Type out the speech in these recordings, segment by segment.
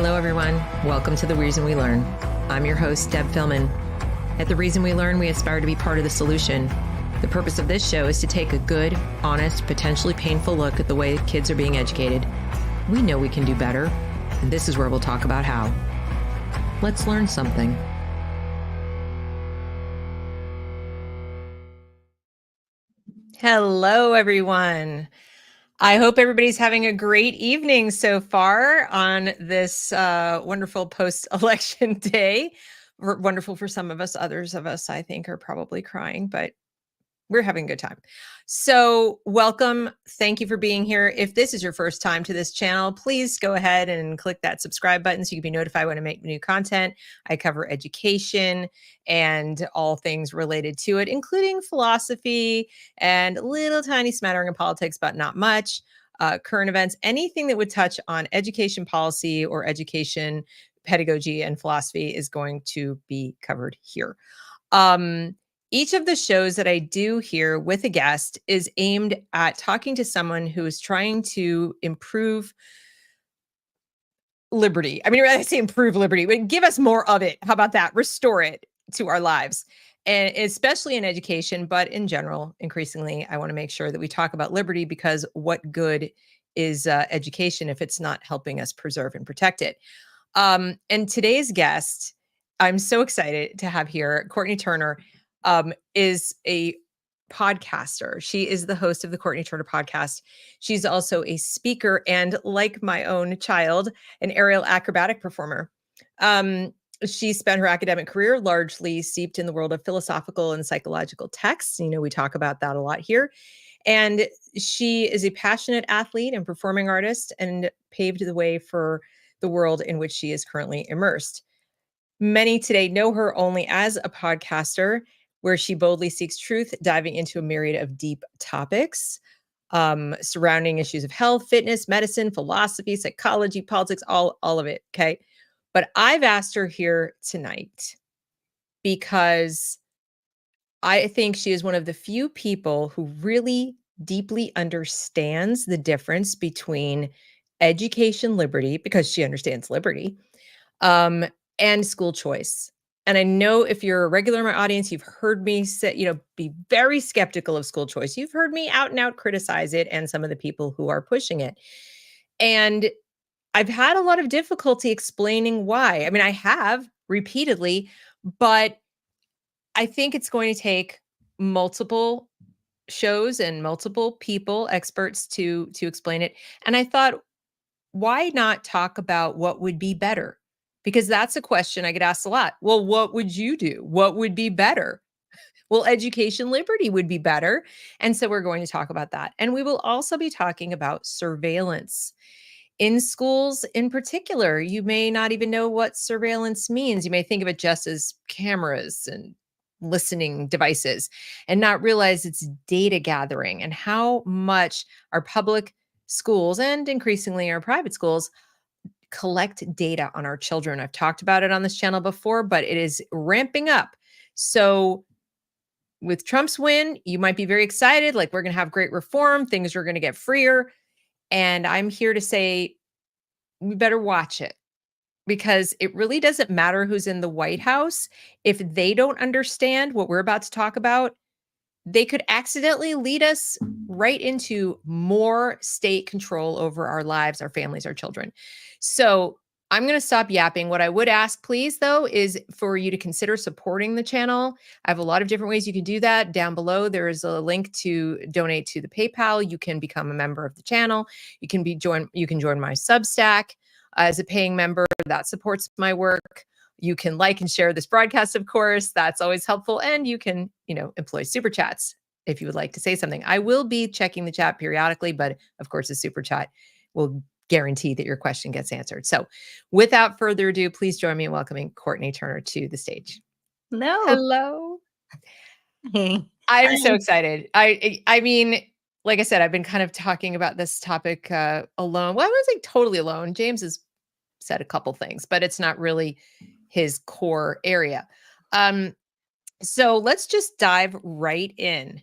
Hello, everyone. Welcome to The Reason We Learn. I'm your host, Deb Philman. At The Reason We Learn, we aspire to be part of the solution. The purpose of this show is to take a good, honest, potentially painful look at the way kids are being educated. We know we can do better, and this is where we'll talk about how. Let's learn something. Hello, everyone. I hope everybody's having a great evening so far on this wonderful post-election day. Wonderful for some of us. Others of us, I think, are probably crying, but we're having a good time. So welcome. Thank you for being here. If this is your first time to this channel, please go ahead and click that subscribe button so you can be notified when I make new content. I cover education and all things related to it, including philosophy and a little tiny smattering of politics, but not much. Current events, anything that would touch on education policy or education pedagogy and philosophy is going to be covered here. Each of the shows that I do here with a guest is aimed at talking to someone who is trying to improve liberty. I mean, I say improve liberty, but give us more of it. How about that? Restore it to our lives, and especially in education, but in general, increasingly, I want to make sure that we talk about liberty, because what good is education if it's not helping us preserve and protect it? And today's guest, I'm so excited to have here, Courtenay Turner, is a podcaster. She is the host of the Courtenay Turner Podcast. She's also a speaker and, like my own child, an aerial acrobatic performer. She spent her academic career largely steeped in the world of philosophical and psychological texts. You know, we talk about that a lot here. And she is a passionate athlete and performing artist and paved the way for the world in which she is currently immersed. Many today know her only as a podcaster, where she boldly seeks truth, diving into a myriad of deep topics surrounding issues of health, fitness, medicine, philosophy, psychology, politics, all of it. Okay. But I've asked her here tonight because I think she is one of the few people who really deeply understands the difference between education liberty, because she understands liberty, and school choice. And I know if you're a regular in my audience, you've heard me say, be very skeptical of school choice. You've heard me out and out criticize it and some of the people who are pushing it. And I've had a lot of difficulty explaining why. I mean, I have repeatedly, but I think it's going to take multiple shows and multiple people, experts, to explain it. And I thought, why not talk about what would be better? Because that's a question I get asked a lot. Well, what would you do? What would be better? Well, education liberty would be better. And so we're going to talk about that. And we will also be talking about surveillance in schools in particular. You may not even know what surveillance means. You may think of it just as cameras and listening devices and not realize it's data gathering, and how much our public schools and increasingly our private schools collect data on our children. I've talked about it on this channel before, but it is ramping up. So with Trump's win, you might be very excited, like we're going to have great reform, things are going to get freer. And I'm here to say we better watch it, because it really doesn't matter who's in the White House. If they don't understand what we're about to talk about, they could accidentally lead us right into more state control over our lives, our families, our children. So I'm going to stop yapping. What I would ask, please, though, is for you to consider supporting the channel. I have a lot of different ways you can do that. Down below, there is a link to donate to the PayPal. You can become a member of the channel. You can join my Substack as a paying member. That supports my work. You can like and share this broadcast, of course. That's always helpful. And you can, employ super chats if you would like to say something. I will be checking the chat periodically, but of course, a super chat will guarantee that your question gets answered. So without further ado, please join me in welcoming Courtenay Turner to the stage. Hello. Hey. I'm so excited. I mean, like I said, I've been kind of talking about this topic alone. Well, I wouldn't say totally alone. James has said a couple things, but it's not really his core area. So let's just dive right in.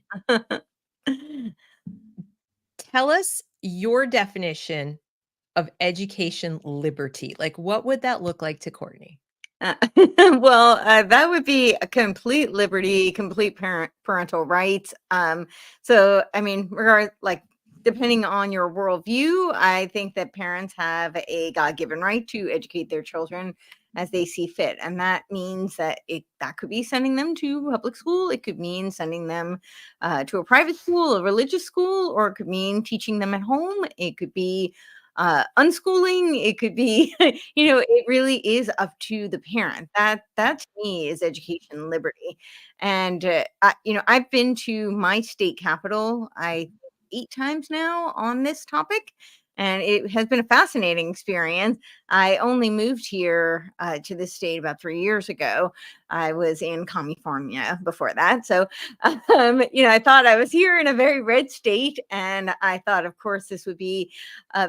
Tell us your definition of education liberty? Like, what would that look like to Courtenay? That would be a complete liberty, complete parental rights. So I mean, depending on your worldview, I think that parents have a God-given right to educate their children as they see fit, and that means that that could be sending them to public school. It could mean sending them to a private school, a religious school, or it could mean teaching them at home. It could be unschooling. It could be, it really is up to the parent. That to me is education liberty. And I've been to my state capital, I think 8 times now on this topic, and it has been a fascinating experience. I only moved here to this state about 3 years ago. I was in California before that. So, I thought I was here in a very red state, and I thought, of course, this would be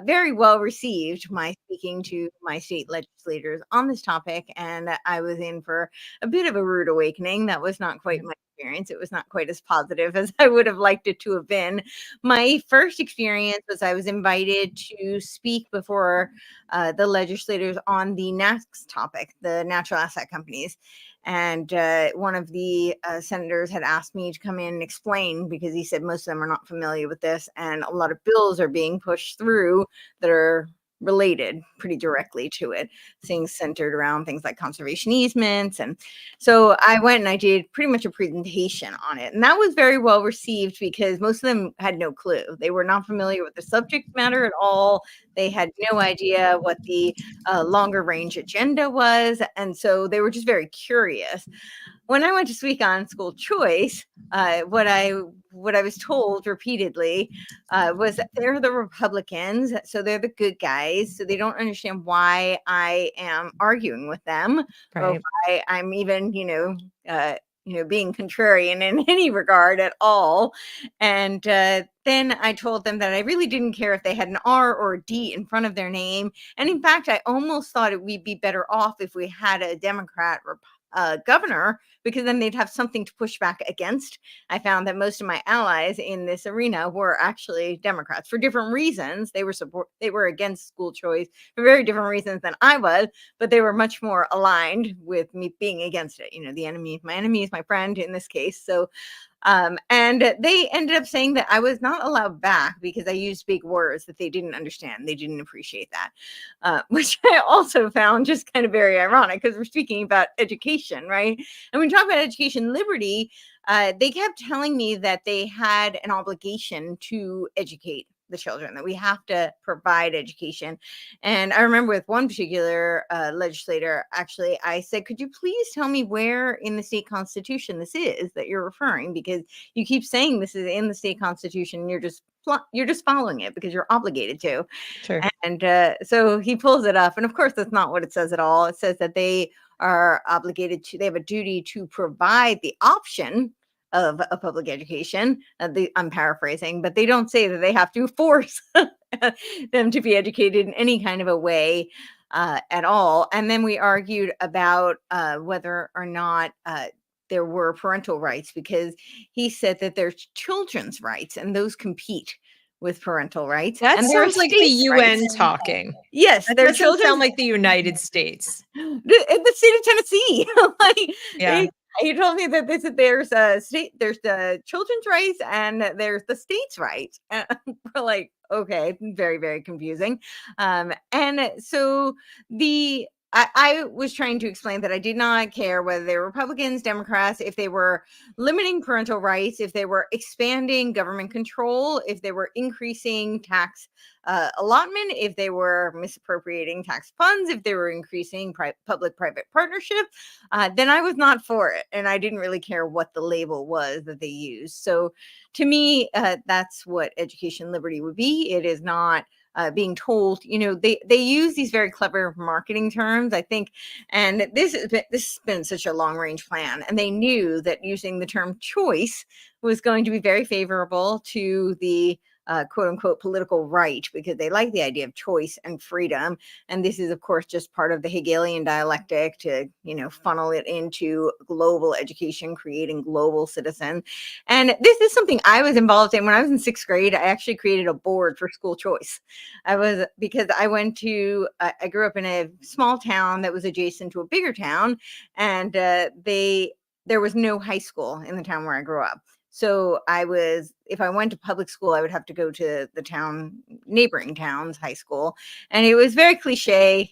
very well received, my speaking to my state legislators on this topic. And I was in for a bit of a rude awakening. That was not quite my experience. It was not quite as positive as I would have liked it to have been. My first experience was I was invited to speak before the legislators on the next topic, the natural asset companies. And one of the senators had asked me to come in and explain, because he said most of them are not familiar with this, and a lot of bills are being pushed through that are related pretty directly to it, things centered around things like conservation easements. And so I went and I did pretty much a presentation on it, and that was very well received because most of them had no clue. They were not familiar with the subject matter at all. They had no idea what the longer range agenda was, and so they were just very curious. When I went to speak on school choice, what I was told repeatedly was that they're the Republicans, so they're the good guys, so they don't understand why I am arguing with them, or Right. why I'm even, being contrarian in any regard at all. And then I told them that I really didn't care if they had an R or a D in front of their name. And in fact, I almost thought we'd be better off if we had a Democrat governor, because then they'd have something to push back against. I found that most of my allies in this arena were actually Democrats for different reasons. They were against school choice for very different reasons than I was, but they were much more aligned with me being against it. The my enemy is my friend in this case. So and they ended up saying that I was not allowed back because I used big words that they didn't understand. They didn't appreciate that, which I also found just kind of very ironic, because we're speaking about education, right? And when we talk about education liberty, they kept telling me that they had an obligation to educate the children, that we have to provide education. And I remember with one particular legislator, actually, I said, could you please tell me where in the state constitution this is that you're referring? Because you keep saying this is in the state constitution, and you're just following it because you're obligated to. Sure. And so he pulls it up. And of course, that's not what it says at all. It says that they are obligated to, they have a duty to provide the option of a public education. I'm paraphrasing, but they don't say that they have to force them to be educated in any kind of a way at all. And then we argued about whether or not there were parental rights, because he said that there's children's rights, and those compete with parental rights. That And there are sounds like the states' UN rights. talking. Yes, That they're doesn't children's sound like the United States. the state of Tennessee. Like, Yeah. he told me that there's the children's rights and there's the state's rights. And we're like, okay, very, very confusing. And so I was trying to explain that I did not care whether they were Republicans, Democrats, if they were limiting parental rights, if they were expanding government control, if they were increasing tax allotment, if they were misappropriating tax funds, if they were increasing public-private partnership, then I was not for it. And I didn't really care what the label was that they used. So to me, that's what education liberty would be. It is not being told, they use these very clever marketing terms, I think, and this has been such a long range plan, and they knew that using the term choice was going to be very favorable to the quote unquote political right, because they like the idea of choice and freedom. And this is, of course, just part of the Hegelian dialectic to, funnel it into global education, creating global citizens. And this is something I was involved in when I was in 6th grade. I actually created a board for school choice. Because I I grew up in a small town that was adjacent to a bigger town, and there was no high school in the town where I grew up. So if I went to public school, I would have to go to the neighboring town's high school. And it was very cliche,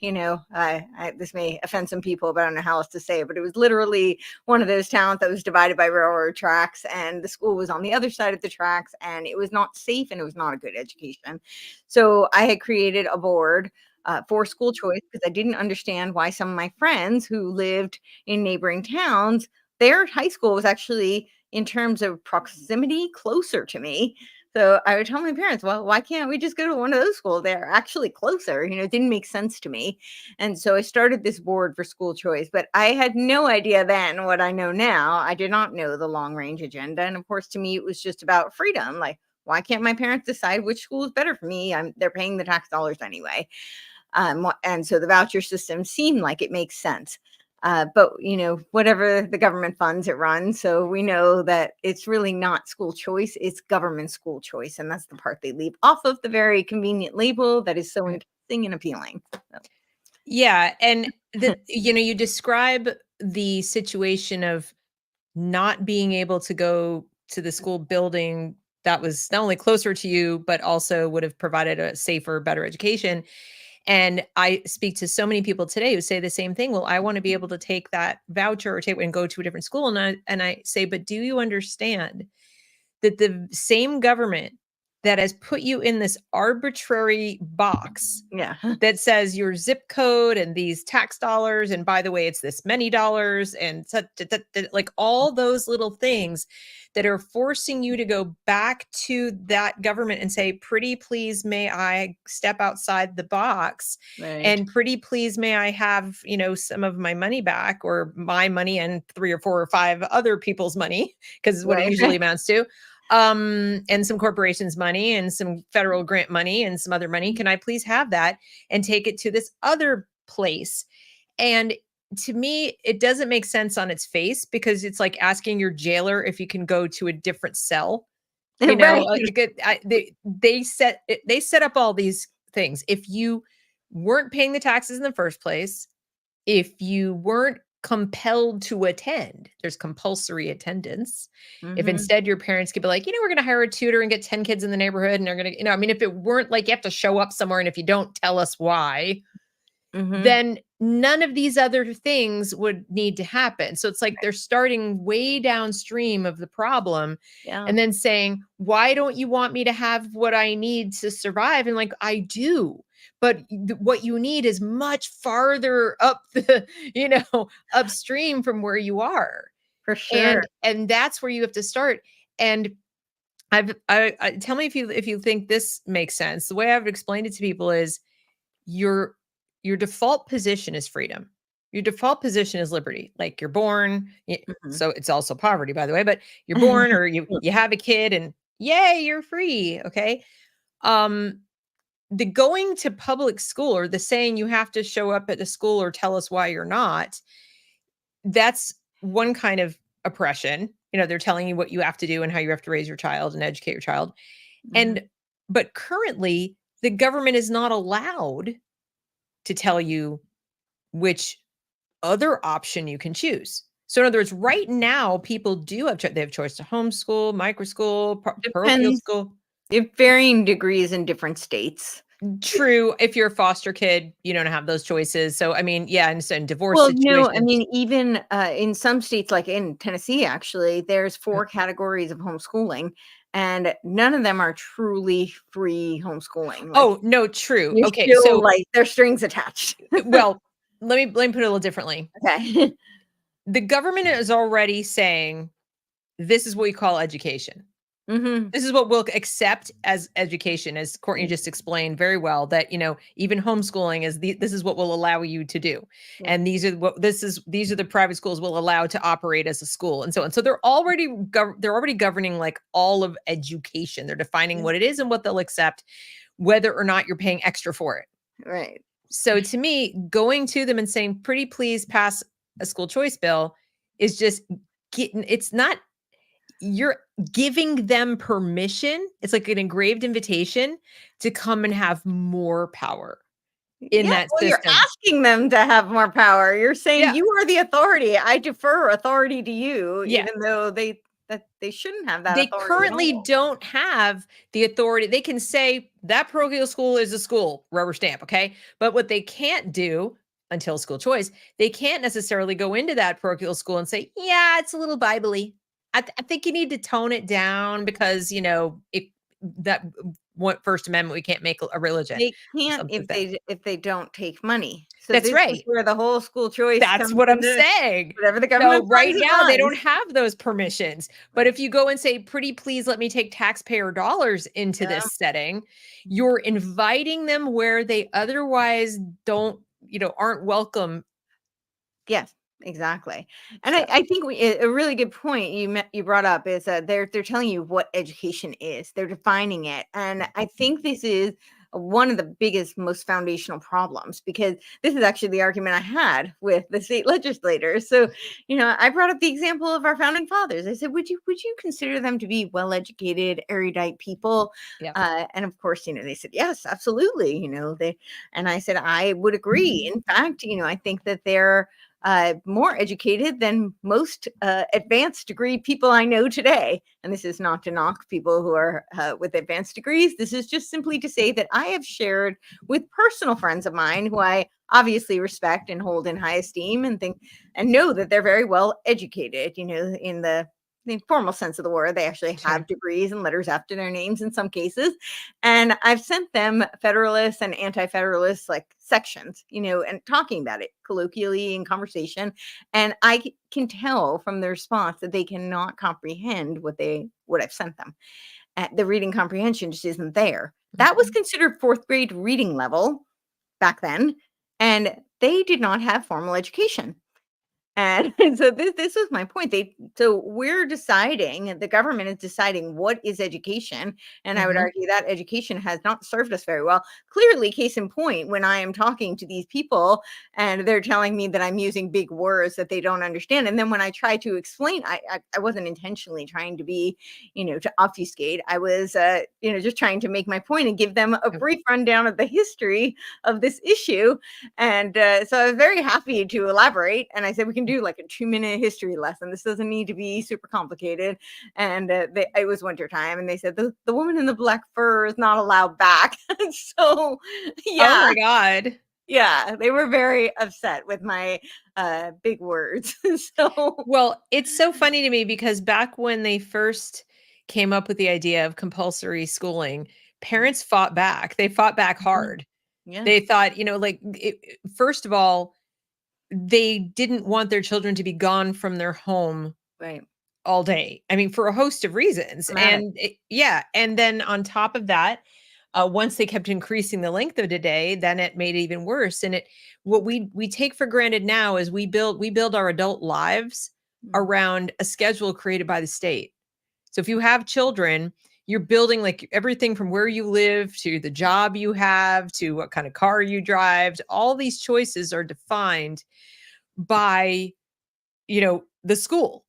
this may offend some people, but I don't know how else to say it, but it was literally one of those towns that was divided by railroad tracks, and the school was on the other side of the tracks, and it was not safe, and it was not a good education. So I had created a board for school choice, because I didn't understand why some of my friends who lived in neighboring towns, their high school was actually, in terms of proximity, closer to me. So I would tell my parents, well, why can't we just go to one of those schools? They're actually closer. It didn't make sense to me. And so I started this board for school choice, but I had no idea then what I know now. I did not know the long range agenda. And of course, to me, it was just about freedom. Like, why can't my parents decide which school is better for me? They're paying the tax dollars anyway. And so the voucher system seemed like it makes sense. But whatever the government funds, it runs. So we know that it's really not school choice, it's government school choice. And that's the part they leave off of the very convenient label that is so enticing and appealing. So. Yeah. And you describe the situation of not being able to go to the school building that was not only closer to you, but also would have provided a safer, better education. And I speak to so many people today who say the same thing. Well, I want to be able to take that voucher or take and go to a different school. And I say, but do you understand that the same government that has put you in this arbitrary box that says your zip code and these tax dollars, and by the way, it's this many dollars, and like all those little things that are forcing you to go back to that government and say, pretty please, may I step outside the box? Right. And pretty please, may I have, some of my money back, or my money and 3 or 4 or 5 other people's money, because is what it usually amounts to. And some corporations' money and some federal grant money and some other money. Can I please have that and take it to this other place? And to me, it doesn't make sense on its face, because it's like asking your jailer if you can go to a different cell. They set up all these things. If you weren't paying the taxes in the first place, if you weren't compelled to attend, there's compulsory attendance. If instead your parents could be like, we're going to hire a tutor and get 10 kids in the neighborhood, and they're going to, if it weren't like you have to show up somewhere, and if you don't tell us why, then none of these other things would need to happen. So it's like they're starting way downstream of the problem, and then saying, why don't you want me to have what I need to survive? And like, I do. But what you need is much farther up the, upstream from where you are. For sure. And that's where you have to start. And tell me if you think this makes sense. The way I've explained it to people is your default position is freedom. Your default position is liberty. Like, you're born. So it's also poverty, by the way, but you're born, or you have a kid, and yay, you're free. Okay. The going to public school, or the saying you have to show up at the school or tell us why you're not, that's one kind of oppression. They're telling you what you have to do and how you have to raise your child and educate your child. But currently, the government is not allowed to tell you which other option you can choose. In other words, right now, people do have they have choice to homeschool, microschool, parochial school. In varying degrees in different states. True. If you're a foster kid, you don't have those choices. So, and divorce situations. No, even in some states, like in Tennessee, actually, there's 4 categories of homeschooling, and none of them are truly free homeschooling. Oh, no, true. Okay. So like there's strings attached. Well, let me put it a little differently. Okay. The government is already saying, this is what we call education. Mhm. This is what we'll accept as education, as Courtney just explained very well, that, even homeschooling this is what will allow you to do. Yeah. And these are the private schools will allow to operate as a school and so on. So they're already governing like all of education. They're defining Yeah. what it is and what they'll accept, whether or not you're paying extra for it. Right. So to me, going to them and saying, pretty please pass a school choice bill is just it's not, you're giving them permission. It's like an engraved invitation to come and have more power in Yeah, that well, you're system. asking them to have more power. You're saying, Yeah. "You are the authority. I defer authority to you," Yeah. even though they shouldn't have that They authority at currently all. don't have the authority. They can say that parochial school is a school, rubber stamp, okay? But what they can't do until school choice, they can't necessarily go into that parochial school and say, yeah, it's a little Bible-y. I think you need to tone it down because, that what First Amendment, we can't make a religion They or can't something like that. if they don't take money. So That's this is right. where the whole school choice That's comes what I'm into saying. whatever the So government right funds, it now, they don't runs. have those permissions. But Right. if you go and say, pretty please let me take taxpayer dollars into Yeah. this setting, you're inviting them where they otherwise don't, aren't welcome. Yes, exactly. And So I think a really good point you brought up is that they're telling you what education is. They're defining it, and I think this is one of the biggest, most foundational problems because this is actually the argument I had with the state legislators. So, I brought up the example of our founding fathers. I said, would you consider them to be well-educated, erudite people? yeah. And of course, they said yes, absolutely. And I said I would agree. In fact, I think that they're more educated than most advanced degree people I know today. And this is not to knock people who are with advanced degrees. This is just simply to say that I have shared with personal friends of mine who I obviously respect and hold in high esteem and think and know that they're very well educated, in the formal sense of the word. They actually Sure. have degrees and letters after their names in some cases. And I've sent them Federalist and Anti-Federalist like sections, and talking about it colloquially in conversation. And I can tell from the response that they cannot comprehend what I've sent them. The reading comprehension just isn't there. That was Mhm. considered fourth grade reading level back then. And they did not have formal education. And so this was my point. So we're deciding, the government is deciding what is education. And I would Mhm. argue that education has not served us very well. Clearly, case in point, when I am talking to these people and they're telling me that I'm using big words that they don't understand. And then when I try to explain, I wasn't intentionally trying to be, to obfuscate. I was, just trying to make my point and give them a Yep. brief rundown of the history of this issue. And so I was very happy to elaborate. And I said, we can do like a 2-minute history lesson. This doesn't need to be super complicated. And it was wintertime. And they said, the woman in the black fur is not allowed back. So, Oh yeah, my God. yeah, they were very upset with my big words. So, Well, it's so funny to me because back when they first came up with the idea of compulsory schooling, parents fought back. They fought back mhm, hard. yeah, They thought, first of all, they didn't want their children to be gone from their home right. all day. I mean, for a host of reasons. Dramatic. Yeah. And then on top of that, once they kept increasing the length of the day, then it made it even worse. And what we take for granted now is we build our adult lives Mm, around a schedule created by the state. So if you have children, you're building like everything from where you live to the job you have to what kind of car you drive. All these choices are defined by, the school.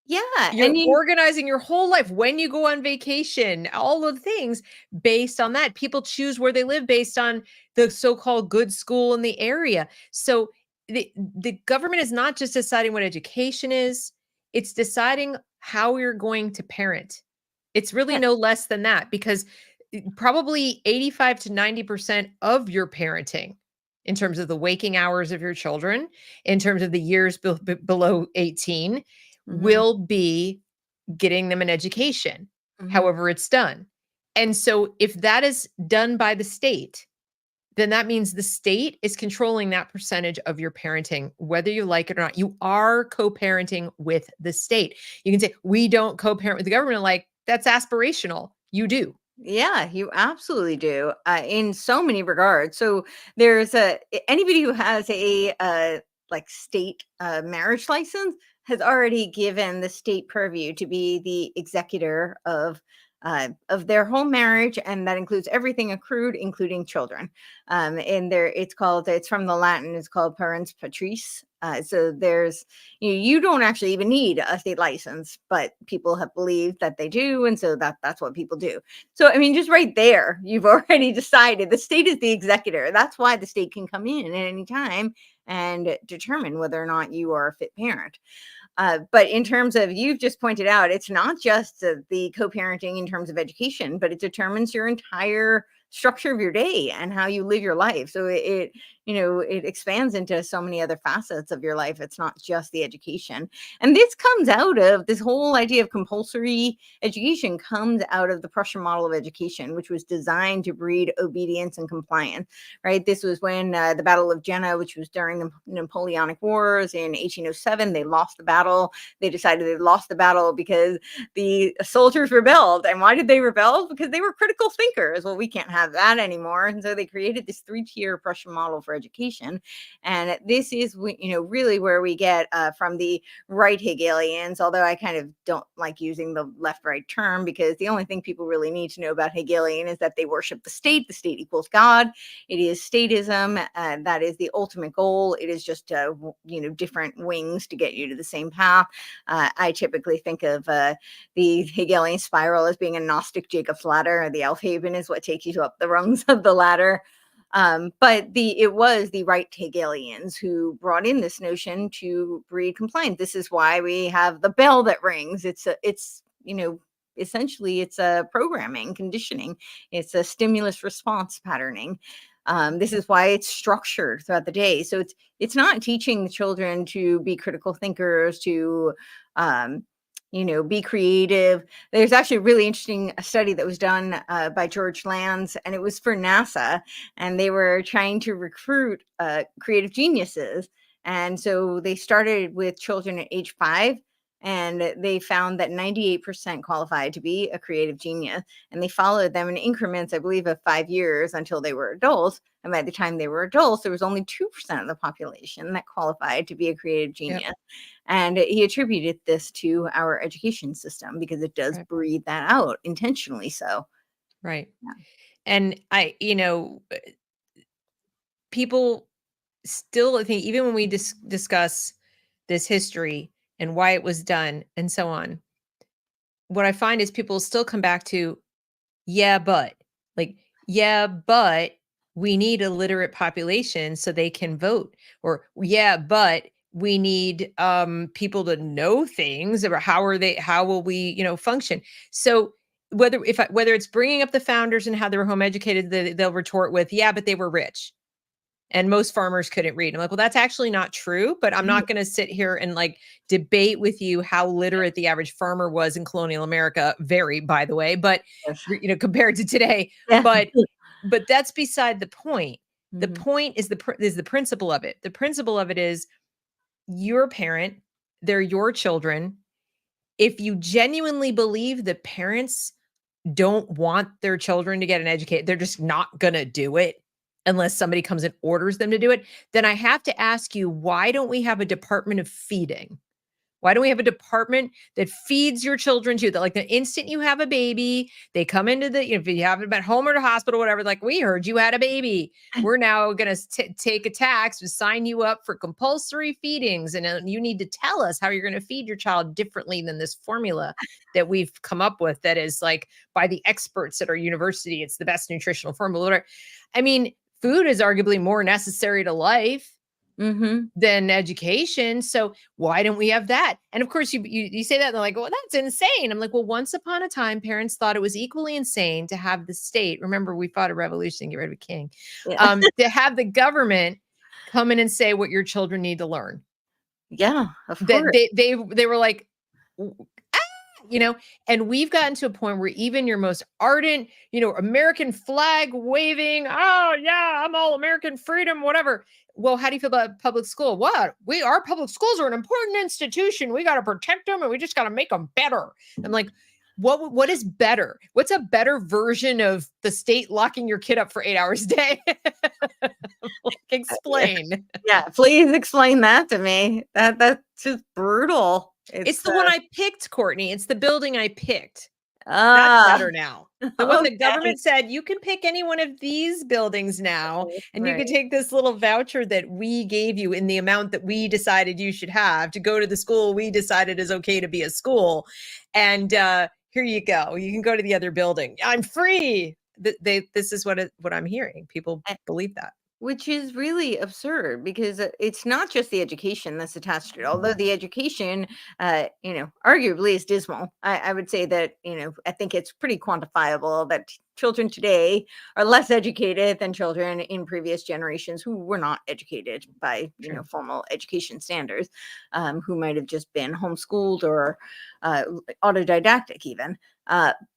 yeah. You're And organizing your whole life when you go on vacation, all of the things based on that. People choose where they live based on the so-called good school in the area. So the government is not just deciding what education is, it's deciding how you're going to parent. It's really yeah, no less than that because probably 85 to 90% of your parenting in terms of the waking hours of your children, in terms of the years below 18, mhm, will be getting them an education, mhm, however it's done. And so if that is done by the state, then that means the state is controlling that percentage of your parenting, whether you like it or not. You are co parenting with the state. You can say, we don't co parent with the government. Like, that's aspirational. You do. Yeah, you absolutely do, in so many regards. So anybody who has a like state marriage license has already given the state purview to be the executor of their whole marriage, and that includes everything accrued, including children. And it's from the Latin. It's called parens patrice. So you don't actually even need a state license, but people have believed that they do, and so that's what people do. So, I mean, just right there, you've already decided the state is the executor. That's why the state can come in at any time and determine whether or not you are a fit parent. But in terms of, you've just pointed out, it's not just the co-parenting in terms of education, but it determines your entire structure of your day and how you live your life. So it expands into so many other facets of your life. It's not just the education. And this comes out of this whole idea of compulsory education, comes out of the Prussian model of education, which was designed to breed obedience and compliance, right? This was when the Battle of Jena, which was during the Napoleonic Wars in 1807, they lost the battle. They decided they lost the battle because the soldiers rebelled. And why did they rebel? Because they were critical thinkers. Well, we can't have that anymore. And so they created this 3-tier Prussian model for education. And this is, really where we get from the right Hegelians, although I kind of don't like using the left-right term, because the only thing people really need to know about Hegelian is that they worship the state. The state equals God. It is statism. That is the ultimate goal. It is just, different wings to get you to the same path. I typically think of the Hegelian spiral as being a Gnostic Jacob's ladder. The Aufheben is what takes you up the rungs of the ladder. But it was the right Hegelians who brought in this notion to breed compliance. This is why we have the bell that rings. Essentially it's a programming, conditioning. It's a stimulus response patterning. This is why it's structured throughout the day. So it's not teaching the children to be critical thinkers, to be creative. There's actually a really interesting study that was done by George Lands, and it was for NASA, and they were trying to recruit creative geniuses. And so they started with children at age 5, and they found that 98% qualified to be a creative genius. And they followed them in increments, I believe, of 5 years until they were adults. And by the time they were adults, there was only 2% of the population that qualified to be a creative genius. Yep. And he attributed this to our education system because it does breed that out intentionally. So, right. Yeah. And people still, I think, even when we discuss this history and why it was done and so on, what I find is people still come back to, but we need a literate population so they can vote, or but we need people to know things about how will we function. So whether it's bringing up the founders and how they were home educated, they'll retort with, but they were rich and most farmers couldn't read. I'm like, well, that's actually not true, but I'm not going to sit here and debate with you how literate the average farmer was in colonial America. Very, by the way, but compared to today, but that's beside the point. Mm-hmm. The point is the principle of it. The principle of it is you're a parent, they're your children. If you genuinely believe the parents don't want their children to get an education, they're just not going to do it unless somebody comes and orders them to do it, then I have to ask you, why don't we have a department of feeding? Why don't we have a department that feeds your children too? That the instant you have a baby, they come into if you have them at home or the hospital, whatever, we heard you had a baby. We're now going to take a tax to sign you up for compulsory feedings. And you need to tell us how you're going to feed your child differently than this formula that we've come up with. That is by the experts at our university. It's the best nutritional formula. I mean, food is arguably more necessary to life than education. So why don't we have that? And of course, you say that, and they're like, well, that's insane. I'm like, well, once upon a time, parents thought it was equally insane to have the state. Remember, we fought a revolution to get rid of a king. Yeah. To have the government come in and say what your children need to learn. Yeah, of course. They were like, and we've gotten to a point where even your most ardent, American flag waving, oh yeah, I'm all American freedom, whatever. Well, how do you feel about public school? What? Our public schools are an important institution. We got to protect them and we just got to make them better. I'm like, What is better? What's a better version of the state locking your kid up for 8 hours a day? Like, explain. Yeah, please explain that to me. That's just brutal. It's the one I picked, Courtney. It's the building I picked. That's ah better now. The one the okay. government said, you can pick any one of these buildings now, and you can Right. take this little voucher that we gave you in the amount that we decided you should have to go to the school we decided is okay to be a school. And here you go. You can go to the other building. I'm free. This is what I'm hearing. People believe that. Which is really absurd because it's not just the education that's attached to it. Although the education, arguably is dismal. I would say that, I think it's pretty quantifiable that children today are less educated than children in previous generations who were not educated by, formal education standards, who might have just been homeschooled or autodidactic even.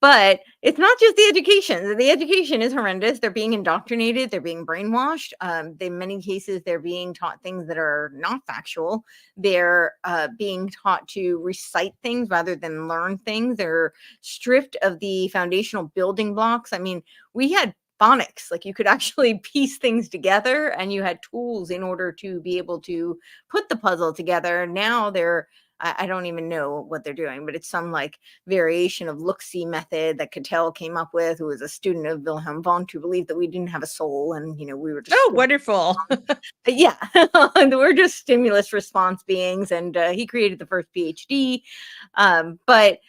But it's not just the education. The education is horrendous. They're being indoctrinated. They're being brainwashed. In many cases, they're being taught things that are not factual. They're being taught to recite things rather than learn things. They're stripped of the foundational building blocks. I mean, we had phonics, like you could actually piece things together and you had tools in order to be able to put the puzzle together. Now I don't even know what they're doing, but it's some like variation of look-see method that Cattell came up with, who was a student of Wilhelm Wundt, who believed that we didn't have a soul and, we were just wonderful. yeah, we're just stimulus response beings, and he created the first PhD. But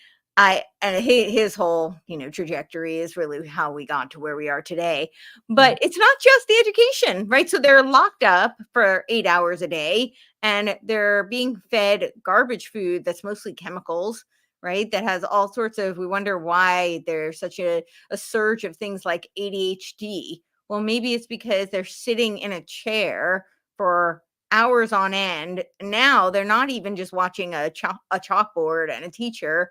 his whole trajectory is really how we got to where we are today. But it's not just the education, right? So they're locked up for 8 hours a day and they're being fed garbage food that's mostly chemicals, right? That has all sorts of, we wonder why there's such a surge of things like ADHD. Well, maybe it's because they're sitting in a chair for hours on end. Now they're not even just watching a chalkboard and a teacher,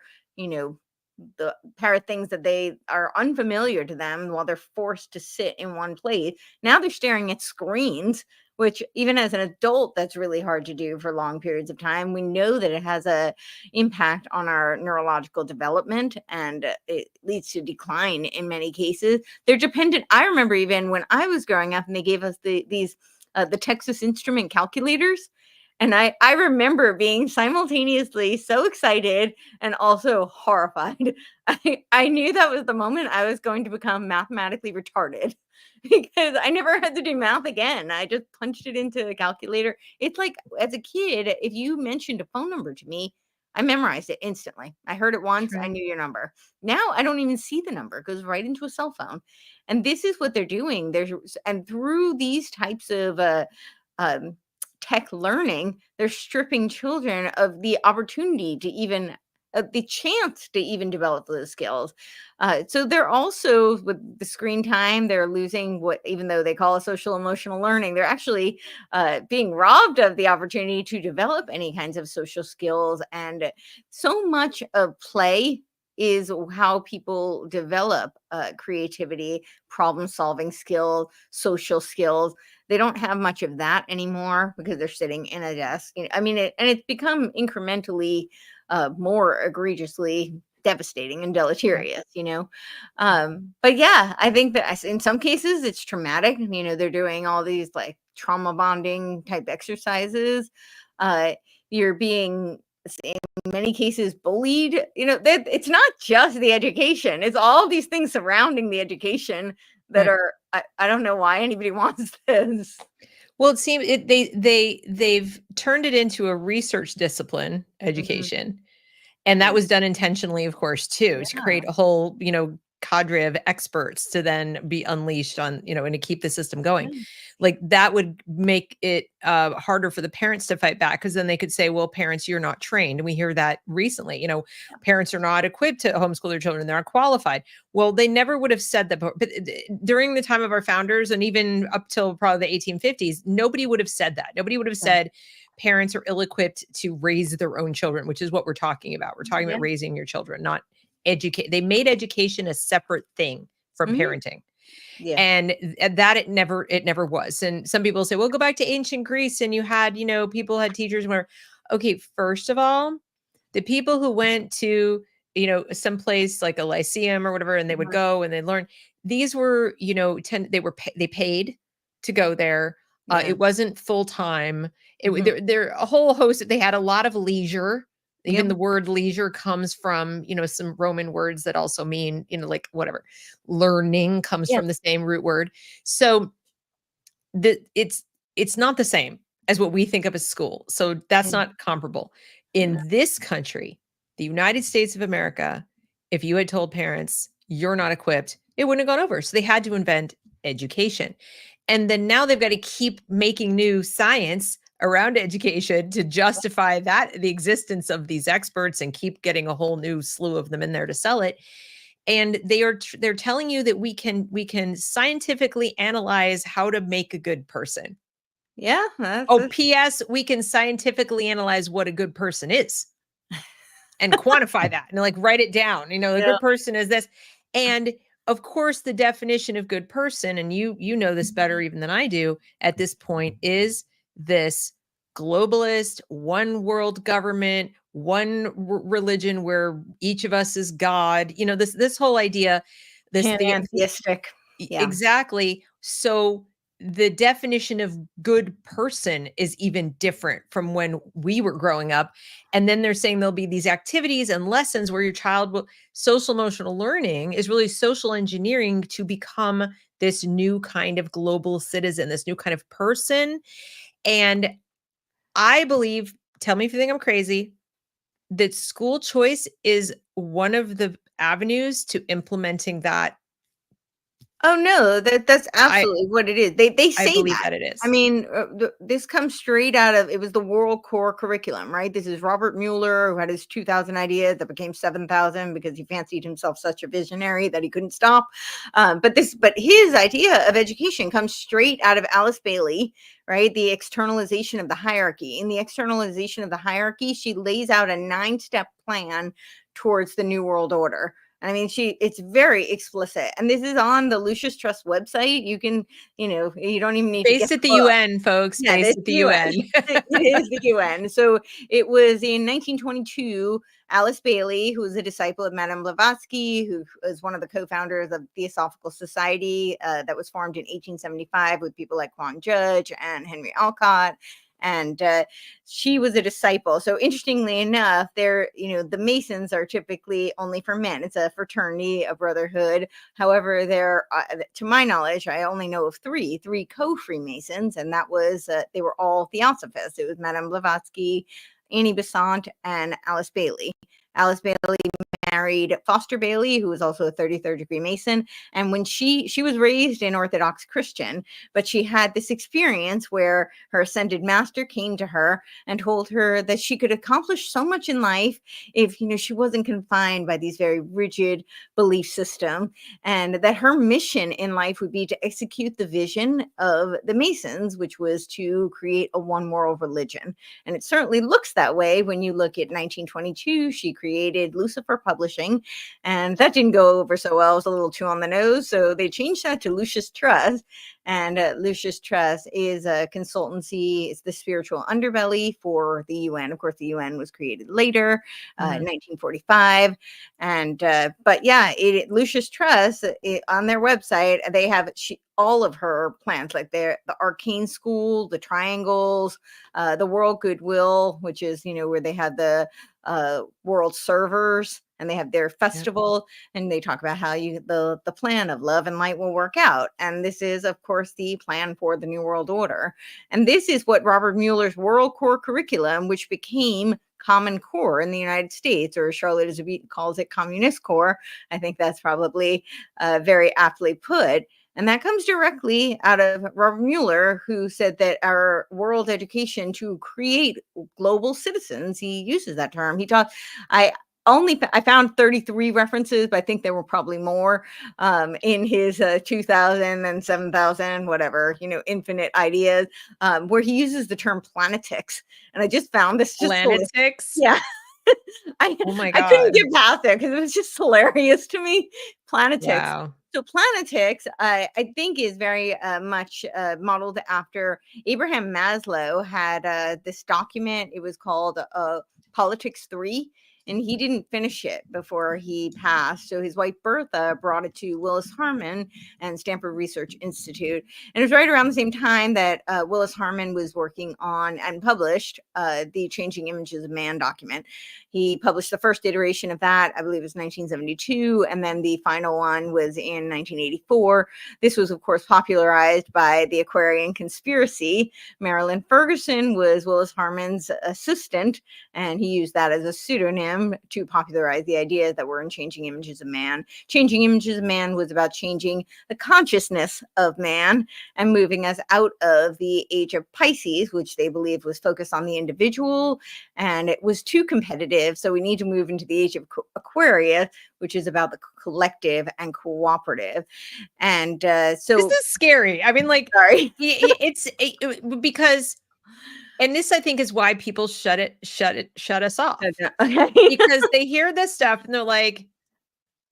the parrot things that they are unfamiliar to them while they're forced to sit in one place. Now they're staring at screens, which even as an adult, that's really hard to do for long periods of time. We know that it has a impact on our neurological development and it leads to decline in many cases. They're dependent. I remember even when I was growing up and they gave us the Texas Instrument calculators. And I remember being simultaneously so excited and also horrified. I knew that was the moment I was going to become mathematically retarded because I never had to do math again. I just punched it into a calculator. It's like as a kid, if you mentioned a phone number to me, I memorized it instantly. I heard it once, I knew your number. Now I don't even see the number. It goes right into a cell phone. And this is what they're doing. And through these types of tech learning, they're stripping children of the opportunity to even the chance to even develop those skills. So they're also, with the screen time, they're losing what, even though they call it social emotional learning, they're actually being robbed of the opportunity to develop any kinds of social skills. And so much of play is how people develop creativity, problem solving skills, social skills. They don't have much of that anymore because they're sitting in a desk. I mean, it's become incrementally more egregiously devastating and deleterious, But yeah, I think that in some cases it's traumatic. They're doing all these like trauma bonding type exercises. You're being, in many cases, bullied. That it's not just the education; it's all these things surrounding the education that are. I don't know why anybody wants this. Well, it seems they've turned it into a research discipline, education, and that was done intentionally, of course, too, to create a whole cadre of experts to then be unleashed on and to keep the system going. Like that would make it harder for the parents to fight back, because then they could say, well, parents, you're not trained. And we hear that recently, parents are not equipped to homeschool their children, they're not qualified. Well, they never would have said that, but during the time of our founders and even up till probably the 1850s, nobody would have said that. Nobody would have said parents are ill-equipped to raise their own children, which is what we're talking about. We're talking about raising your children, not educate. They made education a separate thing from parenting. And that it never was. And some people say, well, go back to ancient Greece and you had, people had teachers where, okay, first of all, the people who went to someplace like a lyceum or whatever, and they would go and they'd learn. These were, they paid to go there. Yeah. It wasn't full time. Mhm. There a whole host. They had a lot of leisure. Even Yep. the word leisure comes from, some Roman words that also mean, like whatever. Learning comes Yeah. from the same root word. So it's not the same as what we think of as school. So that's not comparable. In this country, the United States of America, if you had told parents you're not equipped, it wouldn't have gone over. So they had to invent education. And then now they've got to keep making new science around education to justify the existence of these experts, and keep getting a whole new slew of them in there to sell it. And they're telling you that we can scientifically analyze how to make a good person. Yeah. Oh, P.S. We can scientifically analyze what a good person is and quantify that and like write it down. A good person is this. And of course, the definition of good person, and you know this better even than I do at this point, is this globalist, one world government, one religion where each of us is God. This whole idea, Pantheistic. Yeah. exactly. So the definition of good person is even different from when we were growing up. And then they're saying there'll be these activities and lessons where your child will, social emotional learning is really social engineering to become this new kind of global citizen, this new kind of person. And I believe, tell me if you think I'm crazy, that school choice is one of the avenues to implementing that. Oh no, that's absolutely what it is. They I say believe that. that it is. I mean, this comes straight out of, it was the World Core Curriculum, right? This is Robert Mueller, who had his 2,000 ideas that became 7,000 because he fancied himself such a visionary that he couldn't stop. But his idea of education comes straight out of Alice Bailey, right? The externalization of the hierarchy. In the externalization of the hierarchy, she lays out a 9-step plan towards the New World Order. I mean, it's very explicit. And this is on the Lucius Trust website. You can, you don't even need to Based get at the the book. UN, folks. Yeah, Based it's at the the UN. UN. It is the UN. So it was in 1922, Alice Bailey, who was a disciple of Madame Blavatsky, who was one of the co-founders of Theosophical Society that was formed in 1875 with people like Quan Judge and Henry Alcott. And she was a disciple. So interestingly enough, the Masons are typically only for men. It's a fraternity, a brotherhood. However, to my knowledge, I only know of three co-Freemasons, and that was they were all Theosophists. It was Madame Blavatsky, Annie Besant, and Alice Bailey. Alice Bailey married Foster Bailey, who was also a 33rd degree Mason. And when she was raised in Orthodox Christian, but she had this experience where her ascended master came to her and told her that she could accomplish so much in life if, she wasn't confined by these very rigid belief system, and that her mission in life would be to execute the vision of the Masons, which was to create a one world religion. And it certainly looks that way when you look at 1922, she created Lucifer Publishing, and that didn't go over so well. It was a little too on the nose, so they changed that to Lucius Trust. And Lucius Trust is a consultancy. It's the spiritual underbelly for the UN. Of course, the UN was created later, in 1945. And but yeah, Lucius Trust, on their website, they have all of her plans, like the Arcane School, the Triangles, the World Goodwill, which is where they had the world servers, and they have their festival, and they talk about how the plan of love and light will work out. And this is, of course, the plan for the New World Order. And this is what Robert Mueller's World Core Curriculum, which became Common Core in the United States, or Charlotte Elizabeth calls it Communist Core. I think that's probably very aptly put. And that comes directly out of Robert Mueller, who said that our world education to create global citizens, he uses that term. I found 33 references, but I think there were probably more in his 2,000 and 7,000, whatever, infinite ideas, where he uses the term planetics. And I just found this just Planetics? Yeah. Oh my I couldn't God. get past it because it was just hilarious to me. Planetics. Wow. So planetics, I think, is very much modeled after Abraham Maslow had this document. It was called Politics 3. and he didn't finish it before he passed. So his wife Bertha brought it to Willis Harman and Stanford Research Institute. And it was right around the same time that Willis Harman was working on and published the Changing Images of Man document. He published the first iteration of that, I believe it was 1972, and then the final one was in 1984. This was, of course, popularized by the Aquarian conspiracy. Marilyn Ferguson was Willis Harman's assistant, and he used that as a pseudonym to popularize the idea that we're in Changing Images of Man. Changing Images of Man was about changing the consciousness of man and moving us out of the age of Pisces, which they believed was focused on the individual, and it was too competitive. So we need to move into the age of Aquarius, which is about the collective and cooperative. And so this is scary. I mean, like, sorry, because, and this I think is why people shut us off, okay. because they hear this stuff and they're like,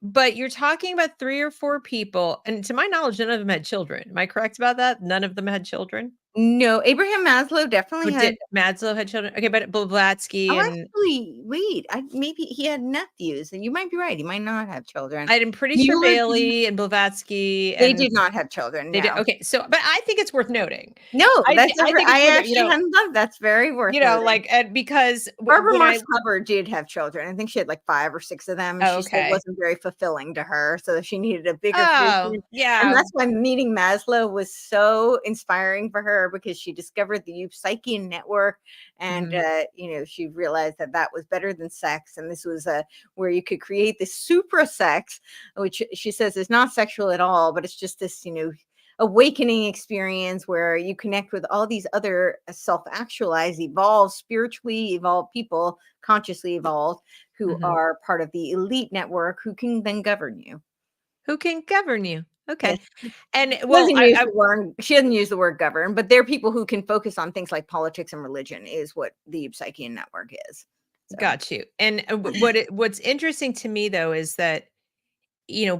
but you're talking about 3 or 4 people, and to my knowledge, none of them had children. Am I correct about that? None of them had children. No, Abraham Maslow definitely had. Maslow had children. Okay, but Blavatsky and actually, wait, maybe he had nephews, and you might be right. He might not have children. I'm pretty sure Bailey and Blavatsky. They did not have children. They did. Okay, so but I think it's worth noting. No, I actually hadn't thought that's very worth. Like because Barbara Marsh Hubbard did have children. I think she had like 5 or 6 of them. Oh, she said it wasn't very fulfilling to her, so she needed a bigger. Yeah, and that's why meeting Maslow was so inspiring for her, because she discovered the Euphsychian network, and she realized that was better than sex, and this was where you could create this supra sex, which she says is not sexual at all, but it's just this awakening experience where you connect with all these other self-actualized, evolved, spiritually evolved people, consciously evolved, who are part of the elite network, who can then govern you. Okay. Yes. And well, she doesn't use the word govern, but they're people who can focus on things like politics and religion, is what the Euphsychian network is. So. Got you. And what's interesting to me, though, is that,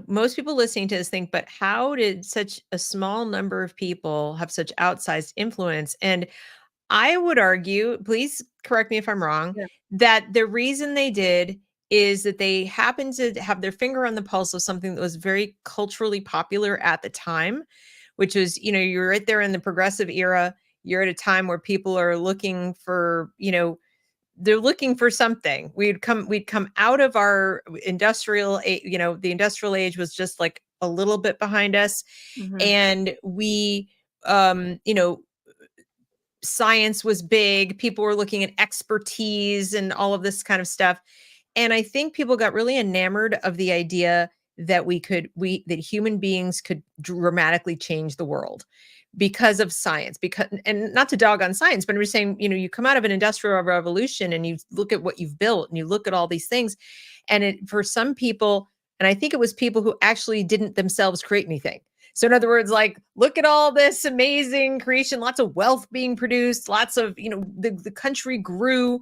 most people listening to this think, but how did such a small number of people have such outsized influence? And I would argue, please correct me if I'm wrong, that the reason they did is that they happened to have their finger on the pulse of something that was very culturally popular at the time, which was, you're right there in the progressive era. You're at a time where people are looking for, they're looking for something. We'd come out of our industrial, the industrial age was just like a little bit behind us. And we, science was big. People were looking at expertise and all of this kind of stuff. And I think people got really enamored of the idea that that human beings could dramatically change the world because of science, and not to dog on science, but I'm just saying, you come out of an industrial revolution and you look at what you've built and you look at all these things. And for some people, and I think it was people who actually didn't themselves create anything. So in other words, like, look at all this amazing creation, lots of wealth being produced, lots of, the country grew.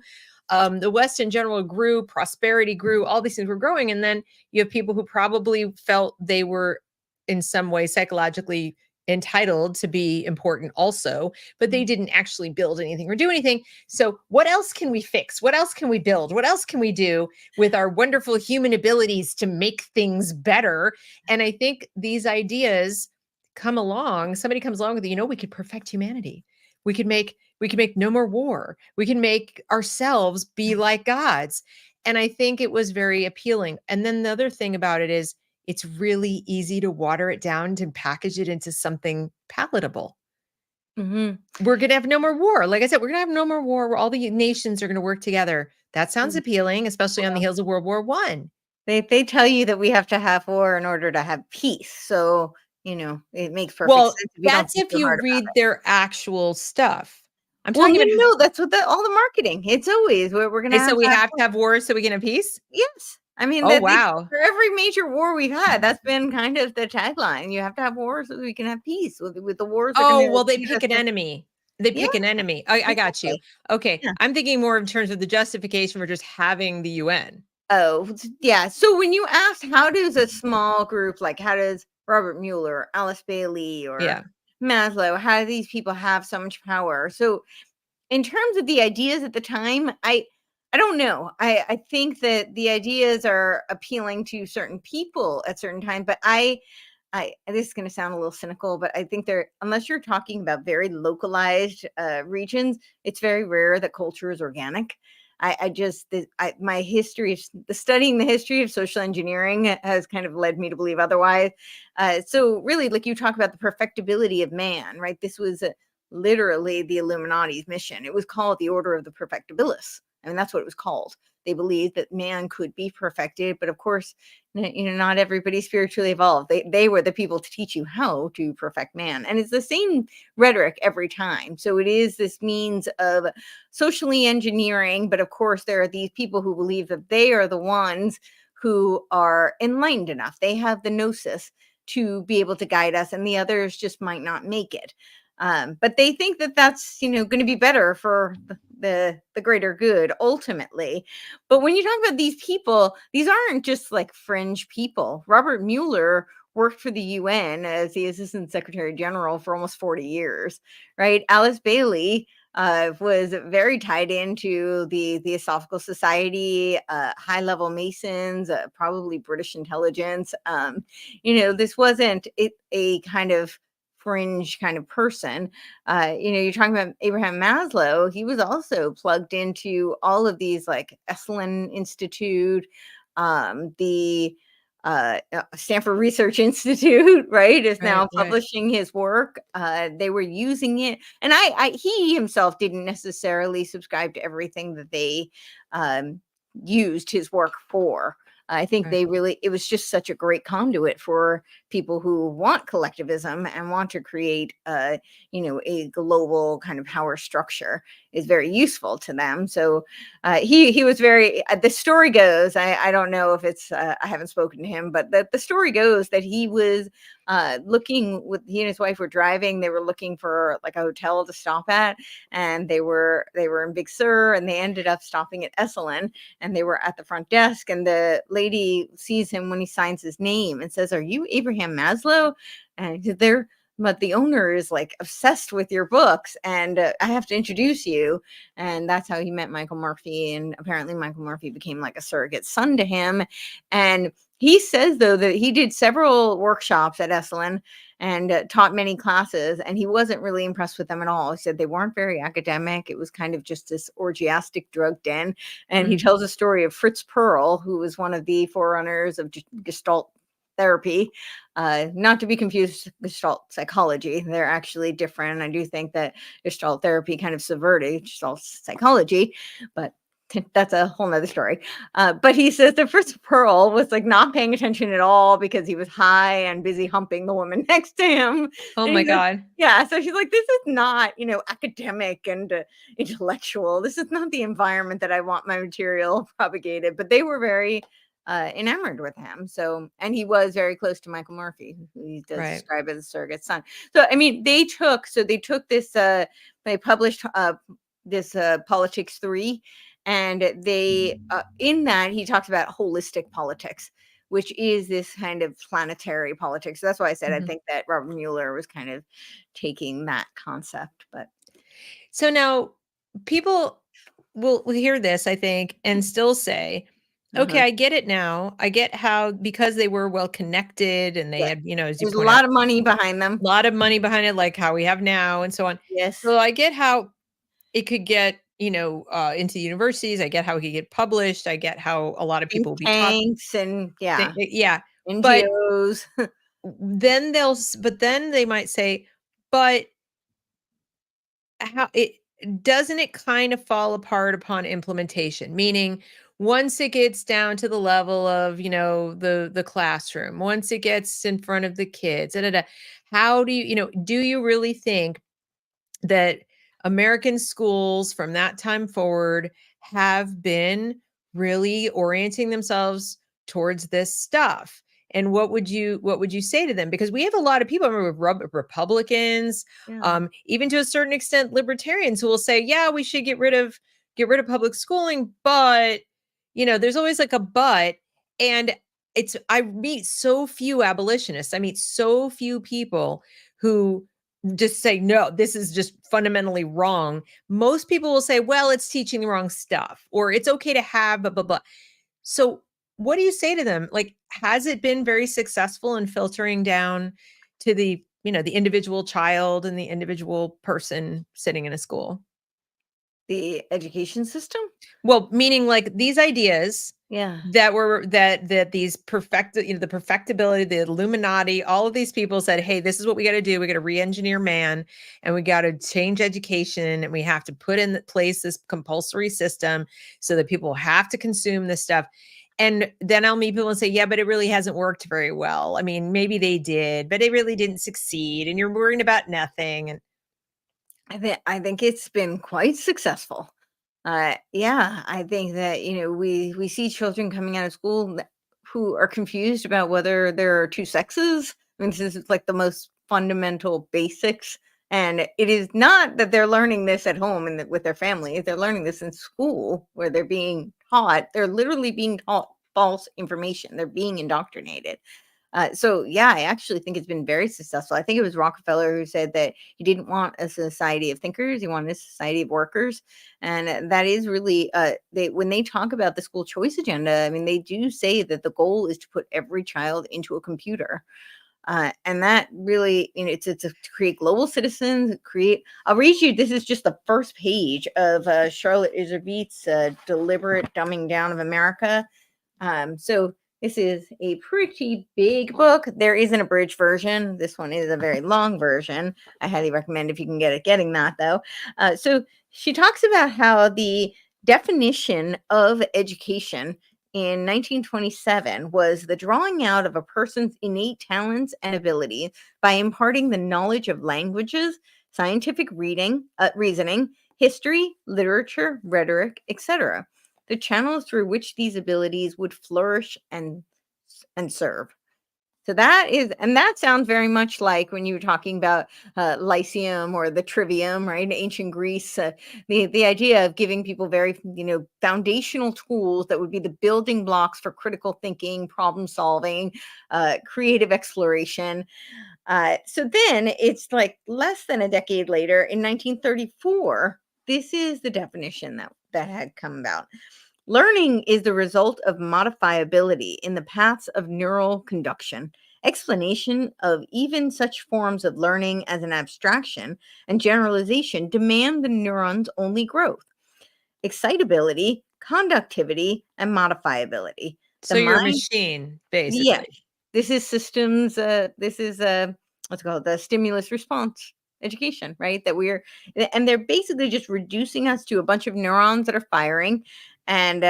The West in general grew, prosperity grew, all these things were growing. And then you have people who probably felt they were in some way psychologically entitled to be important also, but they didn't actually build anything or do anything. So what else can we fix? What else can we build? What else can we do with our wonderful human abilities to make things better? And I think these ideas come along, somebody comes along with, we could perfect humanity. We could make no more war. We can make ourselves be like gods. And I think it was very appealing. And then the other thing about it is it's really easy to water it down, to package it into something palatable. We're going to have no more war. Like I said, we're going to have no more war where all the nations are going to work together. That sounds appealing, especially on the heels of World War I. They tell you that we have to have war in order to have peace. So, it makes perfect sense. That's if you read their actual stuff. I'm talking about. No, that's what all the marketing. It's always we're going to. So we have to have war so we can have peace. Yes, I mean, wow. For every major war we've had, that's been kind of the tagline. You have to have war so we can have peace. With the wars. They pick an enemy. They pick an enemy. I got you. Okay, I'm thinking more in terms of the justification for just having the UN. Oh, yeah. So when you asked, how does a small group, like how does Robert Mueller, Alice Bailey, or Maslow, how do these people have so much power? So in terms of the ideas at the time, I I don't know. I think that the ideas are appealing to certain people at certain times, but this is going to sound a little cynical, but I think unless you're talking about very localized regions, it's very rare that culture is organic. My history, studying the history of social engineering has kind of led me to believe otherwise. So really, like you talk about the perfectibility of man, right? This was literally the Illuminati's mission. It was called the Order of the Perfectibilis. I mean, that's what it was called. They believed that man could be perfected, but of course, not everybody spiritually evolved. They were the people to teach you how to perfect man. And it's the same rhetoric every time. So it is this means of socially engineering, but of course, there are these people who believe that they are the ones who are enlightened enough. They have the gnosis to be able to guide us, and the others just might not make it. But they think that that's going to be better for the greater good ultimately. But when you talk about these people, these aren't just like fringe people. Robert Mueller worked for the UN as the Assistant Secretary General for almost 40 years, right? Alice Bailey was very tied into the Theosophical Society, high-level Masons, probably British intelligence. This wasn't a kind of fringe kind of person. You're talking about Abraham Maslow. He was also plugged into all of these, like Esalen Institute, the Stanford Research Institute, right, is now publishing his work. They were using it, and he himself didn't necessarily subscribe to everything that they used his work for. I think it was just such a great conduit for people who want collectivism and want to create, a global kind of power structure is very useful to them. So he was very, the story goes, I don't know if it's, I haven't spoken to him, but the story goes that he was he and his wife were driving. They were looking for like a hotel to stop at, and they were in Big Sur, and they ended up stopping at Esalen, and they were at the front desk, and the lady sees him when he signs his name and says, "Are you Abraham Maslow?" And he said, but the owner is like obsessed with your books, and I have to introduce you. And that's how he met Michael Murphy. And apparently Michael Murphy became like a surrogate son to him. And he says, though, that he did several workshops at Esalen and taught many classes, and he wasn't really impressed with them at all. He said they weren't very academic. It was kind of just this orgiastic drug den. And he tells a story of Fritz Perl, who was one of the forerunners of Gestalt therapy, not to be confused with Gestalt psychology. They're actually different. I do think that Gestalt therapy kind of subverted Gestalt psychology, but that's a whole nother story. But he says that Fritz Perl was like not paying attention at all because he was high and busy humping the woman next to him. Oh my God. Yeah. So she's like, this is not, academic and intellectual. This is not the environment that I want my material propagated. But they were very enamored with him. So, and he was very close to Michael Murphy, who he does describe as a surrogate son. So, I mean, they took this, they published this Politics 3, and they, in that, he talks about holistic politics, which is this kind of planetary politics. So that's why I said I think that Robert Mueller was kind of taking that concept. But so now people will hear this, I think, and still say, okay, I get it now. I get how, because they were well connected and they had, as you there's a point lot out, of money behind them. a lot of money behind it, like how we have now and so on. Yes. So I get how it could get, into universities. I get how it could get published. I get how a lot of people will be talking. And Yeah. NGOs. But then they might say, but how doesn't it kind of fall apart upon implementation? Meaning, once it gets down to the level of, the classroom, once it gets in front of the kids, how do do you really think that American schools from that time forward have been really orienting themselves towards this stuff? And what would you say to them? Because we have a lot of people, I remember Republicans, even to a certain extent, libertarians who will say, yeah, we should get rid of public schooling, but there's always like a but. And I meet so few abolitionists. I meet so few people who just say, no, this is just fundamentally wrong. Most people will say, well, it's teaching the wrong stuff, or it's okay to have blah, blah, blah. So what do you say to them? Like, has it been very successful in filtering down to the, the individual child and the individual person sitting in a school? The education system? Well, meaning like these ideas Yeah. that these the perfectibility, the Illuminati, all of these people said, hey, this is what we got to do. We got to re-engineer man, and we got to change education, and we have to put in place this compulsory system so that people have to consume this stuff. And then I'll meet people and say, yeah, but it really hasn't worked very well. I mean, maybe they did, but it really didn't succeed, and you're worrying about nothing. And I think it's been quite successful. Yeah, I think that we see children coming out of school who are confused about whether there are two sexes. I mean, this is like the most fundamental basics, and it is not that they're learning this at home and with their family. They're learning this in school where they're being taught. They're literally being taught false information. They're being indoctrinated. So yeah, I actually think it's been very successful. I think it was Rockefeller who said that he didn't want a society of thinkers; he wanted a society of workers, and that is really when they talk about the school choice agenda. I mean, they do say that the goal is to put every child into a computer. And that really, it's to create global citizens. I'll read you. This is just the first page of Charlotte Iserbyt's "Deliberate Dumbing Down of America." So this is a pretty big book. There is an abridged version. This one is a very long version. I highly recommend if you can getting that though. So she talks about how the definition of education in 1927 was the drawing out of a person's innate talents and abilities by imparting the knowledge of languages, scientific reasoning, history, literature, rhetoric, etc. The channels through which these abilities would flourish and serve. So that sounds very much like when you were talking about Lyceum or the Trivium, right? In ancient Greece, the idea of giving people very, foundational tools that would be the building blocks for critical thinking, problem solving, creative exploration. So then it's like less than a decade later, in 1934, this is the definition that had come about. Learning is the result of modifiability in the paths of neural conduction, explanation of even such forms of learning as an abstraction and generalization demand the neuron's only growth. Excitability, conductivity, and modifiability. The so you're a mind, machine, yes, basically. this is systems, this is what's it called, the stimulus response education, right? And they're basically just reducing us to a bunch of neurons that are firing. And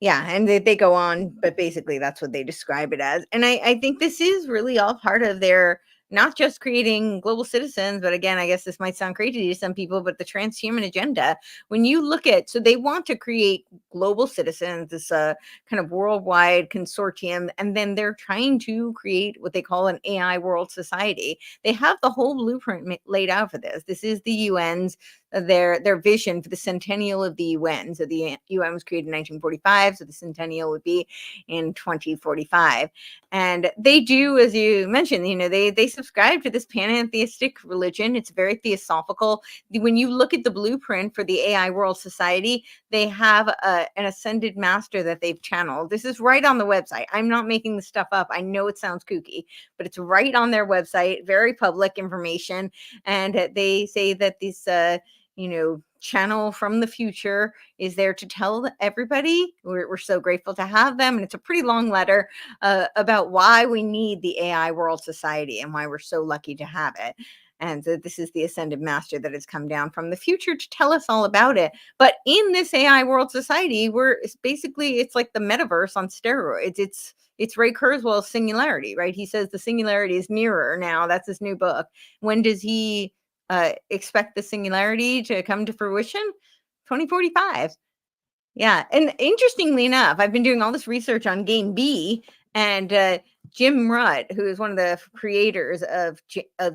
yeah, and they go on, but basically that's what they describe it as. And I think this is really all part of their not just creating global citizens, but again, I guess this might sound crazy to some people, but the transhuman agenda. When you look at, so they want to create global citizens, this kind of worldwide consortium, and then they're trying to create what they call an AI world society. They have the whole blueprint laid out for this. This is the UN's their vision for the centennial of the UN. So the UN was created in 1945, so the centennial would be in 2045. And they do, as you mentioned, they subscribe to this pantheistic religion. It's very theosophical. When you look at the blueprint for the AI world society, they have an ascended master that they've channeled. This is right on the website. I'm not making this stuff up. I know it sounds kooky, but it's right on their website, very public information. And they say that this channel from the future is there to tell everybody we're so grateful to have them. And it's a pretty long letter about why we need the AI world society and why we're so lucky to have it. And so this is the ascended master that has come down from the future to tell us all about it. But in this AI world society, it's like the metaverse on steroids. It's Ray Kurzweil's singularity, right? He says the singularity is nearer now. That's his new book. When does he expect the singularity to come to fruition? 2045. Yeah. And interestingly enough, I've been doing all this research on Game B, and Jim Rutt, who is one of the creators of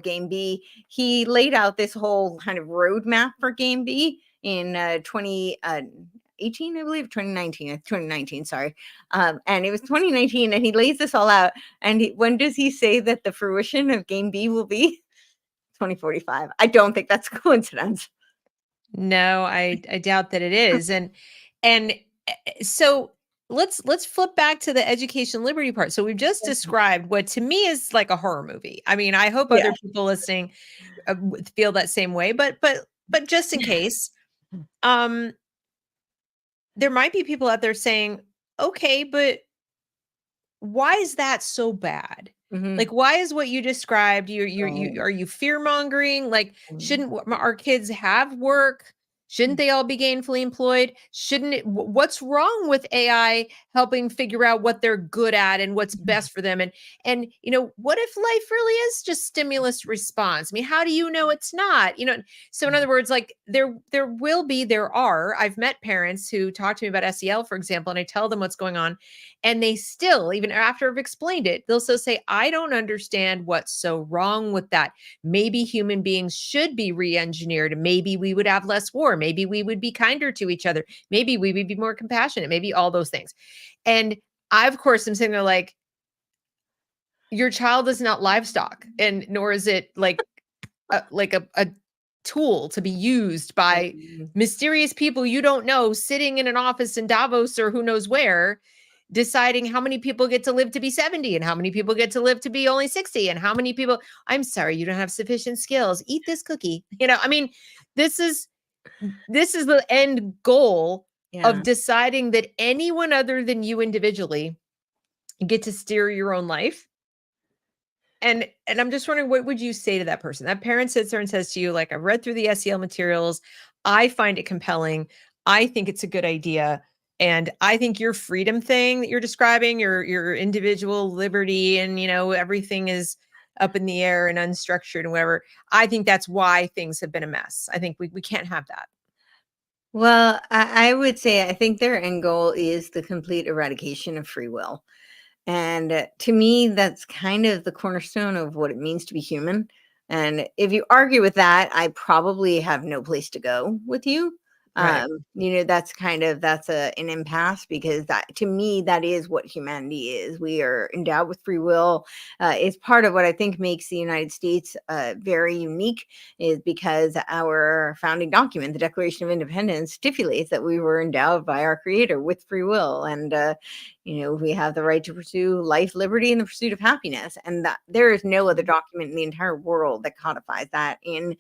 Game B, he laid out this whole kind of roadmap for Game B in 2018, I believe, 2019, sorry. And it was 2019, and he lays this all out. And when does he say that the fruition of Game B will be? 2045. I don't think that's a coincidence. No, I doubt that it is. And so let's flip back to the education liberty part. So we've just described what to me is like a horror movie. I mean, I hope Yeah. other people listening feel that same way, but just in case, there might be people out there saying, okay, but why is that so bad? Mhm. Like, why is what you described, Right. are you fear mongering? Like, Mm. shouldn't our kids have work? Shouldn't they all be gainfully employed? Shouldn't it, what's wrong with AI helping figure out what they're good at and what's best for them? And what if life really is just stimulus response? I mean, how do you know it's not? So in other words, like I've met parents who talk to me about SEL, for example, and I tell them what's going on. And they still, even after I've explained it, they'll still say, I don't understand what's so wrong with that. Maybe human beings should be re-engineered. Maybe we would have less war. Maybe we would be kinder to each other. Maybe we would be more compassionate. Maybe all those things. And I, of course, am sitting there like, your child is not livestock, and nor is it like a tool to be used by mysterious people you don't know sitting in an office in Davos or who knows where, deciding how many people get to live to be 70 and how many people get to live to be only 60 and how many people, I'm sorry, you don't have sufficient skills. Eat this cookie. I mean, this is the end goal Yeah. of deciding that anyone other than you individually get to steer your own life. And I'm just wondering, what would you say to that person? That parent sits there and says to you, like, I've read through the SEL materials. I find it compelling. I think it's a good idea. And I think your freedom thing that you're describing, your individual liberty and, everything is up in the air and unstructured and whatever. I think that's why things have been a mess. I think we can't have that. Well, I would say I think their end goal is the complete eradication of free will. And to me, that's kind of the cornerstone of what it means to be human. And if you argue with that, I probably have no place to go with you. Right. That's an impasse, because that, to me, that is what humanity is. We are endowed with free will. It's part of what I think makes the United States very unique, is because our founding document, the Declaration of Independence, stipulates that we were endowed by our Creator with free will, and we have the right to pursue life, liberty, and the pursuit of happiness. And that there is no other document in the entire world that codifies that in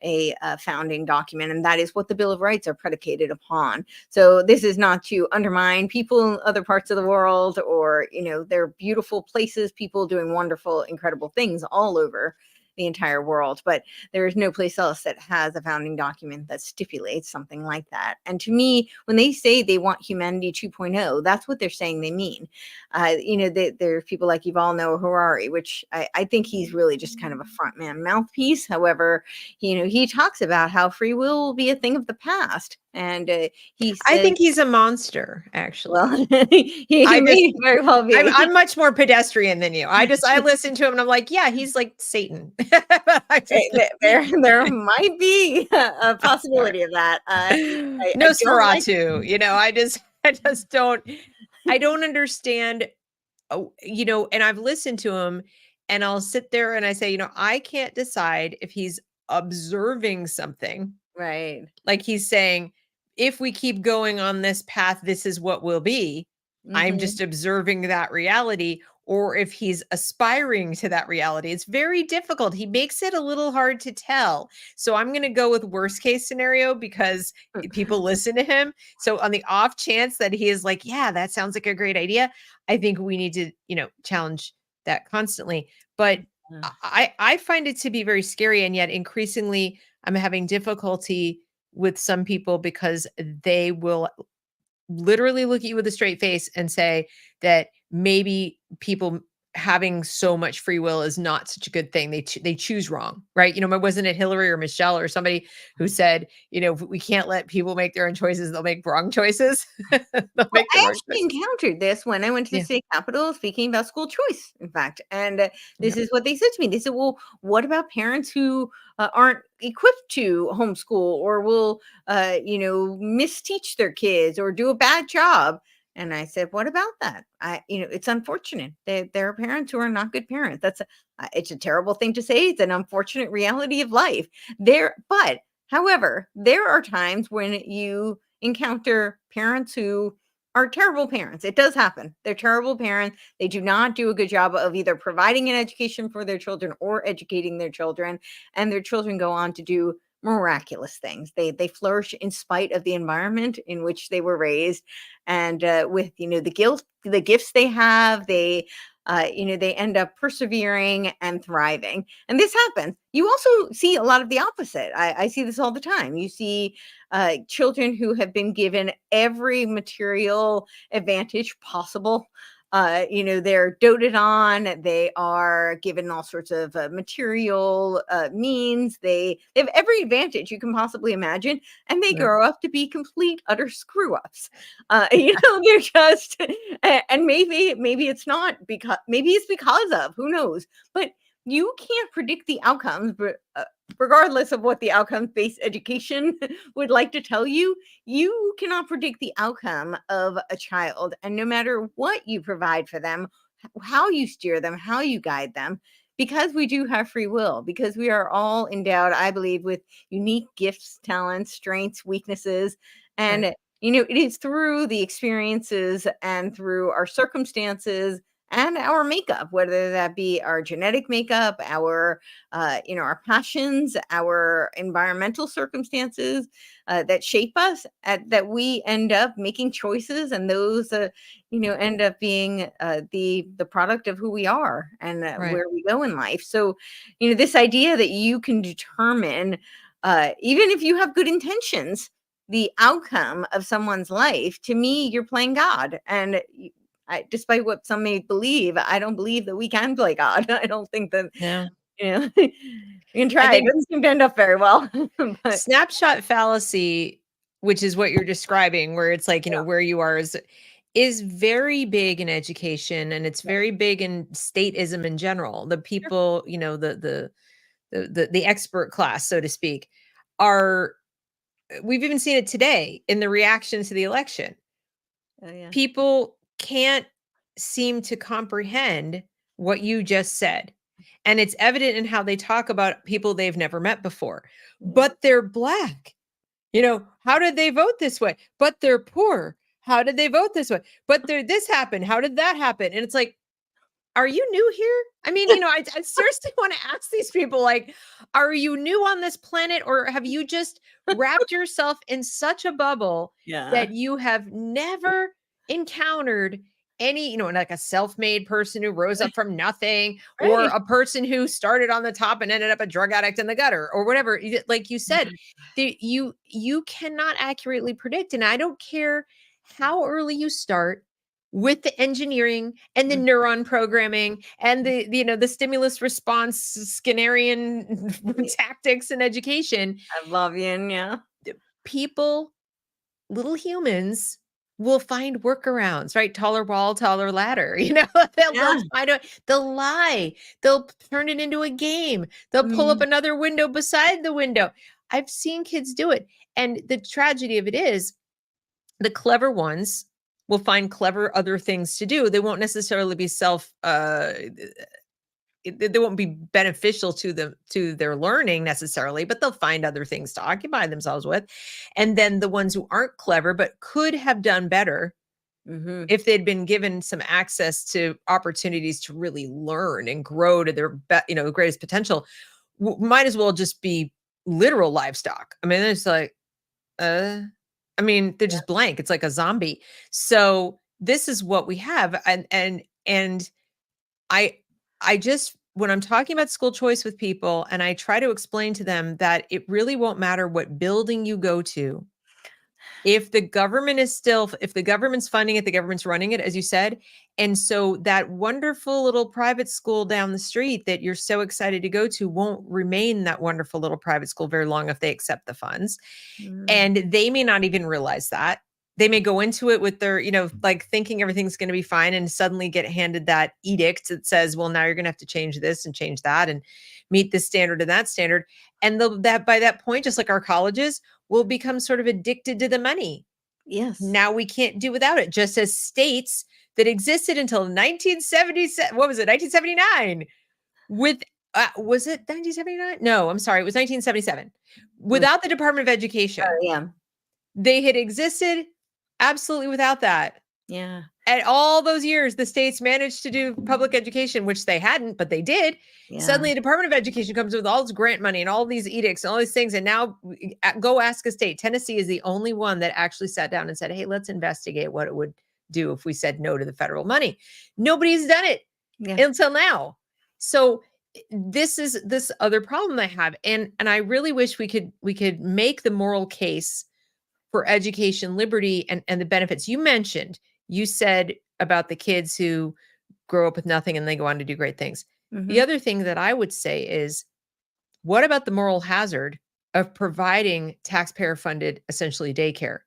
a founding document. And that is what the Bill of Rights are predicated upon. So this is not to undermine people in other parts of the world, or, there are beautiful places, people doing wonderful, incredible things all over the entire world, but there is no place else that has a founding document that stipulates something like that. And to me, when they say they want humanity 2.0, that's what they're saying they mean. There are people like Yuval Noah Harari, which I think he's really just kind of a frontman mouthpiece. However, he talks about how free will be a thing of the past. And he says, I think he's a monster, actually. well, he I may very well be. I'm much more pedestrian than you. I listen to him and I'm like, yeah, he's like Satan. There might be a possibility of that. Nosferatu, I just don't understand. And I've listened to him, and I'll sit there and I say, I can't decide if he's observing something. Right. Like he's saying, if we keep going on this path, this is what will be. I'm just observing that reality, or if he's aspiring to that reality. It's very difficult. He makes it a little hard to tell. So I'm going to go with worst case scenario, because people listen to him. So on the off chance that he is like, yeah, that sounds like a great idea, I think we need to, challenge that constantly. But I find it to be very scary. And yet increasingly I'm having difficulty with some people, because they will literally look at you with a straight face and say that maybe people having so much free will is not such a good thing. They choose wrong, right? Wasn't it Hillary or Michelle or somebody who said, we can't let people make their own choices. They'll make wrong choices. I actually encountered this when I went to the state capitol speaking about school choice, in fact. And this is what they said to me. They said, well, what about parents who aren't equipped to homeschool, or will, misteach their kids or do a bad job? And I said, what about that? It's unfortunate. There are parents who are not good parents. It's a terrible thing to say. It's an unfortunate reality of life but however, there are times when you encounter parents who are terrible parents. It does happen. They're terrible parents. They do not do a good job of either providing an education for their children or educating their children. And their children go on to do miraculous things. They flourish in spite of the environment in which they were raised, and with the gifts they have, they end up persevering and thriving. And this happens. You also see a lot of the opposite. I see this all the time. You see children who have been given every material advantage possible. They're doted on. They are given all sorts of material means. They have every advantage you can possibly imagine, and they grow up to be complete utter screw ups. They're just, and maybe it's not because, maybe it's because of, who knows, but you can't predict the outcomes. But regardless of what the outcomes-based education would like to tell you, you cannot predict the outcome of a child. And no matter what you provide for them, how you steer them, how you guide them, because we do have free will, because we are all endowed, I believe, with unique gifts, talents, strengths, weaknesses. And, Right. it is through the experiences and through our circumstances and our makeup, whether that be our genetic makeup, our passions, our environmental circumstances that shape us, that we end up making choices, and those, end up being the product of who we are and Right. where we go in life. So, this idea that you can determine, even if you have good intentions, the outcome of someone's life, to me, you're playing God. And despite what some may believe, I don't believe that we can play God. I don't think that, Yeah. we can I try. It think doesn't seem to end up very well. But snapshot fallacy, which is what you're describing, where it's like, yeah, where you are is very big in education, and it's yeah, very big in statism in general. The sure. people, the expert class, so to speak, are we've even seen it today in the reaction to the election. Oh, yeah. People can't seem to comprehend what you just said. And it's evident in how they talk about people they've never met before. Mhm. But they're Black. How did they vote this way? But they're poor. How did they vote this way? But this happened. How did that happen? And it's like, are you new here? I mean, I seriously want to ask these people, like, are you new on this planet, or have you just wrapped yourself in such a bubble Yeah. that you have never encountered any, like a self-made person who rose up from nothing, or Right. a person who started on the top and ended up a drug addict in the gutter, or whatever. Like you said, you cannot accurately predict. And I don't care how early you start with the engineering and the Mm, neuron programming and the stimulus response Skinnerian tactics in education. I love you. Yeah. People, little humans, will find workarounds, right? Taller wall, taller ladder. They'll Yeah. find a they'll lie, they'll turn it into a game, they'll pull up Mhm. another window beside the window. I've seen kids do it. And the tragedy of it is, the clever ones will find clever other things to do. They won't necessarily be they won't be beneficial to them, to their learning necessarily, but they'll find other things to occupy themselves with. And then the ones who aren't clever but could have done better Mhm. if they'd been given some access to opportunities to really learn and grow to their greatest potential, might as well just be literal livestock. I mean, it's like, uh I mean, they're Yeah. just blank. It's like a zombie. So this is what we have. And I I just, when I'm talking about school choice with people, and I try to explain to them that it really won't matter what building you go to. If the government's funding it, the government's running it, as you said. And so that wonderful little private school down the street that you're so excited to go to won't remain that wonderful little private school very long if they accept the funds. Mm. And they may not even realize that. They may go into it with their, like, thinking everything's going to be fine, and suddenly get handed that edict that says, well, now you're going to have to change this and change that and meet this standard and that standard. And that by that point, just like our colleges, will become sort of addicted to the money. Yes. Now we can't do without it, just as states that existed until 1977, what was it, 1979, with was it 1979? No, I'm sorry, it was 1977. With, Without the Department of Education. yeah. They had existed absolutely without that. Yeah. And all those years, the states managed to do public education, which they hadn't, but they did. Yeah. Suddenly, the Department of Education comes with all this grant money and all these edicts and all these things. And now go ask a state. Tennessee is the only one that actually sat down and said, hey, let's investigate what it would do if we said no to the federal money. Nobody's done it until now. So this is this other problem I have. And I really wish we could make the moral case for education, liberty, and the benefits. You said about the kids who grow up with nothing and they go on to do great things. The other thing that I would say is, what about the moral hazard of providing taxpayer funded, essentially daycare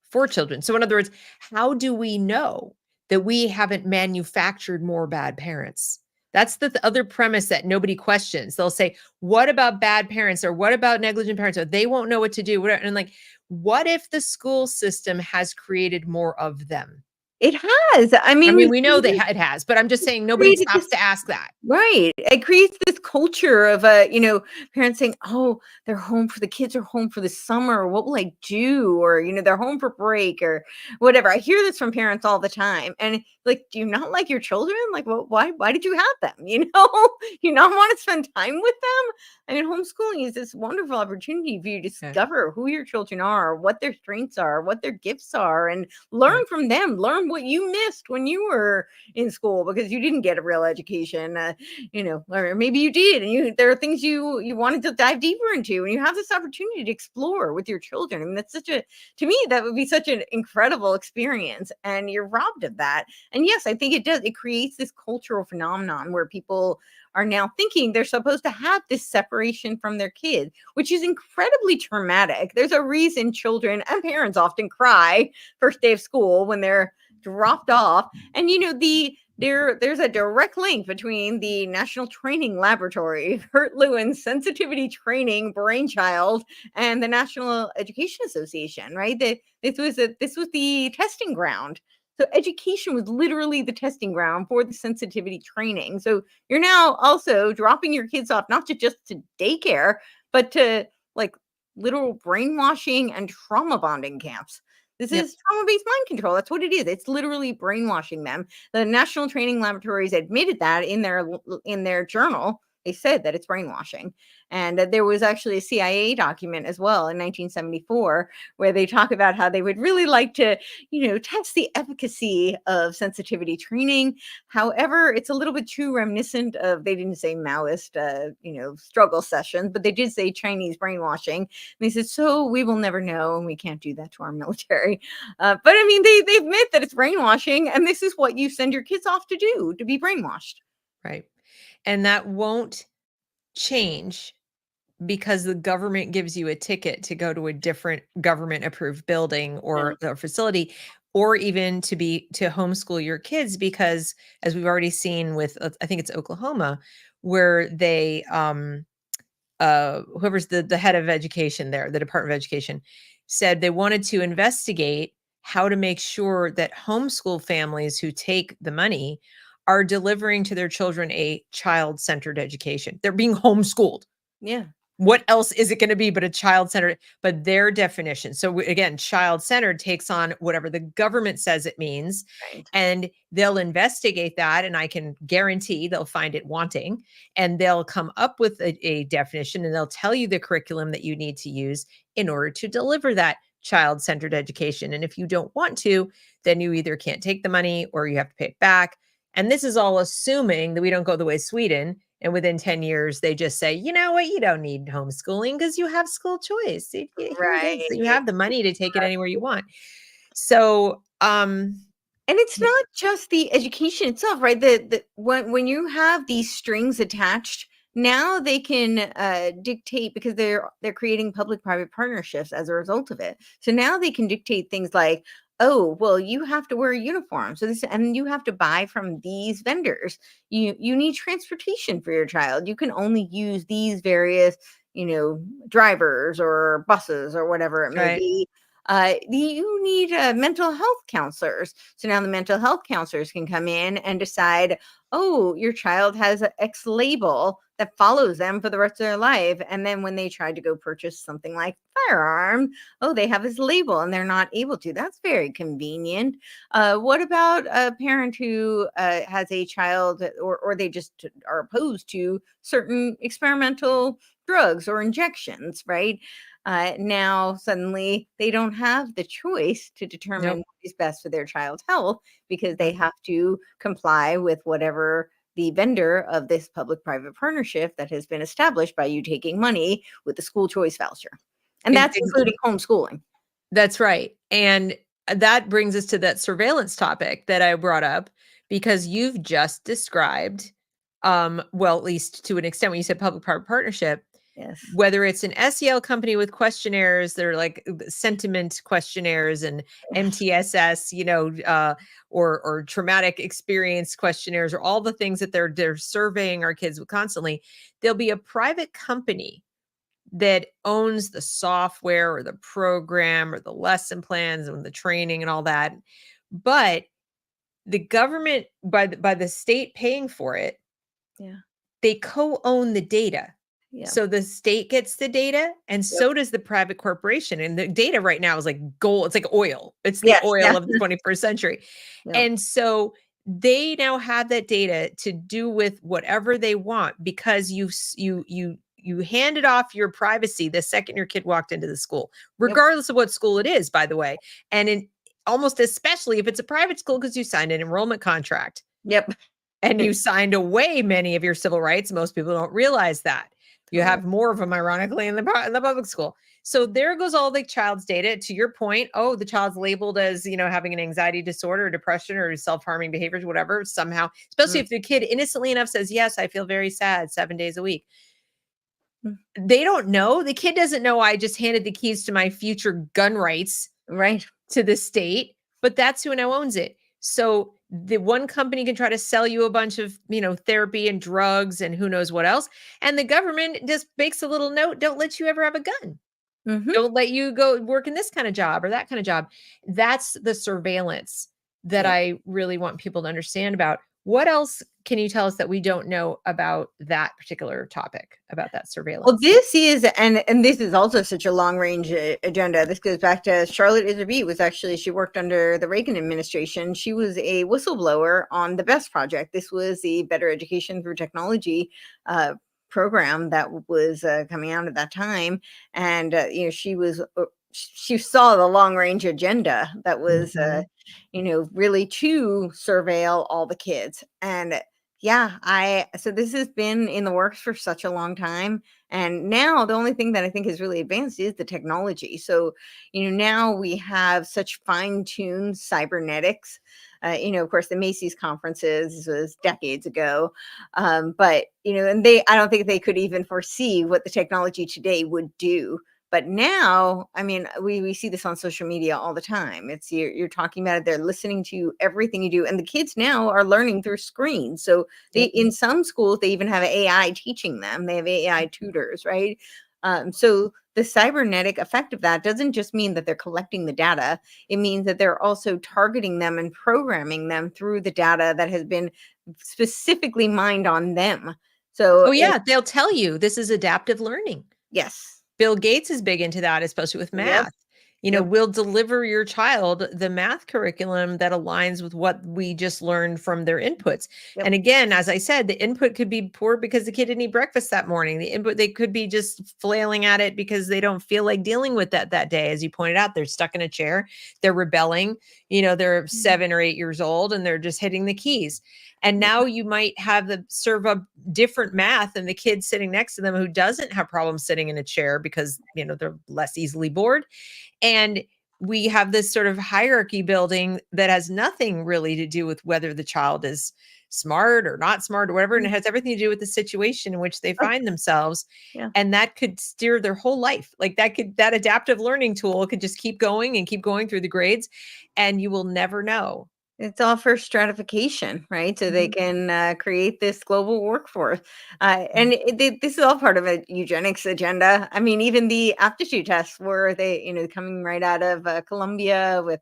for children? So in other words, how do we know that we haven't manufactured more bad parents? That's the other premise that nobody questions. They'll say, what about bad parents, or what about negligent parents, or they won't know what to do? And like, what if the school system has created more of them? It has. I mean, we know that it has, but I'm just saying nobody stops to ask that. Right. It creates this culture of, parents saying, oh, they're home for the kids are home for the summer. What will I do? Or, they're home for break or whatever. I hear this from parents all the time. And like, do you not like your children? Like, well, why did you have them? You not want to spend time with them? I mean, homeschooling is this wonderful opportunity for you to discover who your children are, what their strengths are, what their gifts are, and learn from them. Learn what you missed when you were in school because you didn't get a real education, or maybe you did, and there are things you wanted to dive deeper into, and you have this opportunity to explore with your children. I mean, to me, that would be such an incredible experience, and you're robbed of that. And yes, I think it creates this cultural phenomenon where people are now thinking they're supposed to have this separation from their kids, which is incredibly traumatic. There's a reason children and parents often cry first day of school when they're dropped off. And there's a direct link between the National Training Laboratory, Kurt Lewin's sensitivity training brainchild, and the National Education Association, right? This was the testing ground. So education was literally the testing ground for the sensitivity training. So you're now also dropping your kids off, not just to daycare, but to like literal brainwashing and trauma bonding camps. This is trauma-based mind control. That's what it is. It's literally brainwashing them. The National Training Laboratories admitted that in their journal. They said that it's brainwashing. And there was actually a CIA document as well in 1974 where they talk about how they would really like to, test the efficacy of sensitivity training. However, it's a little bit too reminiscent of, they didn't say Maoist, struggle sessions, but they did say Chinese brainwashing. And they said, so we will never know, and we can't do that to our military. But I mean, they admit that it's brainwashing, and this is what you send your kids off to do, to be brainwashed. Right. And that won't change because the government gives you a ticket to go to a different government approved building or a facility, or even to homeschool your kids, because as we've already seen with, I think it's Oklahoma, where they, whoever's the head of education there, the Department of Education, said they wanted to investigate how to make sure that homeschool families who take the money are delivering to their children a child-centered education. They're being homeschooled. Yeah. What else is it going to be but a child-centered? But their definition. So again, child-centered takes on whatever the government says it means, and they'll investigate that. And I can guarantee they'll find it wanting, and they'll come up with a definition, and they'll tell you the curriculum that you need to use in order to deliver that child-centered education. And if you don't want to, then you either can't take the money or you have to pay it back. And this is all assuming that we don't go the way of Sweden, and within 10 years, they just say, you know what, you don't need homeschooling because you have school choice. Right. You have the money to take it anywhere you want. So, and it's not just the education itself, right? When you have these strings attached, now they can dictate, because they're creating public-private partnerships as a result of it. So now they can dictate things like, oh, well, you have to wear a uniform. So and you have to buy from these vendors. You need transportation for your child. You can only use these various, drivers or buses or whatever it may be. You need mental health counselors. So now the mental health counselors can come in and decide, oh, your child has an X label that follows them for the rest of their life. And then when they try to go purchase something like firearm, oh, they have this label and they're not able to. That's very convenient. What about a parent who has a child, or they just are opposed to certain experimental drugs or injections, right? Now suddenly they don't have the choice to determine Nope. what is best for their child's health, because they Nope. have to comply with whatever the vendor of this public-private partnership that has been established by you taking money with the school choice voucher. And Ex- that's ex- including homeschooling. That's right. And that brings us to that surveillance topic that I brought up, because you've just described, well, at least to an extent, when you said public-private partnership, Yes. whether it's an SEL company with questionnaires, they're like sentiment questionnaires and MTSS, or traumatic experience questionnaires, or all the things that they're surveying our kids with constantly. There'll be a private company that owns the software or the program or the lesson plans and the training and all that. But the government, by the state paying for it, Yeah. they co-own the data. Yeah. So the state gets the data, and Yep. so does the private corporation. And the data right now is like gold. It's like oil. It's the Yes. oil Yeah. of the 21st century. Yep. And so they now have that data to do with whatever they want, because you handed off your privacy the second your kid walked into the school, Yep. regardless of what school it is, by the way. And in almost especially if it's a private school, because you signed an enrollment contract Yep. and you signed away many of your civil rights. Most people don't realize that. You Totally. have more of them, ironically, in the public school. So there goes all the child's data. To your point, oh, the child's labeled as, having an anxiety disorder, or depression, or self-harming behaviors, whatever, somehow, especially Mm. if the kid innocently enough says, yes, I feel very sad 7 days a week. Mm. They don't know. The kid doesn't know I just handed the keys to my future gun rights Right. to the state, but that's who now owns it. So the one company can try to sell you a bunch of, therapy and drugs and who knows what else. And the government just makes a little note, don't let you ever have a gun. Mhm. Don't let you go work in this kind of job or that kind of job. That's the surveillance that Yep. I really want people to understand about. What else can you tell us that we don't know about that particular topic, about that Well, surveillance? this is, and this is also such a long range agenda. This goes back to Charlotte Iserbyt. She worked under the Reagan administration. She was a whistleblower on the BEST project. This was the Better Education Through Technology program that was coming out at that time, and she saw the long range agenda that was Mhm. really to surveil all the kids. And yeah, so this has been in the works for such a long time. And now the only thing that I think is really advanced is the technology. So, now we have such fine-tuned cybernetics. Of course, the Macy's conferences was decades ago. But, I don't think they could even foresee what the technology today would do. But now, I mean, we see this on social media all the time. It's you're talking about it. They're listening to everything you do, and the kids now are learning through screens. So Yep. in some schools, they even have AI teaching them. They have AI tutors, right? So the cybernetic effect of that doesn't just mean that they're collecting the data. It means that they're also targeting them and programming them through the data that has been specifically mined on them. So Oh, yeah, they'll tell you this is adaptive learning. yes. Bill Gates is big into that, especially with Yep. math. Yep. We'll deliver your child the math curriculum that aligns with what we just learned from their inputs. Yep. And again, as I said, the input could be poor because the kid didn't eat breakfast that morning. The input, they could be just flailing at it because they don't feel like dealing with that day. As you pointed out, they're stuck in a chair, they're rebelling, they're 7 or 8 years old and they're just hitting the keys. And now you might have them serve up different math and the kid sitting next to them who doesn't have problems sitting in a chair because, they're less easily bored. And we have this sort of hierarchy building that has nothing really to do with whether the child is smart or not smart or whatever. And it has everything to do with the situation in which they Oh, find themselves. yeah. And that could steer their whole life. Like that adaptive learning tool could just keep going and keep going through the grades. And you will never know It's all for stratification, right? So they Mhm. can create this global workforce. And Mhm. this is all part of a eugenics agenda. I mean, even the aptitude tests were coming right out of Columbia with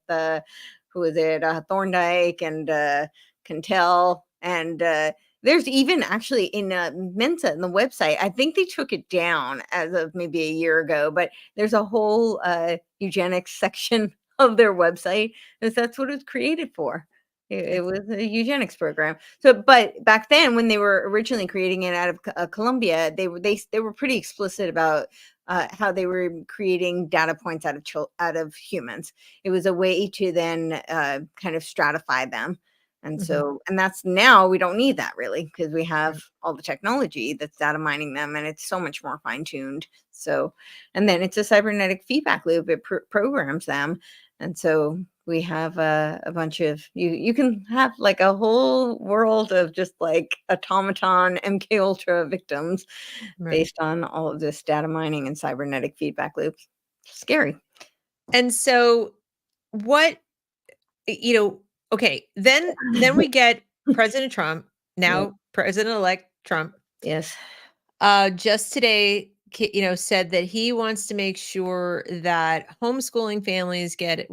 who is it, Thorndike and Cantel. And there's even actually in Mensa, in the website, I think they took it down as of maybe a year ago, but there's a whole eugenics section of their website, because that's what it was created for. It It's was a eugenics program. So, but back then, when they were originally creating it out of Columbia, they were pretty explicit about how they were creating data points out of humans. It was a way to then kind of stratify them. And Mhm. so, and that's now we don't need that really, because we have Right. all the technology that's data mining them, and it's so much more fine tuned. So, and then it's a cybernetic feedback loop. It programs them, and so we have a bunch of you can have like a whole world of just like automaton MK Ultra victims Right. based on all of this data mining and cybernetic feedback loops. Scary. And so what okay, then we get President Trump, Yeah. now President-elect Trump, Yes. just today, said that he wants to make sure that homeschooling families get,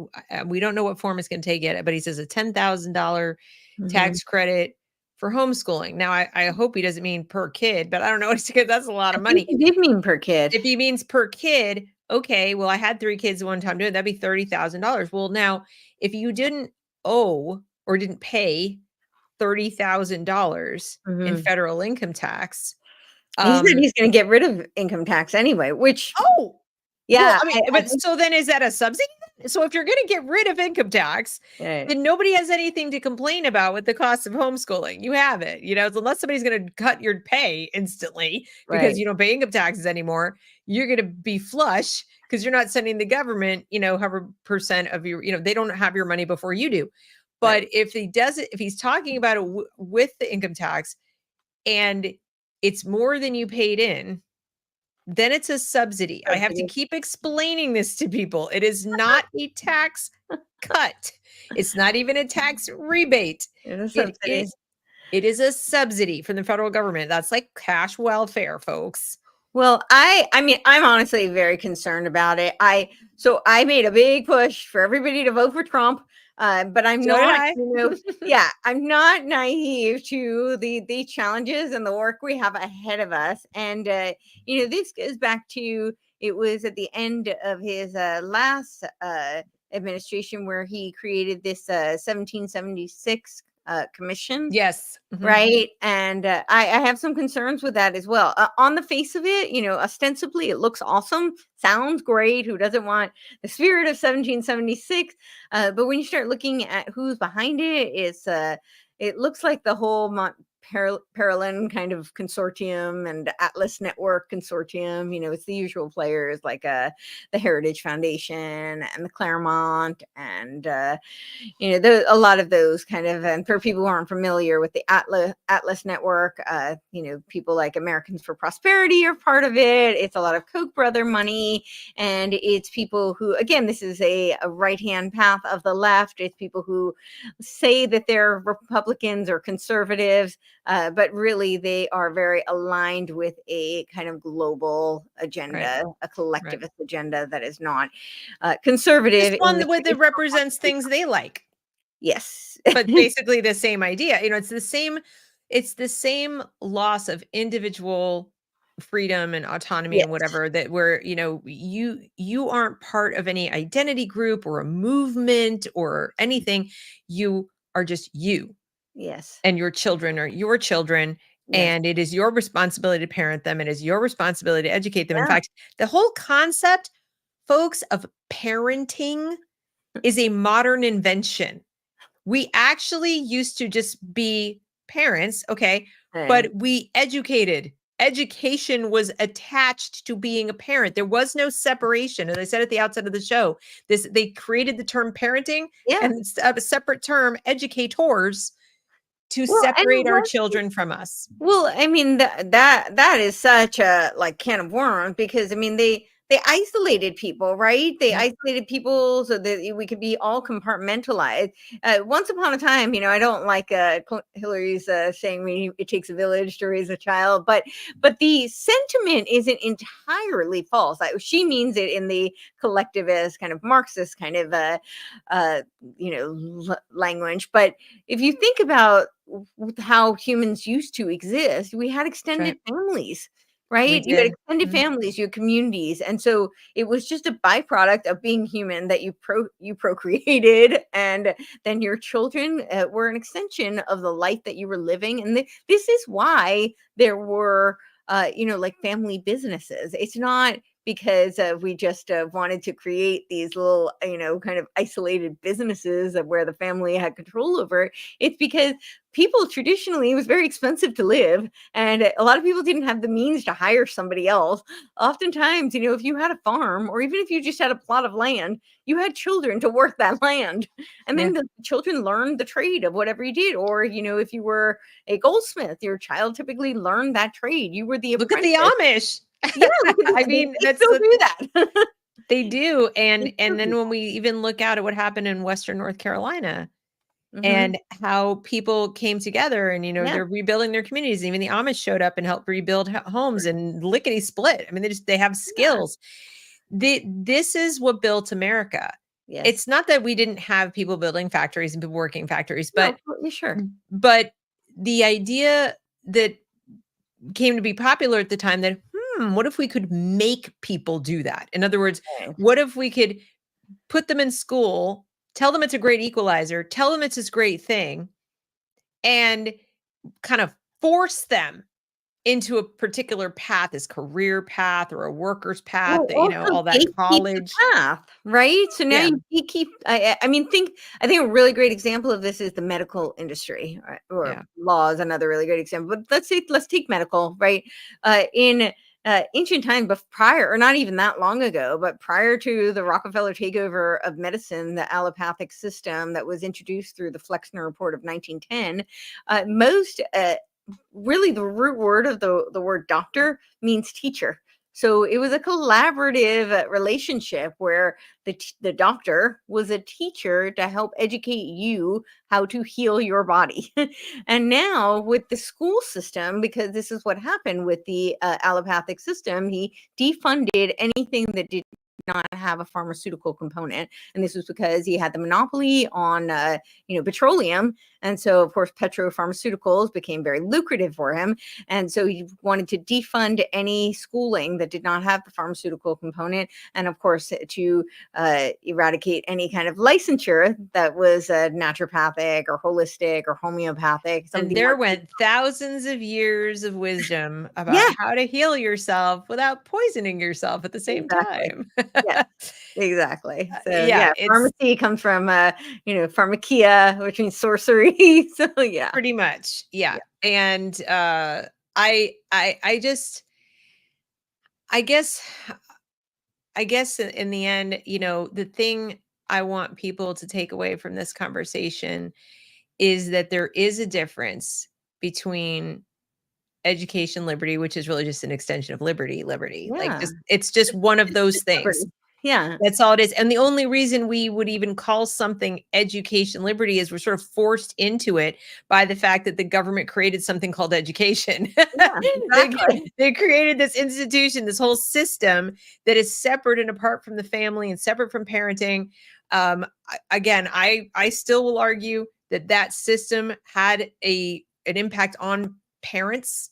we don't know what form it's going to take yet, but he says a $10,000 Hmm. tax credit for homeschooling. Now, I hope he doesn't mean per kid, but I don't know. Because that's a lot I of think money. he did mean per kid. If he means per kid, okay, well, I had 3 kids at one time doing it, that'd be $30,000. Well, now, if you didn't owe or didn't pay $30,000 in Hmm. federal income tax, He said um he's going to get rid of income tax anyway, which, oh, well, yeah, I mean, I but think, so then is that a subsidy then? So if you're gonna get rid of income tax, yeah, then nobody has anything to complain about with the cost of homeschooling. You have it, so unless somebody's gonna cut your pay instantly because right, you don't pay income taxes anymore, you're gonna be flush because you're not sending the government, however percent of your, they don't have your money before you do. right. But if he does it, if he's talking about it with the income tax and it's more than you paid in, then it's a subsidy. I have to Subsidy. keep explaining this to people. It is not a tax cut. It's not even a tax rebate. It's a It subsidy. is it is a subsidy from the federal government. That's like cash welfare, folks. Well, I mean, I'm honestly very concerned about it. I made a big push for everybody to vote for Trump, but I'm So did not, I. yeah, I'm not naive to the challenges and the work we have ahead of us. And this goes back to, it was at the end of his last administration where he created this 1776 commission. Yes. Mhm. Right, and I have some concerns with that as well. On the face of it, ostensibly it looks awesome, sounds great. Who doesn't want the spirit of 1776? But when you start looking at who's behind it, it looks like the whole Paralin kind of consortium and Atlas Network consortium. It's the usual players like the Heritage Foundation and the Claremont and a lot of those kind of, and for people who aren't familiar with the Atlas Network, people like Americans for Prosperity are part of it. It's a lot of Koch brother money, and it's people who, again, this is a right-hand path of the left. It's people who say that they're Republicans or conservatives, but really they are very aligned with a kind of global Right. agenda, a Right. collectivist agenda that is not Just conservative in one the that traditional represents sense. things they like. Yes. But basically the same idea. It's the same loss of individual freedom and autonomy and Yes. whatever, that where, you aren't part of any identity group or a movement or anything. You are just you, Yes. and your children are your children, Yes. and it is your responsibility to parent them. It is your responsibility to educate them. In Yeah. fact, the whole concept, folks, of parenting is a modern invention. We actually used to just be parents, okay, but Hey. we educated. Education was attached to being a parent. There was no separation. As I said at the outset of the show, they created the term parenting Yeah. and a separate term, educators, to Well, and it separate our was, children from us. well, I mean, that is such a like can of worms, because I mean they isolated people, right? They Yep. isolated people so that we could be all compartmentalized. Once upon a time, I don't like Hillary's saying it takes a village to raise a child, but the sentiment isn't entirely false. She means it in the collectivist kind of Marxist kind of language. But if you think about how humans used to exist, we had That's extended right. families. We Right? You had did. extended Mhm. families, you had communities, and so it was just a byproduct of being human that you procreated, and then your children were an extension of the life that you were living, and this is why there were, like family businesses. It's not because we just wanted to create these little, kind of isolated businesses of where the family had control over it. It's because people traditionally, it was very expensive to live, and a lot of people didn't have the means to hire somebody else. Oftentimes, if you had a farm or even if you just had a plot of land, you had children to work that land. And Yeah. then the children learned the trade of whatever you did. Or, if you were a goldsmith, your child typically learned that trade. You were the Look at the apprentice. Amish. Yeah, look at I they mean, they still do that. they do. They And still do then when that. we even look out at what happened in Western North Carolina Mhm. and how people came together and, Yeah. they're rebuilding their communities. Even the Amish showed up and helped rebuild homes and lickety split. I mean, they have Yeah. skills. This is what built America. Yes. It's not that we didn't have people building factories and people working factories, No, yeah, sure. but the idea that came to be popular at the time that, what if we could make people do that? In other words, Right. what if we could put them in school, tell them it's a great equalizer, tell them it's this great thing, and kind of force them into a particular path, this career path or a worker's path, Well, that, also all that gatekeep the college. path, right? So now Yeah. you gatekeep. I mean, I think a really great example of this is the medical industry, right? Or Yeah. law is another really great example. But let's take medical, right? In ancient times, but prior, or not even that long ago, but prior to the Rockefeller takeover of medicine, the allopathic system that was introduced through the Flexner Report of 1910, most really the root word of the word doctor means teacher. So it was a collaborative relationship where the doctor was a teacher to help educate you how to heal your body. And now with the school system, because this is what happened with the allopathic system, he defunded anything that did not have a pharmaceutical component, and this was because he had the monopoly on petroleum, and so of course petropharmaceuticals became very lucrative for him, and so he wanted to defund any schooling that did not have the pharmaceutical component, and of course to eradicate any kind of licensure that was naturopathic or holistic or homeopathic, some of And the there more. went thousands of years of wisdom about Yeah, how to heal yourself without poisoning yourself at the same exactly. time. Yeah. Exactly. So Yeah, yeah, it's pharmacy comes from pharmakia, which means sorcery. So yeah. pretty much, yeah. Yeah. And I just I guess in the end, the thing I want people to take away from this conversation is that there is a difference between education liberty, which is really just an extension of liberty. Like, Yeah. it's just one of It's those just things. liberty. Yeah. That's all it is. And the only reason we would even call something education liberty is we're sort of forced into it by the fact that the government created something called education. Yeah, they, exactly. they created this institution, this whole system that is separate and apart from the family and separate from parenting. Again, I still will argue that that system had an impact on parents,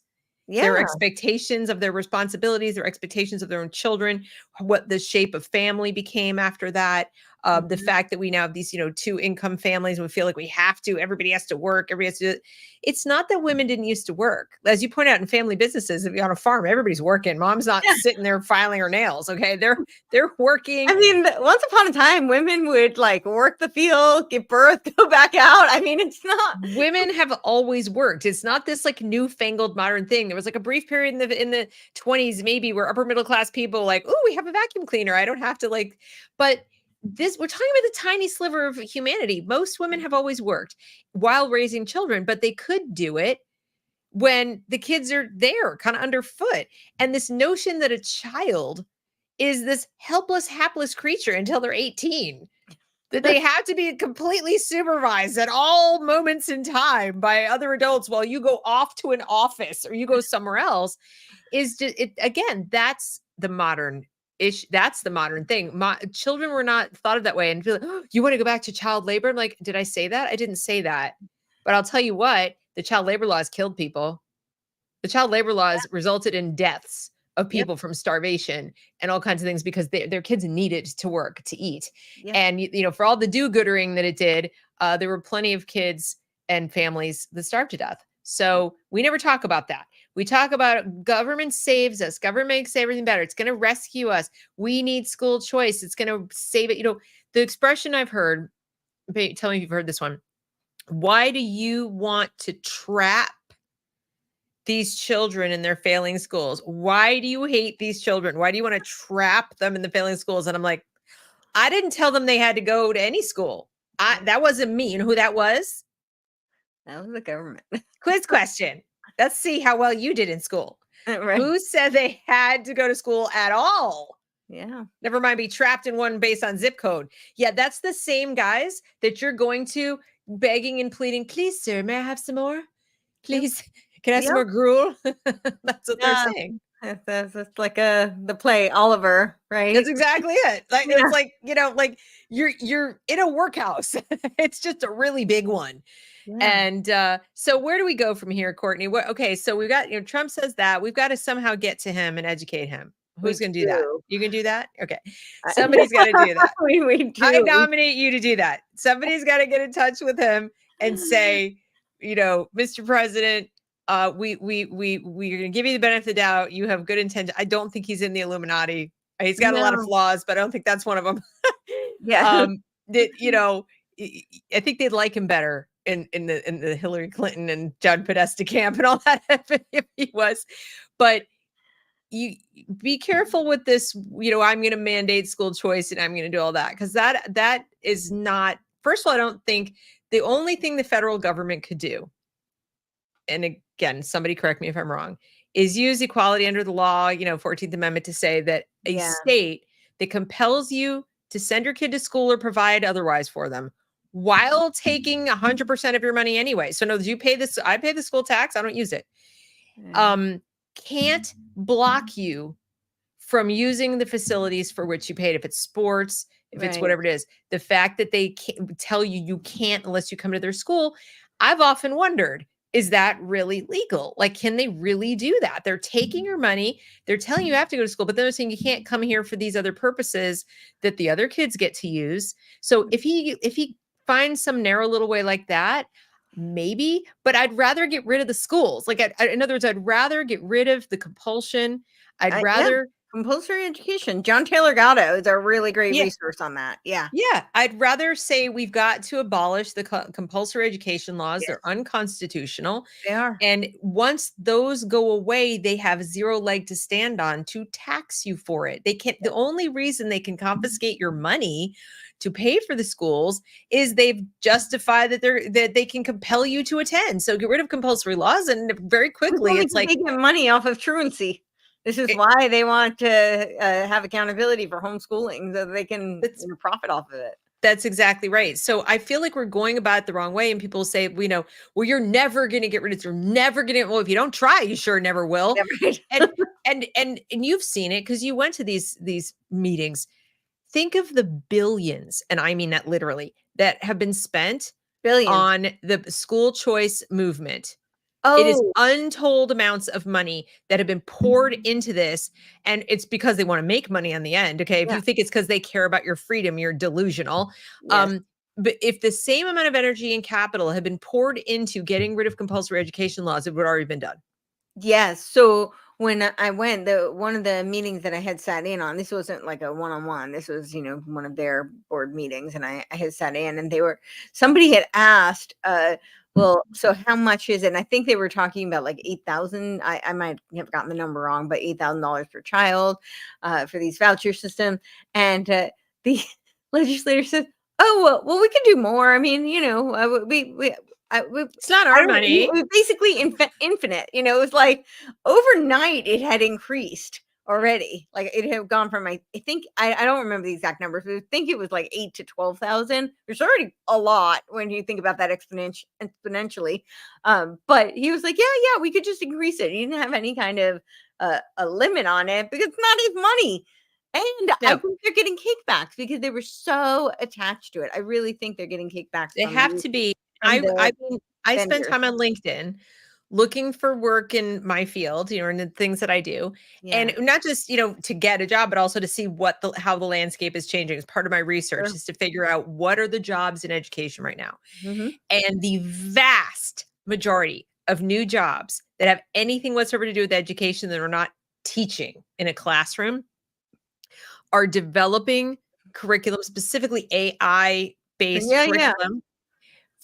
their Yeah. expectations of their responsibilities, their expectations of their own children, what the shape of family became after that. The Mhm. fact that we now have these, two income families, and we feel like everybody has to work, everybody has to do it. It's not that women didn't used to work. As you point out in family businesses, if you're on a farm, everybody's working. Mom's not Yeah. sitting there filing her nails. Okay. They're working. I mean, once upon a time, women would like work the field, give birth, go back out. I mean, it's not. Women have always worked. It's not this like newfangled modern thing. There was like a brief period in the 20s maybe where upper middle class people like, oh, we have a vacuum cleaner. I don't have to like, but this we're talking about the tiny sliver of humanity. Most women have always worked while raising children, but they could do it when the kids are there kind of underfoot. And this notion that a child is this helpless, hapless creature until they're 18. That they have to be completely supervised at all moments in time by other adults while you go off to an office or you go somewhere else is just it again, that's the modern issue. That's the modern thing. Children were not thought of that way and feel like, oh, you want to go back to child labor? I'm like, did I say that? I didn't say that. But I'll tell you what, the child labor laws killed people. The child labor laws resulted in deaths of Yep. people from starvation and all kinds of things because their kids needed to work to eat. Yep. And, you know, for all the do-goodering that it did, there were plenty of kids and families that starved to death. So we never talk about that. We talk about government saves us. Government makes everything better. It's going to rescue us. We need school choice. It's going to save it. You know, the expression I've heard, tell me if you've heard this one. Why do you want to trap these children in their failing schools? Why do you hate these children? Why do you want to trap them in the failing schools? And I'm like, I didn't tell them they had to go to any school. That wasn't me. You know who that was? That was the government. Quiz question. Let's see how well you did in school. Right. Who said they had to go to school at all? Yeah. Never mind be trapped in one based on zip code. Yeah, that's the same guys that you're going to begging and pleading, please, sir, may I have some more? Please, can I have some more gruel? That's what they're saying. It's like the play Oliver, right? That's exactly it. Like it's like, you know, like you're in a workhouse. It's just a really big one. Yeah. And so where do we go from here, Courtenay? Okay, so we've got, you know, Trump says that we've got to somehow get to him and educate him. Who's going to do that? You can do that? Okay. Somebody's got to do that. We do. I nominate you to do that. Somebody's got to get in touch with him and say, you know, Mr. President, we're going to give you the benefit of the doubt. You have good intention. I don't think he's in the Illuminati. He's got a lot of flaws, but I don't think that's one of them. That, you know, I think they'd like him better in the Hillary Clinton and John Podesta camp and all that if he was. But you be careful with this, you know, I'm going to mandate school choice and I'm going to do all that, because that is not, first of all, I don't think the only thing the federal government could do, and again, somebody correct me if I'm wrong, is use equality under the law, you know, 14th Amendment, to say that a state that compels you to send your kid to school or provide otherwise for them while taking 100% of your money anyway. So no, you pay this, I pay the school tax, I don't use it. Can't block you from using the facilities for which you paid. If it's sports, if it's whatever it is, the fact that they can't tell you can't unless you come to their school. I've often wondered, is that really legal? Like, can they really do that? They're taking your money. They're telling you have to go to school, but then they're saying you can't come here for these other purposes that the other kids get to use. So if he finds some narrow little way like that, maybe, but I'd rather get rid of the schools. Like, in other words, I'd rather get rid of the compulsion. I'd rather compulsory education. John Taylor Gatto is a really great resource on that. Yeah. I'd rather say we've got to abolish the compulsory education laws. They're unconstitutional. They are. And once those go away, they have zero leg to stand on to tax you for it. They can't. The only reason they can confiscate your money to pay for the schools is they've justified that they can compel you to attend. So get rid of compulsory laws, and very quickly it's like they get money off of truancy. This is why they want to have accountability for homeschooling, so they can profit off of it. That's exactly right. So I feel like we're going about it the wrong way, and people say, you know, well, you're never going to get rid of it. You're never going to. Well, if you don't try, you sure never will. and you've seen it because you went to these meetings. Think of the billions, and I mean that literally, that have been spent on the school choice movement. It is untold amounts of money that have been poured into this. And it's because they want to make money on the end. Okay. If you think it's because they care about your freedom, you're delusional. But if the same amount of energy and capital had been poured into getting rid of compulsory education laws, it would have already been done. Yes. So when I went, one of the meetings that I had sat in on, this wasn't like a one-on-one. This was, you know, one of their board meetings, and I had sat in, and somebody had asked, well, so how much is it? And I think they were talking about like $8,000. I might have gotten the number wrong, but $8,000 per child for these voucher system. And the legislator said, "Oh, well, we can do more. I mean, you know, it's not our money. It was basically infinite. You know, it was like overnight it had increased already. Like it had gone from I think I don't remember the exact numbers, but I think it was like 8 to 12,000. It's already a lot when you think about that exponentially. But he was like, yeah, we could just increase it. He didn't have any kind of a limit on it because it's not his money. And I No, think they're getting kickbacks because they were so attached to it. I really think they're getting kickbacks they have to be. from the I spend vendors. time on LinkedIn looking for work in my field, and the things that I do. Yeah. And not just, to get a job, but also to see how the landscape is changing. As part of my research Sure. is to figure out what are the jobs in education right now. Mhm. And the vast majority of new jobs that have anything whatsoever to do with education that are not teaching in a classroom are developing curriculum, specifically AI-based Yeah. curriculum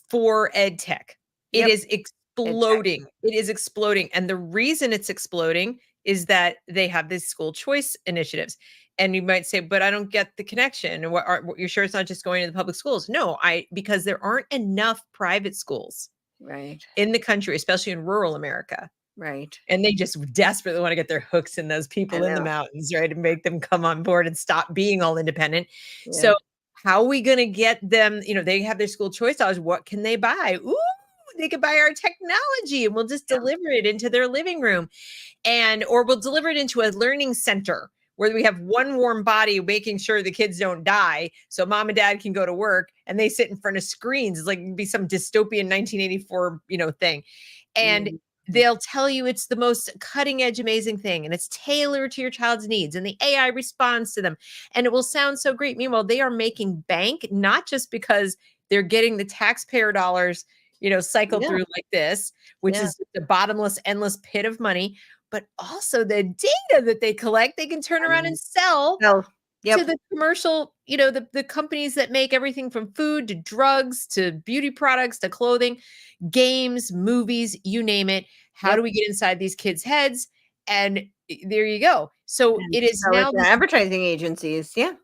for ed tech. It Yep. is Ed tech. exploding. It is exploding. And the reason it's exploding is that they have these school choice initiatives. And you might say, but I don't get the connection. You're sure it's not just going to the public schools? No, because there aren't enough private schools Right. in the country, especially in rural America. Right. And they just desperately want to get their hooks in those people in the know. mountains, right? And make them come on board and stop being all independent. Yeah. So how are we going to get them? They have their school choice dollars. What can they buy? Ooh, they could buy our technology and we'll just deliver it into their living room, or we'll deliver it into a learning center where we have one warm body making sure the kids don't die. So mom and dad can go to work and they sit in front of screens. It's like it'd be some dystopian 1984, thing. And they'll tell you it's the most cutting edge, amazing thing. And it's tailored to your child's needs. And the AI responds to them. And it will sound so great. Meanwhile, they are making bank, not just because they're getting the taxpayer dollars, cycled through like this, which is the bottomless, endless pit of money, but also the data that they collect, they can turn around and sell to the commercial, the companies that make everything from food to drugs to beauty products to clothing, games, movies, you name it. How do we get inside these kids' heads? And there you go. So it is now the advertising agencies. Yeah.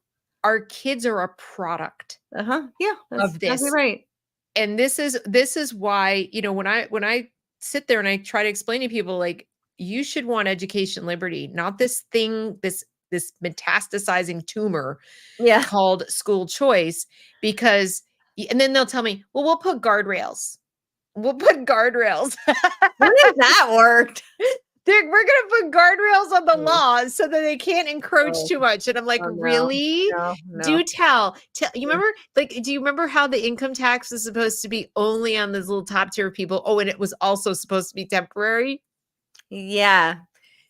Our kids are a product Yeah. That's of this. exactly right. And this is why, when I sit there and I try to explain to people, like, you should want education liberty, not this thing, this metastasizing tumor called school choice, and then they'll tell me, well, we'll put guardrails. We'll put guardrails. When has that worked? We're going to put guardrails on the laws so that they can't encroach too much. And I'm like, really? No. Do tell. You remember, do you remember how the income tax was supposed to be only on those little top tier people? Oh, and it was also supposed to be temporary. Yeah.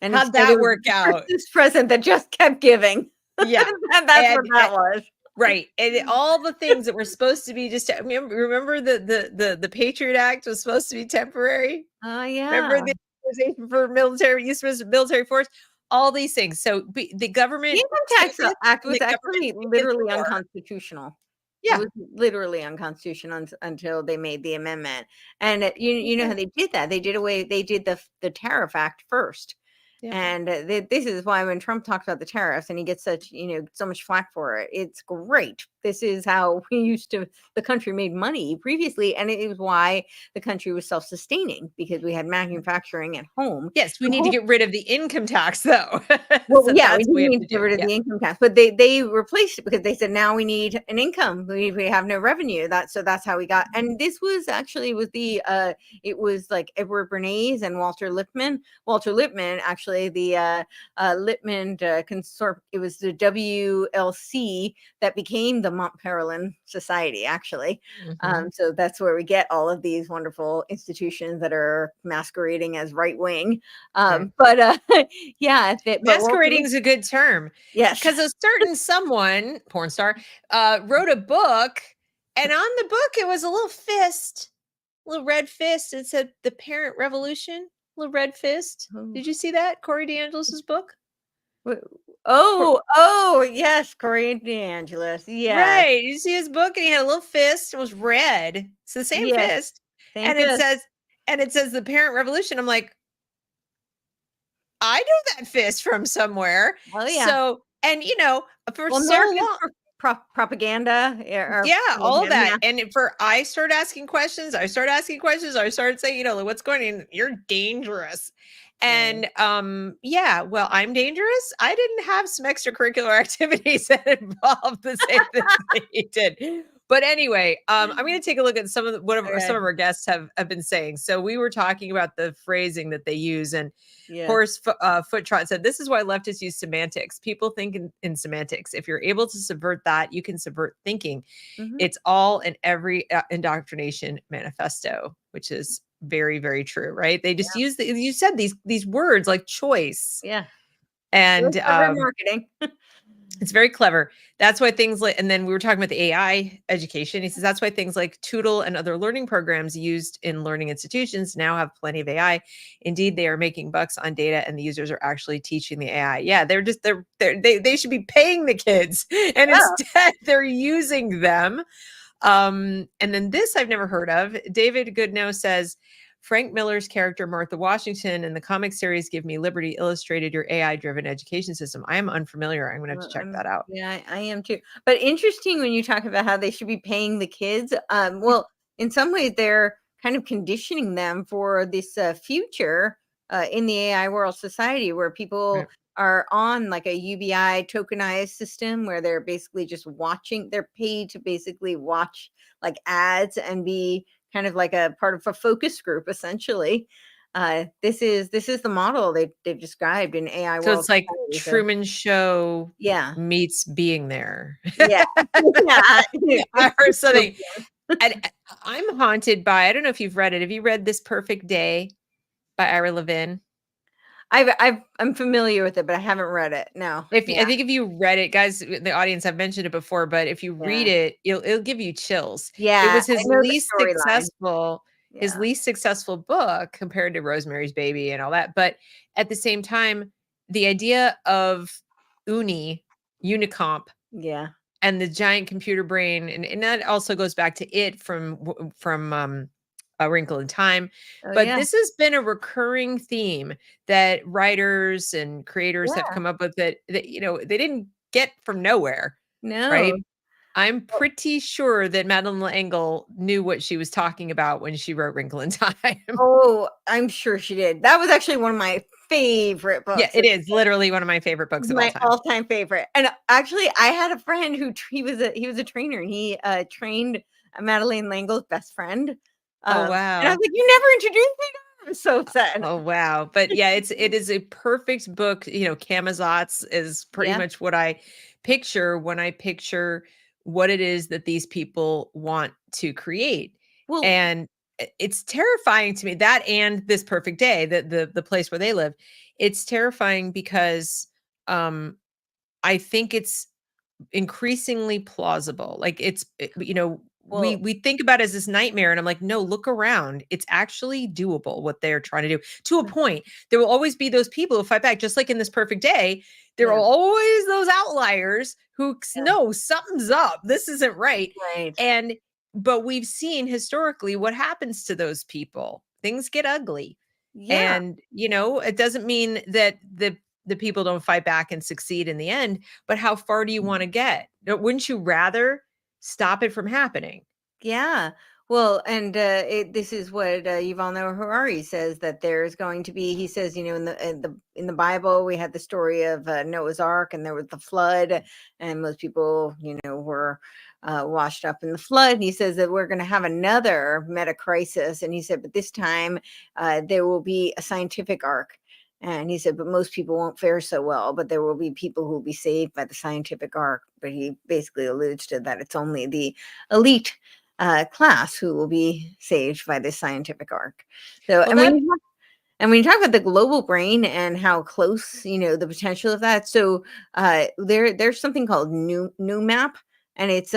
And how'd that work out? This present that just kept giving. Yeah. That's what that was. Right. And all the things that were supposed to be just, remember the Patriot Act was supposed to be temporary? Oh, yeah. Remember the authorization for military use of military force? All these things. So the government. The Income Tax Act was actually literally unconstitutional. Yeah. It was literally unconstitutional until they made the amendment. And you know how they did that? They did the Tariff Act first. Yeah. And this is why when Trump talks about the tariffs and he gets such, so much flack for it, it's great. This is how the country made money previously. And it is why the country was self-sustaining, because we had manufacturing at home. Yes, we need to get rid of the income tax, though. Well, we need to get rid of the income tax, but they replaced it because they said, now we need an income. We have no revenue. So that's how we got. And this was actually it was like Edward Bernays and Walter Lippmann. Walter Lippmann, actually, the Lippmann consortium, it was the WLC that became the Mont Pelerin Society, actually. So that's where we get all of these wonderful institutions that are masquerading as right wing. But yeah, masquerading is a good term. Yes, because a certain someone, porn star, wrote a book, and on the book it was a little red fist. It said "The Parent Revolution." Little red fist. Did you see that? Corey DeAngelis' book. Oh, yes, Corey DeAngelis. Yeah. Right. You see his book, and he had a little fist. It was red. It's the same fist. It says the Parent Revolution. I'm like, I know that fist from somewhere. Oh, yeah. So, and for so long. Propaganda. All of that. And I started asking questions. I started saying, what's going on? You're dangerous. And yeah, well, I'm dangerous. I didn't have some extracurricular activities that involved the same things that you did. But anyway, I'm going to take a look at some of some of our guests have been saying. So we were talking about the phrasing that they use, and Foot Trot said, "This is why leftists use semantics. People think in semantics. If you're able to subvert that, you can subvert thinking. It's all in every indoctrination manifesto," which is very, very true, right? They just use you said these words like choice. Yeah. And marketing. it's very clever. That's why things like, and then we were talking about the AI education. He says that's why things like Toodle and other learning programs used in learning institutions now have plenty of AI. Indeed, they are making bucks on data, and the users are actually teaching the AI. Yeah, they should be paying the kids, and instead they're using them. And then this I've never heard of. David Goodnow says, Frank Miller's character Martha Washington in the comic series Give Me Liberty illustrated your AI-driven education system. I am unfamiliar. I'm going to have to check that out. Yeah, I am too. But interesting when you talk about how they should be paying the kids. Well, in some ways, they're kind of conditioning them for this future in the AI world society where people are on like a UBI tokenized system where they're basically just watching. They're paid to basically watch like ads and be kind of like a part of a focus group, essentially. This is the model they've described in AI so world. It's like Truman Show meets being there. Yeah. I heard something. And I'm haunted by, I don't know if you've read it. Have you read This Perfect Day by Ira Levin? I'm familiar with it, but I haven't read it. No. I think if you read it, guys, the audience, I've mentioned it before, but if you read it, it'll give you chills. Yeah. It was his least successful book compared to Rosemary's Baby and all that. But at the same time, the idea of Unicomp, and the giant computer brain, and that also goes back to it from A Wrinkle in Time. But this has been a recurring theme that writers and creators have come up with that they didn't get from nowhere. No. Right? I'm pretty sure that Madeleine L'Engle knew what she was talking about when she wrote Wrinkle in Time. Oh, I'm sure she did. That was actually one of my favorite books. Yeah, it is literally one of my favorite books of all time. My all-time favorite. And actually, I had a friend who he was a trainer, and he trained Madeleine L'Engle's best friend. Oh wow! And I was like, "You never introduced me to her." I was so sad. Oh wow! But yeah, it is a perfect book. Camazotz is pretty much what I picture when I picture what it is that these people want to create. Well, and it's terrifying to me, that and This Perfect Day, the place where they live. It's terrifying because I think it's increasingly plausible. Like we think about it as this nightmare, and I'm like, no, look around. It's actually doable what they're trying to do. To a point, there will always be those people who fight back, just like in This Perfect Day. There are always those outliers who know something's up. This isn't right. But we've seen historically what happens to those people. Things get ugly. And it doesn't mean that the people don't fight back and succeed in the end, but how far do you want to get? Wouldn't you rather stop it from happening? Yeah. Well, and this is what Yuval Noah Harari says, that there's going to be. He says, in the Bible, we had the story of Noah's Ark, and there was the flood, and most people, were washed up in the flood. And he says that we're going to have another meta crisis, and he said, but this time there will be a scientific ark. And he said, but most people won't fare so well, but there will be people who will be saved by the scientific ark. But he basically alludes to that it's only the elite class who will be saved by this scientific ark. So, when you talk about the global brain and how close, the potential of that. So there's something called new map. And it's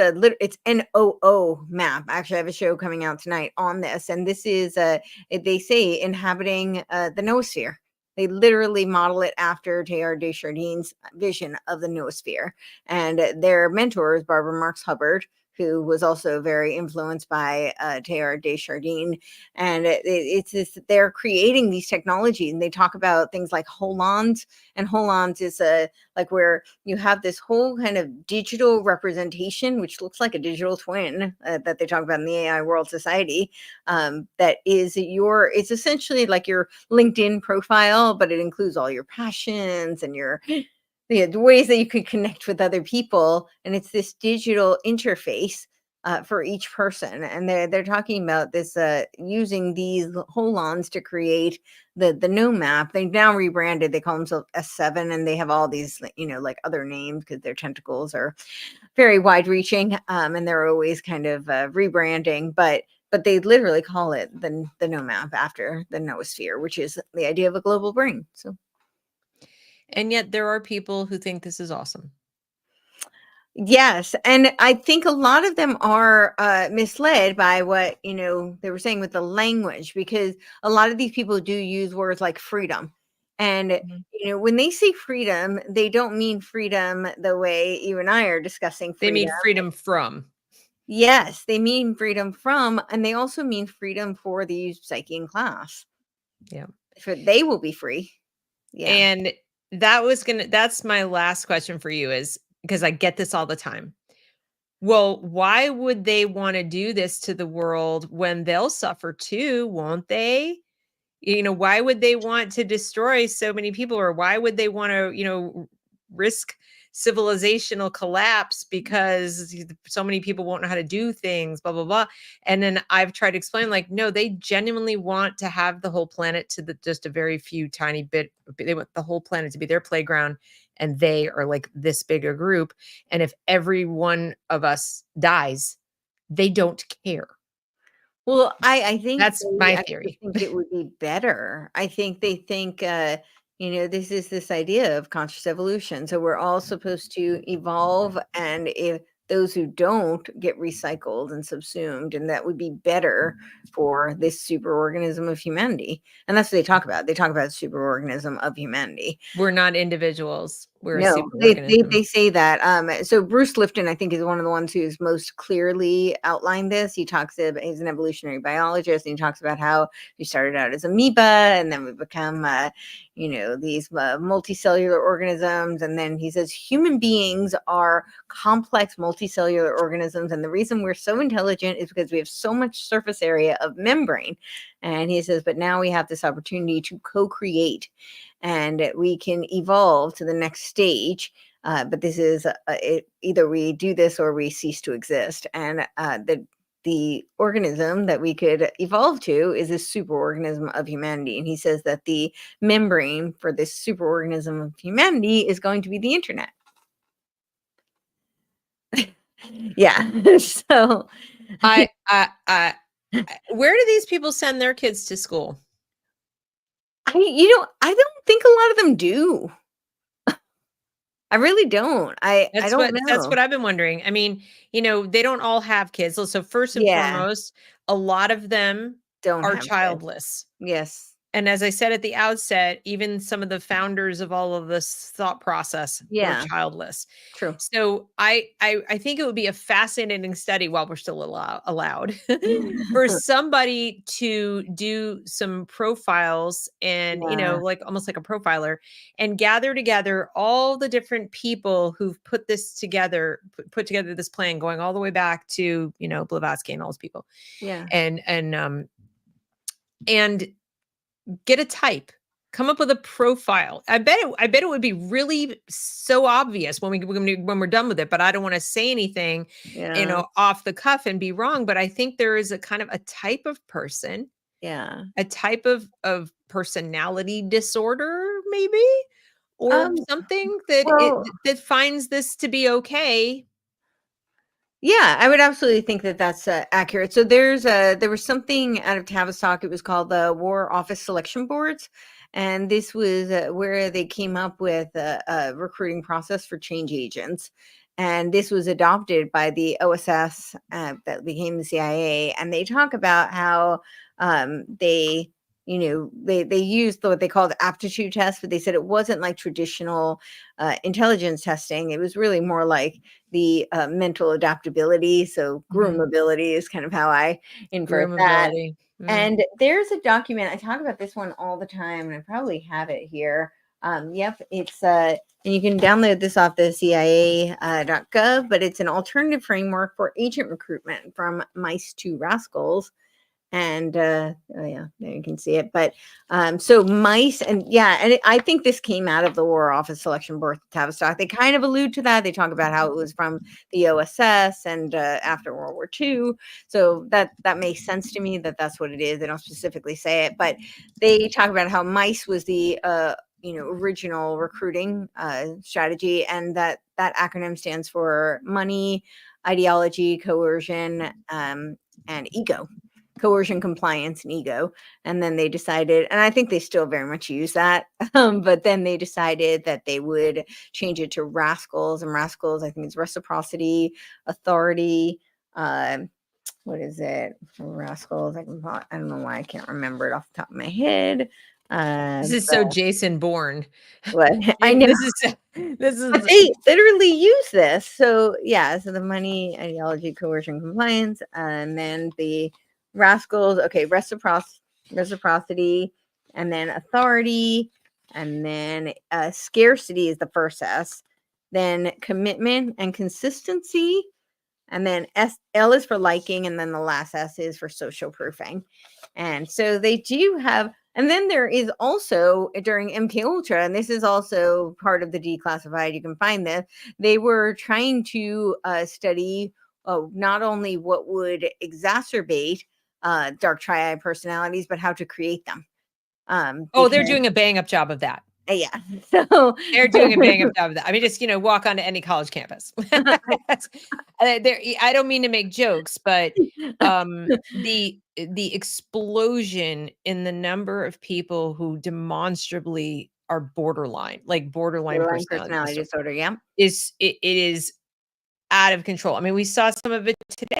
NOO map. Actually, I have a show coming out tonight on this. And this is, they say, inhabiting the noosphere. They literally model it after Teilhard de Chardin's vision of the noosphere. And their mentor is Barbara Marx Hubbard, who was also very influenced by Teilhard de Chardin. And it's this, they're creating these technologies, and they talk about things like holons. And holons is like where you have this whole kind of digital representation, which looks like a digital twin that they talk about in the AI World Society. That is it's essentially like your LinkedIn profile, but it includes all your passions and your the ways that you could connect with other people. And it's this digital interface for each person. And they're talking about this using these holons to create the gnome map. They've now rebranded. They call themselves S7, and they have all these, like other names because their tentacles are very wide reaching, and they're always kind of rebranding. But they literally call it the gnome map after the noosphere, which is the idea of a global brain. So. And yet there are people who think this is awesome. Yes. And I think a lot of them are misled by what, they were saying with the language, because a lot of these people do use words like freedom. And, when they say freedom, they don't mean freedom the way you and I are discussing freedom. They mean freedom from. Yes, they mean freedom from, and they also mean freedom for the psyche in class. Yeah. They will be free. Yeah. And that's my last question for you, is because I get this all the time. Well, why would they want to do this to the world when they'll suffer too, won't they? Why would they want to destroy so many people, or why would they want to, risk civilizational collapse because so many people won't know how to do things, blah, blah, blah. And then I've tried to explain, like, no, they genuinely want to have the whole planet to just a very few tiny bit. They want the whole planet to be their playground, and they are like this big a group. And if every one of us dies, they don't care. Well, I think that's my theory. I think it would be better. I think they think, this is this idea of conscious evolution. So we're all supposed to evolve, and if those who don't get recycled and subsumed, and that would be better for this superorganism of humanity. And that's what they talk about. They talk about superorganism of humanity. We're not individuals. We're a No, superorganism. they say that. So Bruce Lifton, I think, is one of the ones who's most clearly outlined this. He talks about, he's an evolutionary biologist, and he talks about how we started out as amoeba, and then we become, these multicellular organisms. And then he says human beings are complex multicellular organisms. And the reason we're so intelligent is because we have so much surface area of membrane. And he says, but now we have this opportunity to co-create, and we can evolve to the next stage. But this is either we do this or we cease to exist. And the organism that we could evolve to is a superorganism of humanity. And he says that the membrane for this superorganism of humanity is going to be the internet. Yeah. So I where do these people send their kids to school? I don't think a lot of them do. I really don't. I don't know. That's what I've been wondering. I mean, they don't all have kids. So first and foremost, a lot of them are childless. Kids. Yes. And as I said at the outset, even some of the founders of all of this thought process were childless. True. So I think it would be a fascinating study, while we're still allowed, for somebody to do some profiles and, like almost like a profiler, and gather together all the different people who've put this together, put together this plan, going all the way back to, Blavatsky and all those people. Yeah. And get a type, come up with a profile. I bet it would be really so obvious when we're done with it, but I don't want to say anything, off the cuff and be wrong. But I think there is a kind of a type of person, a type of personality disorder, maybe, or something that finds this to be okay. Yeah, I would absolutely think that that's accurate. So there was something out of Tavistock. It was called the War Office Selection Boards. And this was where they came up with a recruiting process for change agents. And this was adopted by the OSS that became the CIA. And they talk about how they they used what they called aptitude tests, but they said it wasn't like traditional intelligence testing. It was really more like the mental adaptability. So groomability is kind of how I invert that. Groomability. And there's a document, I talk about this one all the time, and I probably have it here. Yep, it's and you can download this off the CIA.gov, but it's an alternative framework for agent recruitment from mice to rascals. And oh yeah, there you can see it. But so mice, and yeah, and I think this came out of the War Office Selection Birth Tavistock. They kind of allude to that. They talk about how it was from the OSS and after World War II. So that makes sense to me that that's what it is. They don't specifically say it, but they talk about how mice was the original recruiting strategy, and that acronym stands for money, ideology, coercion, and ego. Coercion, compliance, and ego. And then they decided, and I think they still very much use that, but then they decided that they would change it to rascals. And rascals, I think, it's reciprocity, authority. What is it for rascals? I don't know why I can't remember it off the top of my head. This is so Jason Bourne. What I know. This is But they literally use this. So yeah, so the money, ideology, coercion, compliance, and then the rascals. Okay, reciprocity, and then authority, and then scarcity is the first S. Then commitment and consistency, and then L is for liking, and then the last S is for social proofing. And so they do have. And then there is also during MK Ultra, and this is also part of the declassified. You can find this. They were trying to study not only what would exacerbate dark triad personalities, but how to create them. They're doing a bang up job of that. Yeah, so they're doing a bang up job of that. I mean, just walk onto any college campus. I don't mean to make jokes, but the explosion in the number of people who demonstrably are borderline personality disorder, yeah, it is out of control. I mean, we saw some of it today.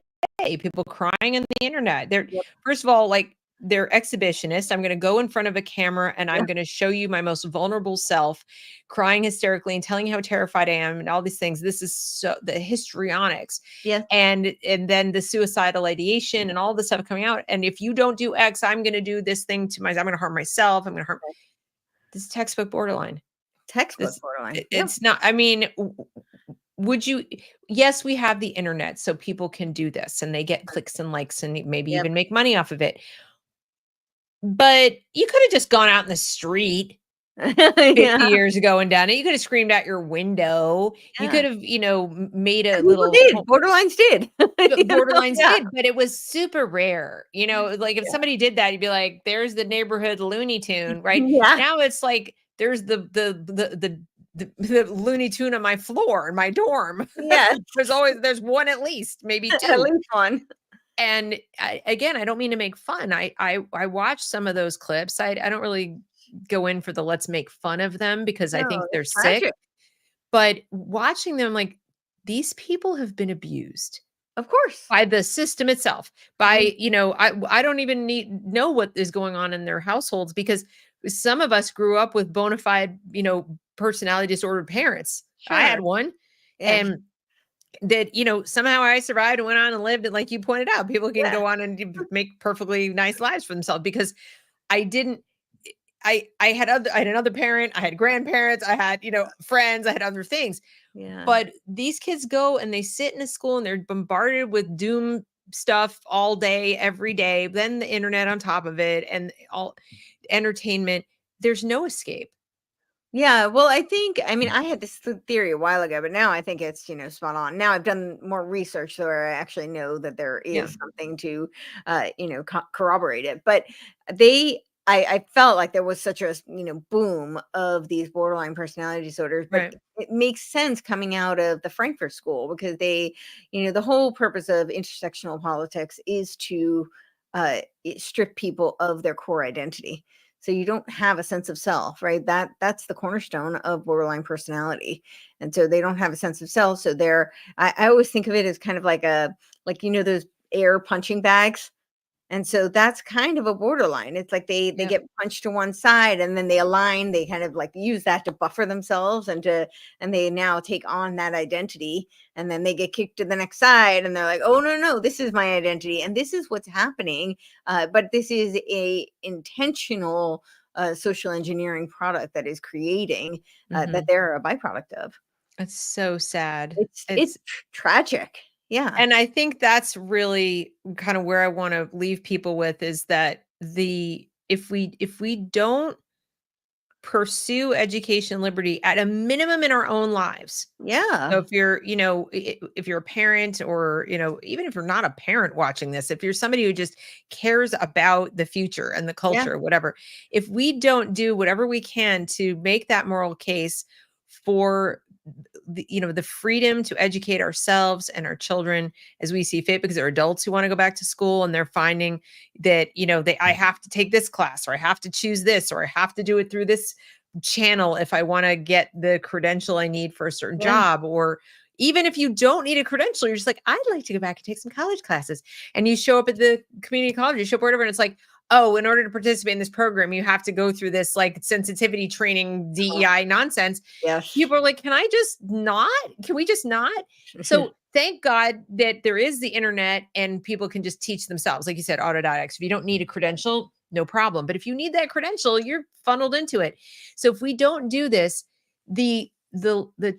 People crying on the internet. They're first of all, like, they're exhibitionists. I'm going to go in front of a camera and I'm going to show you my most vulnerable self, crying hysterically and telling you how terrified I am and all these things. This is so the histrionics. Yes. And then the suicidal ideation and all this stuff coming out. And if you don't do X, I'm going to do this thing to myself. I'm going to harm myself. I'm going to harm. This is textbook borderline. Borderline. It's not, I mean, would you? Yes, we have the internet, so people can do this and they get clicks and likes and maybe even make money off of it. But you could have just gone out in the street 50 years ago and done it. You could have screamed out your window. You could have, made a little. Borderlines did. Borderlines did, but it was super rare. Like if somebody did that, you'd be like, "There's the neighborhood Looney Tune," right? Yeah. Now it's like there's the Looney Tune on my floor in my dorm. Yeah, there's one at least, maybe two. At least one. And I don't mean to make fun. I watch some of those clips. I don't really go in for the let's make fun of them because I think they're sick. But watching them, like, these people have been abused. Of course. By the system itself. By, I don't even know what is going on in their households because some of us grew up with bona fide, personality disordered parents. Sure. I had one. Yeah. And that, somehow I survived and went on and lived. And like you pointed out, people can go on and make perfectly nice lives for themselves because I had another parent, I had grandparents, I had, friends, I had other things. Yeah. But these kids go and they sit in a school and they're bombarded with doom stuff all day, every day. Then the internet on top of it and all entertainment. There's no escape. Yeah, well, I had this theory a while ago, but now I think it's, spot on. Now I've done more research so I actually know that there is something to, corroborate it. But I felt like there was such a, boom of these borderline personality disorders, but it makes sense coming out of the Frankfurt School because they, the whole purpose of intersectional politics is to strip people of their core identity. So you don't have a sense of self, right? That's the cornerstone of borderline personality. And so they don't have a sense of self. So I always think of it as kind of like those air punching bags. And so that's kind of a borderline. It's like they Yep. get punched to one side and then they align, they kind of like use that to buffer themselves and they now take on that identity, and then they get kicked to the next side and they're like, oh no, this is my identity and this is what's happening. But this is a intentional social engineering product that is creating that Mhm. they're a byproduct of. It's so sad. It's tragic. Yeah. And I think that's really kind of where I want to leave people with is that if we don't pursue education liberty at a minimum in our own lives. So Yeah. if you're, if you're a parent or, even if you're not a parent watching this, if you're somebody who just cares about the future and the Yeah. culture, whatever, if we don't do whatever we can to make that moral case for the freedom to educate ourselves and our children as we see fit, because there are adults who want to go back to school and they're finding that I have to take this class, or I have to choose this, or I have to do it through this channel if I want to get the credential I need for a certain Yeah. job. Or even if you don't need a credential, you're just like, I'd like to go back and take some college classes, and you show up at the community college, you show up whatever, and it's like, oh, in order to participate in this program, you have to go through this like sensitivity training DEI nonsense. Yes. People are like, can I just not? Can we just not? So thank God that there is the internet and people can just teach themselves. Like you said, autodidacts. If you don't need a credential, no problem. But if you need that credential, you're funneled into it. So if we don't do this, the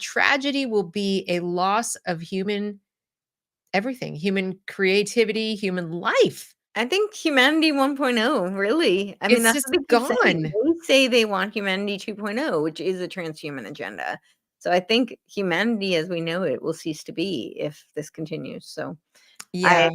tragedy will be a loss of human everything, human creativity, human life. I think humanity 1.0, really. I mean, It's that's just what they keep saying. gone. They say they want humanity 2.0, which is a transhuman agenda. So I think humanity as we know it will cease to be if this continues. I Yeah,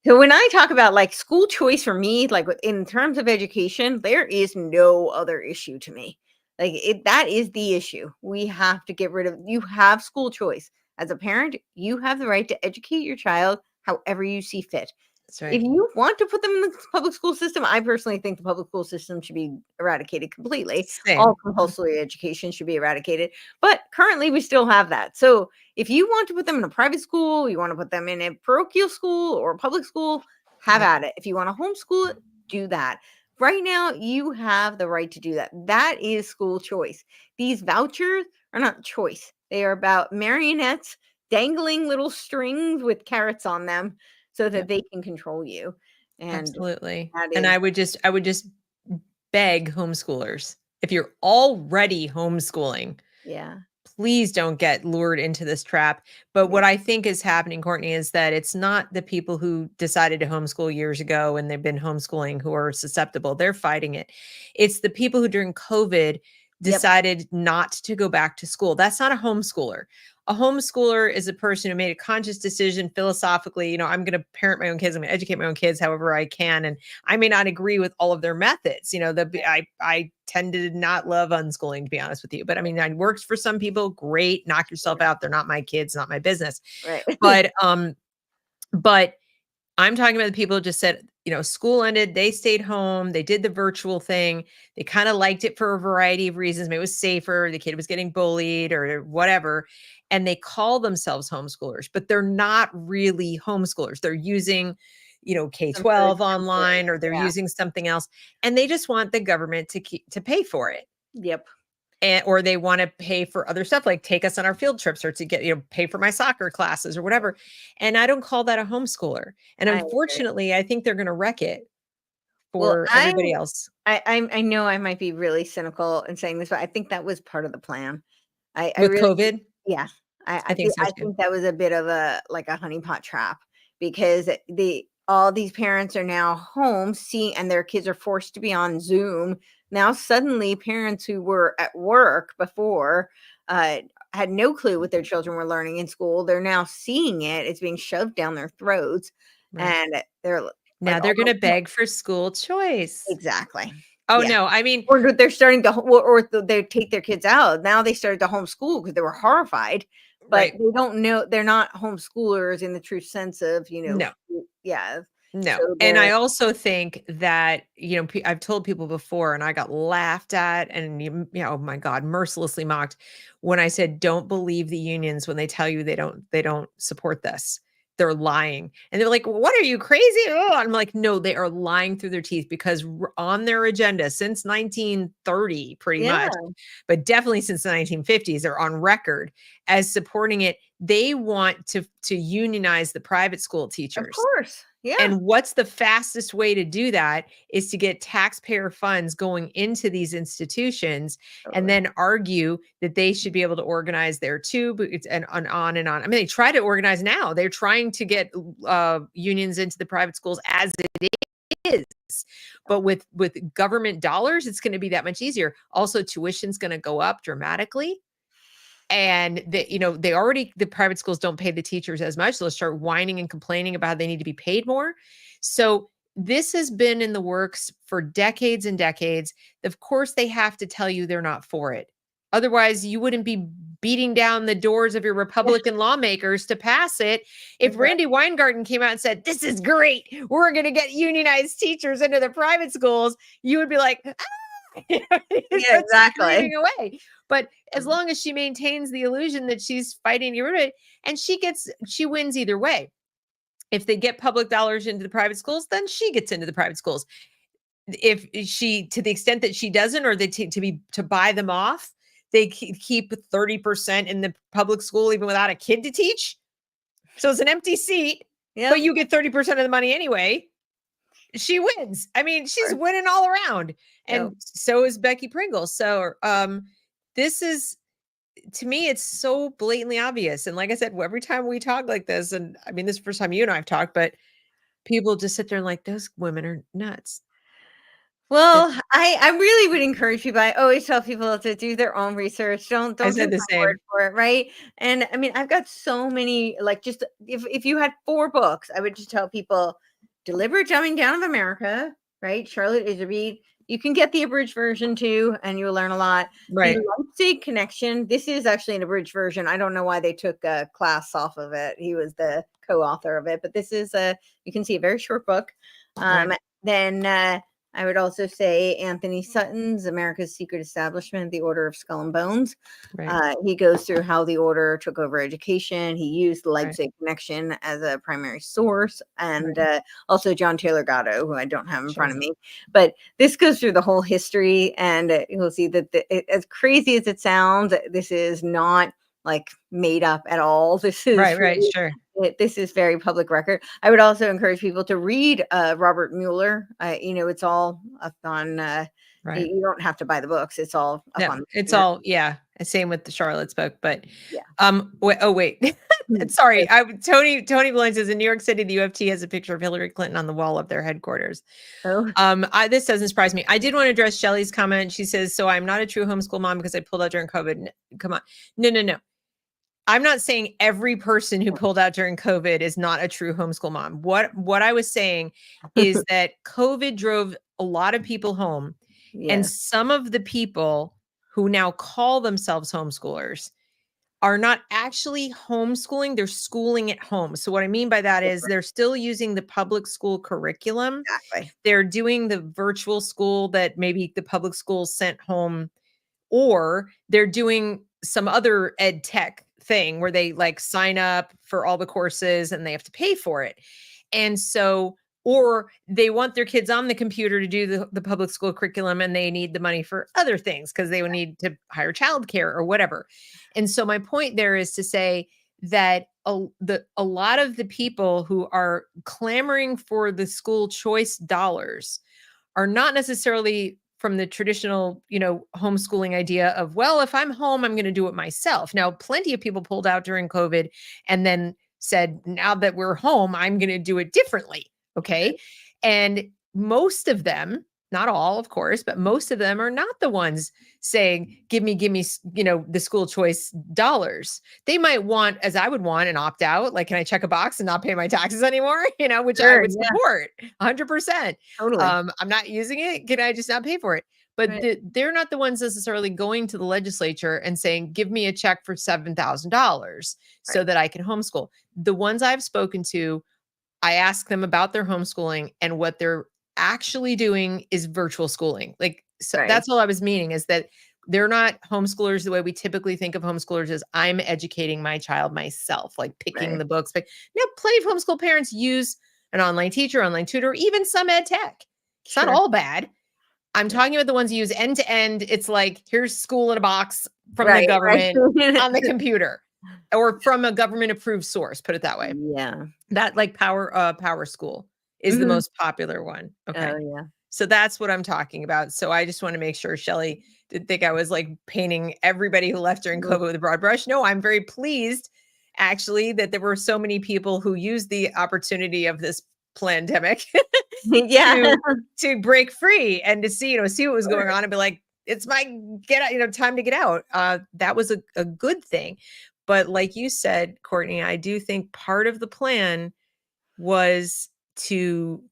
so when I talk about like school choice for me, like in terms of education, there is no other issue to me. Like that is the issue. We have to get rid of, you have school choice. As a parent, you have the right to educate your child however you see fit. that's If right. you want to put them in the public school system, I personally think the public school system should be eradicated completely. All Same. compulsory education should be eradicated. But currently, we still have that. So if you want to put them in a private school, you want to put them in a parochial school or a public school, have Yep. at it. If you want to homeschool it, do that. Right now, you have the right to do that. That is school choice. These vouchers are not choice, they are about marionettes dangling little strings with carrots on them so that Yep. they can control you. And Absolutely. that And is, I would just beg homeschoolers, if you're already homeschooling, yeah, please don't get lured into this trap. But yeah, what I think is happening, Courtney, is that it's not the people who decided to homeschool years ago and they've been homeschooling who are susceptible. They're fighting it. It's the people who during COVID yep, decided not to go back to school. That's not a homeschooler. A homeschooler is a person who made a conscious decision philosophically, I'm going to parent my own kids, I'm going to educate my own kids however I can. And I may not agree with all of their methods. I tend to not love unschooling, to be honest with you. But I mean, it works for some people. Great, knock yourself out. They're not my kids, not my business. right. But I'm talking about the people who just said, school ended, they stayed home, they did the virtual thing. They kind of liked it for a variety of reasons. Maybe it was safer, the kid was getting bullied or whatever. And they call themselves homeschoolers, but they're not really homeschoolers. They're using, Some sort of K-12 template. online, or they're Yeah. using something else. And they just want the government to pay for it. Yep. Or they want to pay for other stuff, like take us on our field trips, or to get, pay for my soccer classes or whatever. And I don't call that a homeschooler. And I agree. unfortunately, I think they're going to wreck it Well, for everybody else. I know I might be really cynical in saying this, but I think that was part of the plan. I With really, COVID, yeah. I think so I too. think that was a bit of a like a honeypot trap because all these parents are now home seeing and their kids are forced to be on Zoom. Now suddenly parents who were at work before had no clue what their children were learning in school. They're now seeing it. It's being shoved down their throats. Right. And they're like, Now they're going almost to beg for school choice. exactly. Oh, Yeah. no. I mean, Or they're starting to they take their kids out. Now they started to homeschool because they were horrified, but right. they don't know they're not homeschoolers in the true sense of, No. yeah. No. So And they're I also think that, I've told people before, and I got laughed at and, oh my God, mercilessly mocked when I said, don't believe the unions when they tell you they don't support this. they're lying. And they're like, what are you crazy? Oh, I'm like, no, they are lying through their teeth because on their agenda since 1930, pretty much, Yeah, but definitely since the 1950s, they're on record as supporting it. They want to unionize the private school of teachers. course. Yeah. And what's the fastest way to do that is to get taxpayer funds going into these institutions and Totally. then argue that they should be able to organize there too. But it's and on and on. I mean, they try to organize now. They're trying to get unions into the private schools as it is. But with government dollars, it's going to be that much easier. Also, tuition's going to go up dramatically. And the private schools don't pay the teachers as much. So they'll start whining and complaining about how they need to be paid more. So this has been in the works for decades and decades. Of course, they have to tell you they're not for it. Otherwise, you wouldn't be beating down the doors of your Republican lawmakers to pass it. If Exactly. Randy Weingarten came out and said, this is great, we're going to get unionized teachers into the private schools, you would be like, Yeah, exactly. screaming away. But as long as she maintains the illusion that she's fighting to get rid of it, and she wins either way. If they get public dollars into the private schools, then she gets into the private schools. If she, to the extent that she doesn't, or they to buy them off, they keep 30% in the public school even without a kid to teach. So it's an empty seat, Yeah. but you get 30% of the money anyway. She wins. I mean, she's winning all around. And so is Becky Pringle. So this is, to me, it's so blatantly obvious. And like I said, every time we talk like this, and I mean, this is the first time you and I have talked, but people just sit there and like, those women are nuts. Well, I really would encourage people. I always tell people to do their own research. Don't I take said the my same. word for it, right? And I mean, I've got so many, like, just if you had 4 books, I would just tell people, Deliberate Dumbing Down of America, right? Charlotte Iserbyt. You can get the abridged version too, and you'll learn a lot. Right. The Leipzig Connection. This is actually an abridged version. I don't know why they took a class off of it. He was the co-author of it, but this is you can see a very short book. Right. Then I would also say Anthony Sutton's America's Secret Establishment, The Order of Skull and Bones. Right. He goes through how the order took over education. He used the Right. Leipzig connection as a primary source. And also John Taylor Gatto, who I don't have in front of me. But this goes through the whole history. And you'll see that as crazy as it sounds, this is not like made up at all. This is right. Sure. This is very public record. I would also encourage people to read Robert Mueller. It's all up on. Right. You don't have to buy the books. It's all up on. It's all same with the Charlotte's book, but yeah. Wait. Sorry, Tony Blank says in New York City, the UFT has a picture of Hillary Clinton on the wall of their headquarters. Oh. This doesn't surprise me. I did want to address Shelley's comment. She says, "So I'm not a true homeschool mom because I pulled out during COVID." Come on, no. I'm not saying every person who pulled out during COVID is not a true homeschool mom. What I was saying is that COVID drove a lot of people home, and some of the people who now call themselves homeschoolers are not actually homeschooling, they're schooling at home. So what I mean by that is they're still using the public school curriculum. Exactly. They're doing the virtual school that maybe the public schools sent home, or they're doing some other ed tech thing where they like sign up for all the courses and they have to pay for it. And so, or they want their kids on the computer to do the public school curriculum and they need the money for other things because they would need to hire childcare or whatever. And so my point there is to say that a lot of the people who are clamoring for the school choice dollars are not necessarily from the traditional, homeschooling idea of, well, if I'm home, I'm going to do it myself. Now, plenty of people pulled out during COVID and then said, now that we're home, I'm going to do it differently. Okay. And most of them, not all, of course, but most of them are not the ones saying, give me, the school choice dollars. They might want, as I would want, an opt out. Like, can I check a box and not pay my taxes anymore? Which sure, I would support 100%. Totally. I'm not using it. Can I just not pay for it? But they're not the ones necessarily going to the legislature and saying, give me a check for $7,000 so that I can homeschool. The ones I've spoken to, I ask them about their homeschooling, and what they're actually doing is virtual schooling. Like, so that's all I was meaning, is that They're not homeschoolers the way we typically think of homeschoolers as I'm educating my child myself, like picking Right. the books. But plenty of homeschool parents use an online teacher, online tutor, even some ed tech. It's not Sure. all bad. I'm Yeah. talking about the ones you use end to end. It's like, here's school in a box from the Right. government on the Right. computer or from a government approved source, put it that way. Yeah. That like Power School is the Mhm. most popular one. Okay. Oh, yeah. So that's what I'm talking about. So I just want to make sure Shelley didn't think I was like painting everybody who left during Mm. COVID with a broad brush. No, I'm very pleased actually that there were so many people who used the opportunity of this pandemic Yeah. to break free and to see what was going Sure. on and be like, it's my get out, time to get out. That was a good thing. But like you said, Courtenay, I do think part of the plan was to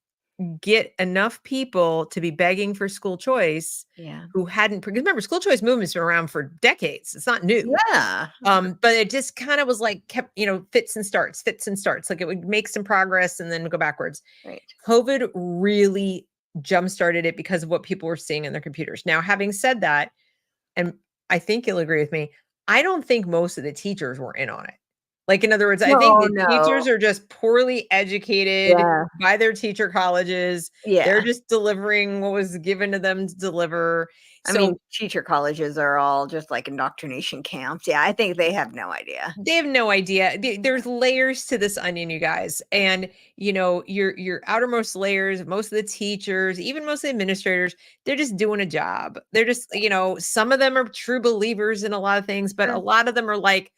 get enough people to be begging for school choice Yeah. who hadn't, because remember, school choice movement's been around for decades. It's not new. Yeah. But it just kind of was like kept, fits and starts. Like it would make some progress and then go backwards. Right. COVID really jump started it because of what people were seeing in their computers. Now, having said that, and I think you'll agree with me, I don't think most of the teachers were in on it. Like, in other words, I think the teachers No. are just poorly educated Yeah. by their teacher colleges. They're Yeah. just delivering what was given to them to deliver. I mean, teacher colleges are all just like indoctrination camps. Yeah, I think they have no idea. They have no idea. There's layers to this onion, you guys. And, your outermost layers, most of the teachers, even most of the administrators, they're just doing a job. They're just, some of them are true believers in a lot of things, but a Sure. lot of them are like,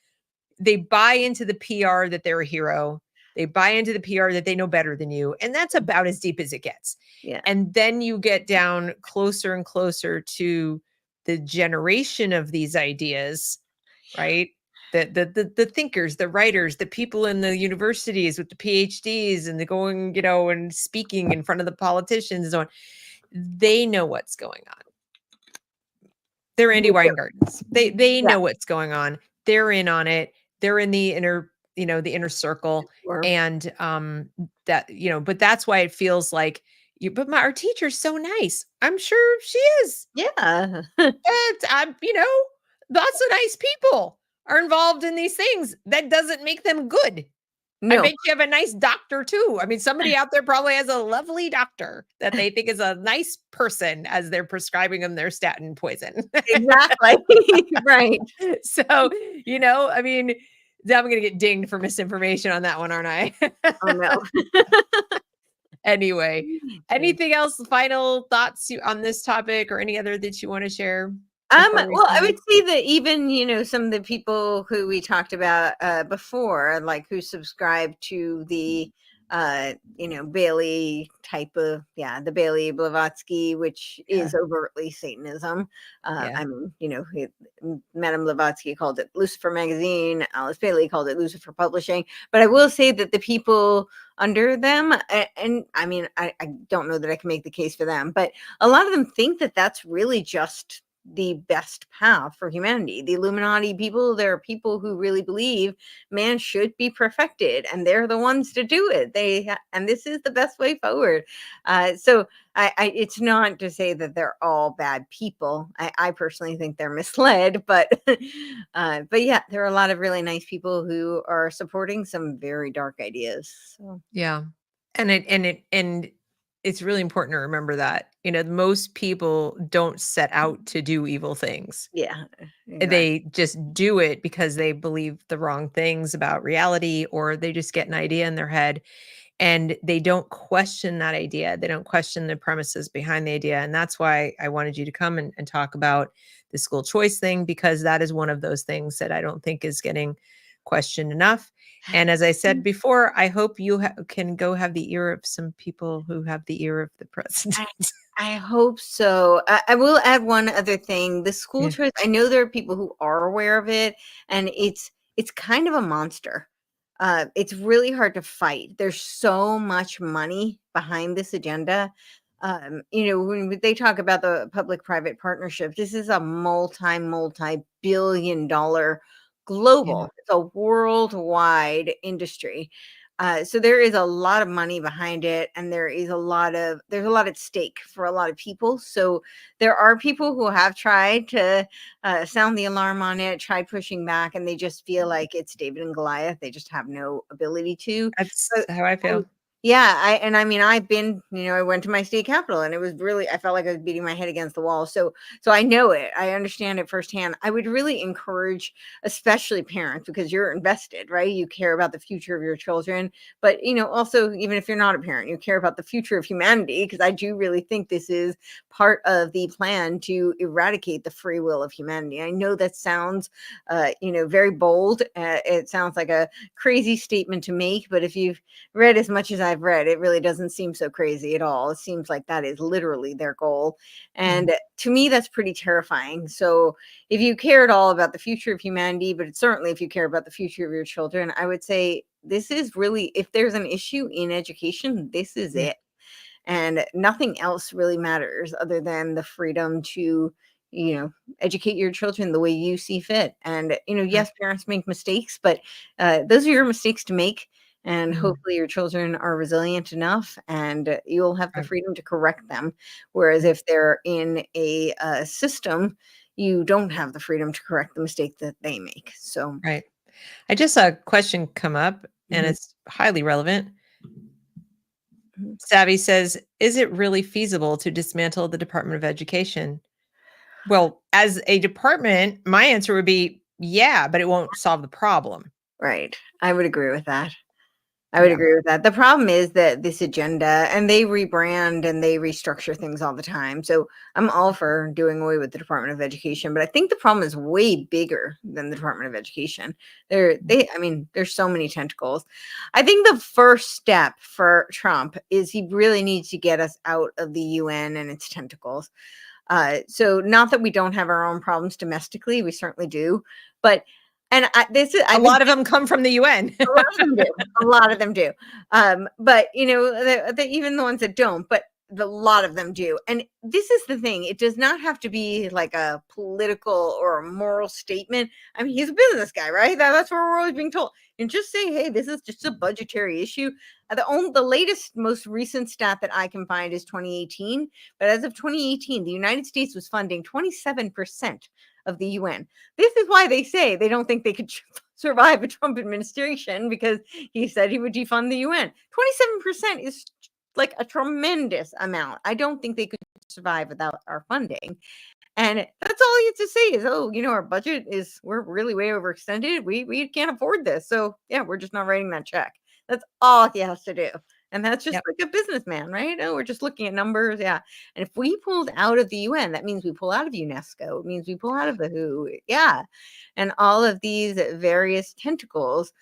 they buy into the PR that they're a hero. They buy into the PR that they know better than you. And that's about as deep as it gets. Yeah. And then you get down closer and closer to the generation of these ideas, right? The thinkers, the writers, the people in the universities with the PhDs and the going, and speaking in front of the politicians and so on. They know what's going on. They're Andy Weingardens. They know what's going on. They're in on it. They're in the inner, the inner circle. Sure. And that, but that's why it feels like our teacher's so nice. I'm sure she is. Yeah. But lots of nice people are involved in these things. That doesn't make them good. I No. bet you have a nice doctor too. I mean, somebody out there probably has a lovely doctor that they think is a nice person as they're prescribing them their statin poison. Exactly. Right. So, I mean, I'm going to get dinged for misinformation on that one, aren't I? Oh, no. Anyway, anything else, final thoughts on this topic or any other that you want to share? Well, I would say that even, some of the people who we talked about before, like who subscribe to the, Bailey type of, the Bailey Blavatsky, which is overtly Satanism. I mean, Madame Blavatsky called it Lucifer Magazine. Alice Bailey called it Lucifer Publishing. But I will say that the people under them, and I mean, I don't know that I can make the case for them, but a lot of them think that that's really just the best path for humanity. The Illuminati people, there are people who really believe man should be perfected, and they're the ones to do it. And this is the best way forward. So it's not to say that they're all bad people. I personally think they're misled, but yeah, there are a lot of really nice people who are supporting some very dark ideas. So yeah, and it's really important to remember that most people don't set out to do evil things. yeah, exactly. They just do it because they believe the wrong things about reality, or they just get an idea in their head and they don't question that idea. They don't question the premises behind the idea. And that's why I wanted you to come and talk about the school choice thing, because that is one of those things that I don't think is getting questioned enough. And as I said before, I hope you can go have the ear of some people who have the ear of the president. I hope so. I will add one other thing. The school choice, I know there are people who are aware of it, and it's kind of a monster. It's really hard to fight. There's so much money behind this agenda. When they talk about the public-private partnership, this is a multi-billion dollar global, it's a worldwide industry. So there is a lot of money behind it, and there's a lot at stake for a lot of people. So there are people who have tried to sound the alarm on it, try pushing back, and they just feel like it's David and Goliath. They just have no ability to. That's But how I feel. yeah, I mean, I've been, I went to my state capitol, and it was really, I felt like I was beating my head against the wall. So I know it. I understand it firsthand. I would really encourage, especially parents, because you're invested, right? You care about the future of your children, but also, even if you're not a parent, you care about the future of humanity, because I do really think this is part of the plan to eradicate the free will of humanity. I know that sounds very bold. It sounds like a crazy statement to make, but if you've read as much as I've read, it really doesn't seem so crazy at all. It seems like that is literally their goal. And to me, that's pretty terrifying. So if you care at all about the future of humanity, but certainly if you care about the future of your children, I would say this is really, if there's an issue in education, this is it. And nothing else really matters other than the freedom to educate your children the way you see fit. And yes, parents make mistakes, but those are your mistakes to make. And hopefully your children are resilient enough, and you'll have the freedom to correct them. Whereas if they're in a system, you don't have the freedom to correct the mistake that they make. So Right. I just saw a question come up, and it's highly relevant. Savvy says, is it really feasible to dismantle the Department of Education? Well, as a department, my answer would be, yeah, but it won't solve the problem. Right. I would agree with that. Agree with that. The problem is that this agenda, and they rebrand and they restructure things all the time. So I'm all for doing away with the Department of Education, but I think the problem is way bigger than the Department of Education. There's so many tentacles. I think the first step for Trump is he really needs to get us out of the UN and its tentacles. So not that we don't have our own problems domestically, we certainly do, but a lot of them come from the UN. A lot of them do. A lot of them do. But even the ones that don't, but a lot of them do. And this is the thing. It does not have to be like a political or a moral statement. I mean, he's a business guy, right? That's what we're always being told. And just say, hey, this is just a budgetary issue. The latest, most recent stat that I can find is 2018. But as of 2018, the United States was funding 27% of the UN. This is why they say they don't think they could survive a Trump administration, because he said he would defund the UN. 27% is like a tremendous amount. I don't think they could survive without our funding. And that's all he has to say is, our budget we're really way overextended. We can't afford this. So yeah, we're just not writing that check. That's all he has to do. And that's just like a businessman, right? Oh, we're just looking at numbers. Yeah. And if we pulled out of the UN, that means we pull out of UNESCO. It means we pull out of the WHO. Yeah. And all of these various tentacles.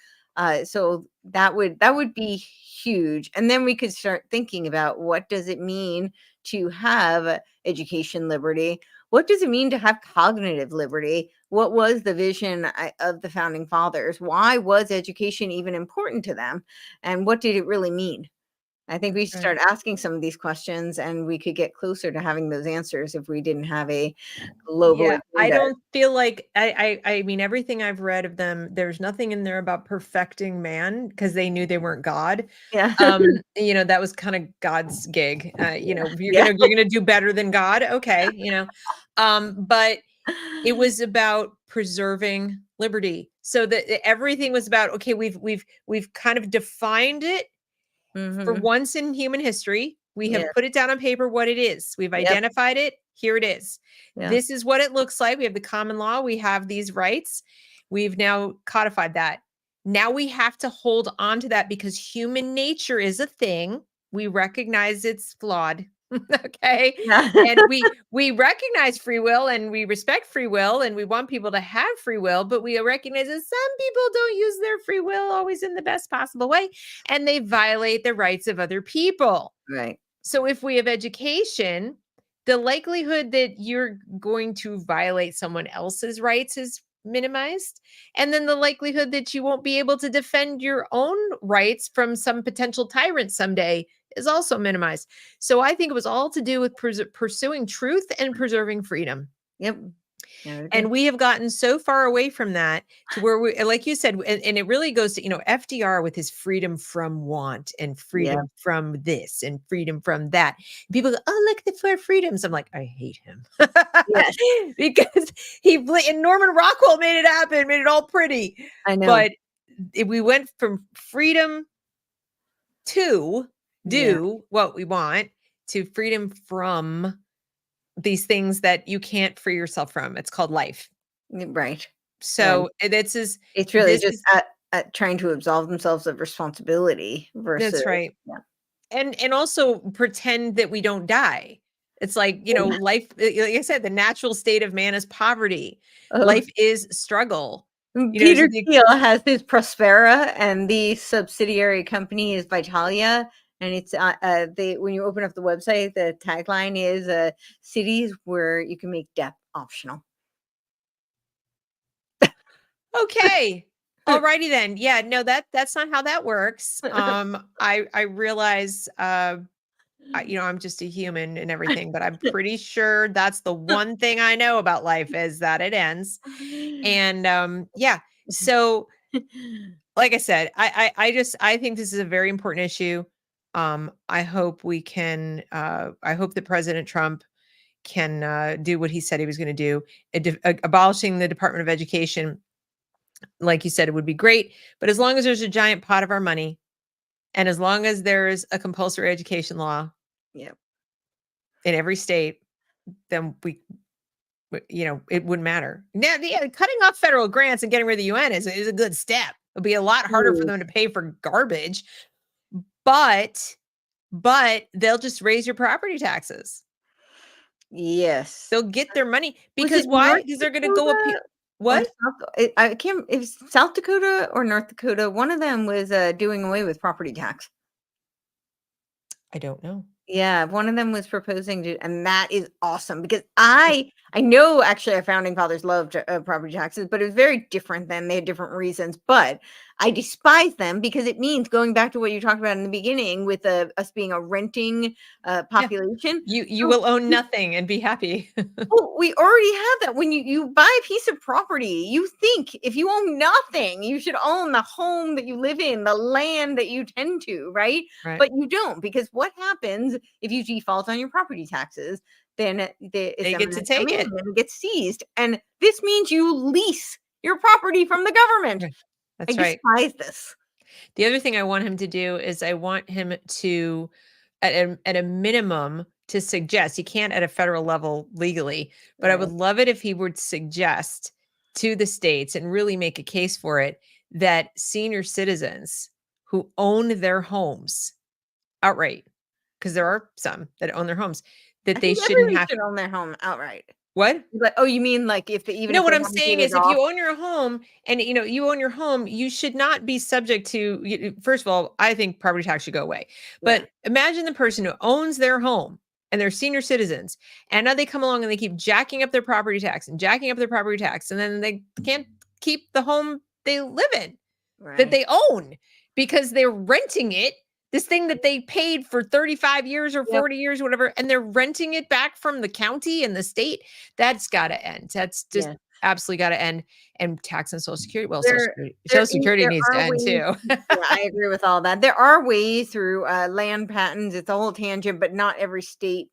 So that would be huge. And then we could start thinking about, what does it mean to have education liberty? What does it mean to have cognitive liberty? What was the vision of the founding fathers? Why was education even important to them? And what did it really mean? I think we should start asking some of these questions, and we could get closer to having those answers if we didn't have a global agenda. I don't feel like I mean, everything I've read of them, there's nothing in there about perfecting man, because they knew they weren't God. Yeah. That was kind of God's gig. You're gonna do better than God. Okay. But it was about preserving liberty. So that everything was about, okay, we've kind of defined it. For once in human history, we have put it down on paper what it is. We've identified it. Here it is. This is what it looks like. We have the common law. We have these rights. We've now codified that. Now we have to hold on to that, because human nature is a thing. We recognize it's flawed. Okay. And we recognize free will, and we respect free will, and we want people to have free will, but we recognize that some people don't use their free will always in the best possible way, and they violate the rights of other people. Right. So if we have education, the likelihood that you're going to violate someone else's rights is minimized. And then the likelihood that you won't be able to defend your own rights from some potential tyrant someday is also minimized. So I think it was all to do with pursuing truth and preserving freedom. Yep. No, And we have gotten so far away from that to where we, like you said, and it really goes to, FDR with his freedom from want and yeah. freedom from this and freedom from that. People go, oh, look at the four freedoms. I'm like, I hate him. Yes. Because and Norman Rockwell made it happen, made it all pretty. I know. But we went from freedom to do what we want to freedom from these things that you can't free yourself from. It's called life. Right. So it's really just at trying to absolve themselves of responsibility versus that's right. And also pretend that we don't die. It's like, life, like I said, the natural state of man is poverty. Life is struggle. Peter Thiel has his Prospera, and the subsidiary company is Vitalia. And it's when you open up the website, the tagline is cities where you can make death optional. Okay. Alrighty then. Yeah, no, that's not how that works. I realize I'm just a human and everything, but I'm pretty sure that's the one thing I know about life is that it ends. And so like I said, I think this is a very important issue. I hope I hope that President Trump can do what he said he was going to do, abolishing the Department of Education. Like you said, it would be great, but as long as there's a giant pot of our money, and as long as there's a compulsory education law, in every state, then it wouldn't matter. Now, cutting off federal grants and getting rid of the UN is a good step. It'll be a lot harder for them to pay for garbage, but they'll just raise your property taxes. Yes, they'll get their money because why? Because they're going to go up. What? I can't. It was South Dakota or North Dakota. One of them was doing away with property tax. I don't know. Yeah, one of them was proposing to, and that is awesome because I know actually our founding fathers loved property taxes, but it was very different then. They had different reasons, but I despise them because it means going back to what you talked about in the beginning with us being a renting population. You will own nothing and be happy. Well, we already have that. When you buy a piece of property, you think if you own nothing, you should own the home that you live in, the land that you tend to, right? But you don't, because what happens if you default on your property taxes? Then they get to take it and it gets seized. And this means you lease your property from the government. That's right. I despise this. The other thing I want him to do is I want him to, at a minimum, to suggest, he can't at a federal level legally, but I would love it if he would suggest to the states and really make a case for it that senior citizens who own their homes outright, because there are some that own their homes, that they shouldn't have to own their home outright. What? Like, oh, you mean like if they what I'm saying is if you own your home and you own your home, you should not be subject to, first of all, I think property tax should go away. But imagine the person who owns their home and they're senior citizens, and now they come along and they keep jacking up their property tax and jacking up their property tax, and then they can't keep the home they live in that they own because they're renting it. This thing that they paid for 35 years or 40 years, whatever, and they're renting it back from the county and the state. That's got to end. That's just absolutely got to end. And tax and Social Security. Well, Social Security needs to end too. I agree with all that. There are ways through land patents. It's a whole tangent, but not every state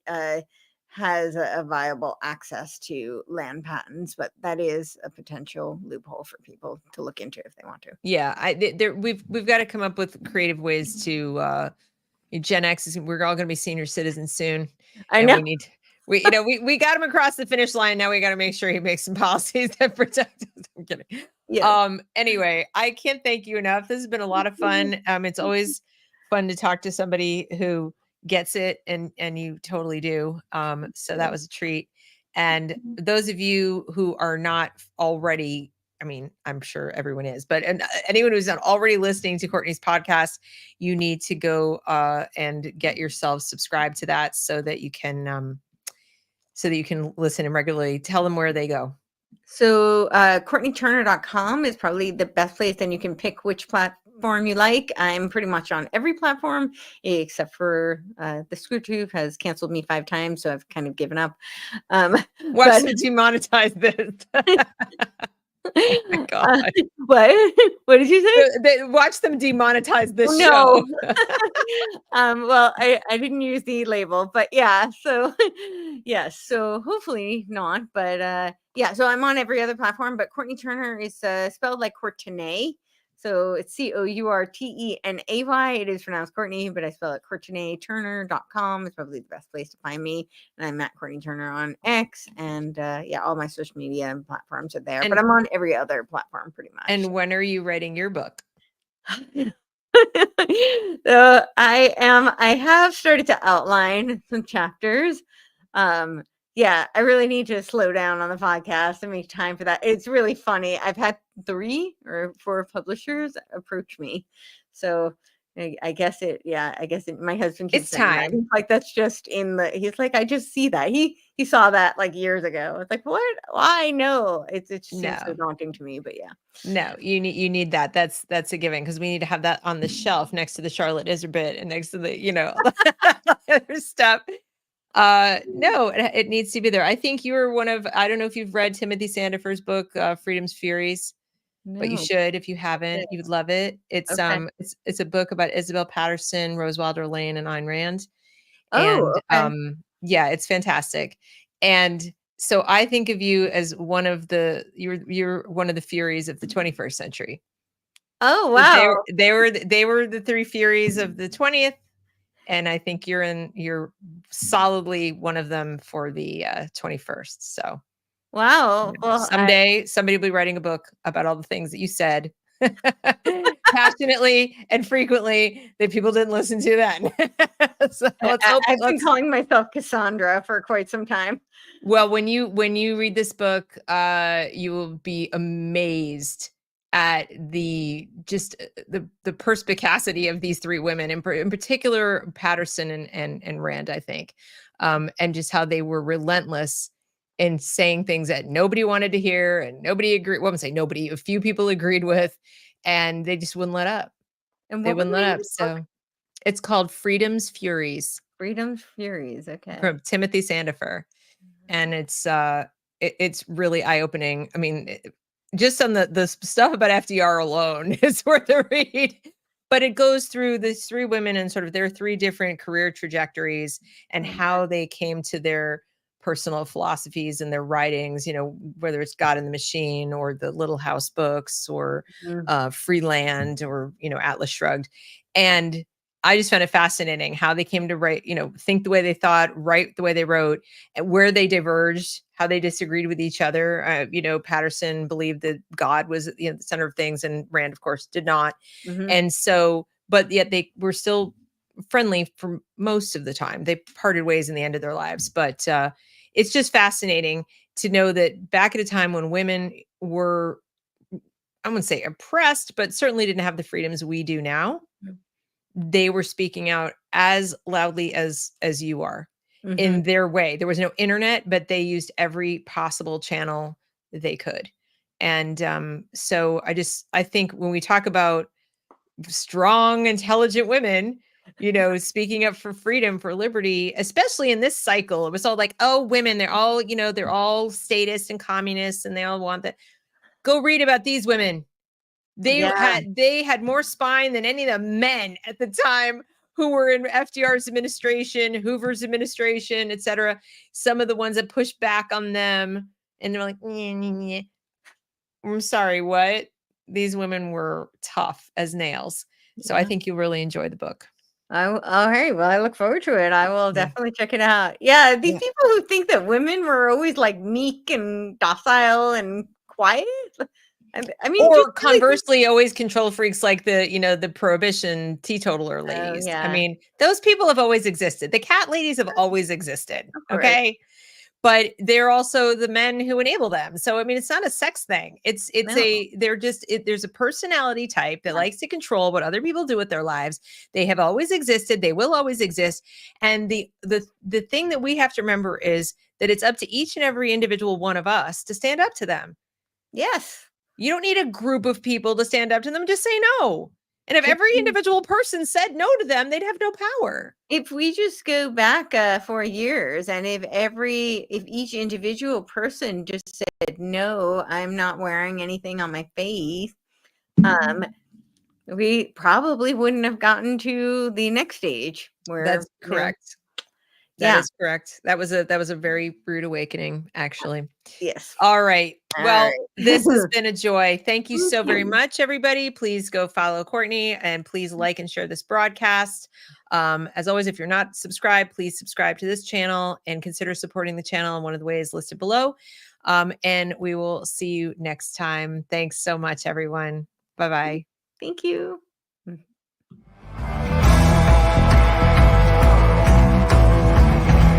has a viable access to land patents, but that is a potential loophole for people to look into if they want to. Yeah, we've got to come up with creative ways to Gen X we're all going to be senior citizens soon. I know. We got him across the finish line. Now we got to make sure he makes some policies that protect us. I'm kidding. Yeah. Anyway, I can't thank you enough. This has been a lot of fun. It's always fun to talk to somebody who gets it, and you totally do. So that was a treat. And those of you who are not already, I mean, I'm sure everyone is, but anyone who's not already listening to Courtenay's podcast, you need to go and get yourselves subscribed to that so that you can listen and regularly. Tell them where they go. So CourtenayTurner.com is probably the best place. Then you can pick which platform you like. I'm pretty much on every platform except for the ScrewTube has canceled me 5 times, so I've kind of given up. Watch But them demonetize this. Oh my God. what? What did you say? Watch them demonetize this No. show. Well, I didn't use the label, but yeah, so yes, so hopefully not, but yeah, so I'm on every other platform, but Courtenay Turner is spelled like Courtenay. So it's Courtenay. It is pronounced Courtney, but I spell it CourtenayTurner.com. It's probably the best place to find me. And I'm at Courtenay Turner on X. And yeah, all my social media and platforms are there. But I'm on every other platform pretty much. And when are you writing your book? So I have started to outline some chapters. Yeah, I really need to slow down on the podcast and make time for that. It's really funny. I've had 3 or 4 publishers approach me. So I guess my husband keeps It's saying that. time. He's like, that's just he's like, I just see that. He saw that like years ago. It's like, what? Why? No, it just seems so daunting to me, but yeah. No, you need that. That's a given, because we need to have that on the shelf next to the Charlotte Iserbit and next to the, other stuff. No, it needs to be there. I think you were I don't know if you've read Timothy Sandifer's book, Freedom's Furies, but you should. If you haven't, you would love it. It's it's a book about Isabel Patterson, Rose Wilder Lane, and Ayn Rand. And yeah, it's fantastic. And so I think of you as one of you're one of the Furies of the 21st century. Oh, wow. They were the 3 Furies of the 20th. And I think you're solidly one of them for the 21st. So wow. Well, someday somebody will be writing a book about all the things that you said passionately and frequently that people didn't listen to then. So I've been calling myself Cassandra for quite some time. Well, when you read this book, you will be amazed at the perspicacity of these 3 women, in particular Patterson and Rand, I think, and just how they were relentless in saying things that nobody wanted to hear and nobody agreed. Well, I'm saying nobody, a few people agreed with, and they just wouldn't let up. And they wouldn't let up. So it's called Freedom's Furies. Freedom's Furies. Okay. From Timothy Sandifer. And it's really eye-opening. I mean, just on the stuff about FDR alone is worth a read. But it goes through these 3 women and sort of their 3 different career trajectories and how they came to their personal philosophies and their writings, whether it's God and the Machine or the Little House books or Freeland or, Atlas Shrugged. And I just found it fascinating how they came to write, think the way they thought, write the way they wrote, and where they diverged, how they disagreed with each other. Patterson believed that God was the center of things, and Rand, of course, did not. And so, but yet they were still friendly for most of the time. They parted ways in the end of their lives. But it's just fascinating to know that back at a time when women were, I wouldn't say oppressed, but certainly didn't have the freedoms we do now. They were speaking out as loudly as you are in their way. There was no internet, but they used every possible channel they could. And so I think when we talk about strong, intelligent women, speaking up for freedom, for liberty, especially in this cycle, it was all like, oh, women, they're all statists and communists and they all want that. Go read about these women. They had more spine than any of the men at the time who were in FDR's administration, Hoover's administration, etc. Some of the ones that pushed back on them, and they're like, nyeh. I'm sorry, what? These women were tough as nails. So I think you'll really enjoy the book. All right. Well, I look forward to it. I will definitely check it out. Yeah, these people who think that women were always like meek and docile and quiet. I mean, or conversely, always control freaks like the prohibition teetotaler ladies. I mean, those people have always existed. The cat ladies have always existed. Okay. But they're also the men who enable them. So, I mean, it's not a sex thing. There's a personality type that likes to control what other people do with their lives. They have always existed. They will always exist. And the thing that we have to remember is that it's up to each and every individual one of us to stand up to them. Yes. You don't need a group of people to stand up to them. Just say no. And if every individual person said no to them, they'd have no power. If we just go back 4 years, and if each individual person just said, no, I'm not wearing anything on my face, we probably wouldn't have gotten to the next stage where That's correct. Yeah. That is correct. That was a very rude awakening, actually. Yes. All right. All Well, right. this has been a joy. Thank you so very Okay. much, everybody. Please go follow Courtenay and please like and share this broadcast. As always, if you're not subscribed, please subscribe to this channel and consider supporting the channel in one of the ways listed below. And we will see you next time. Thanks so much, everyone. Bye-bye. Thank you.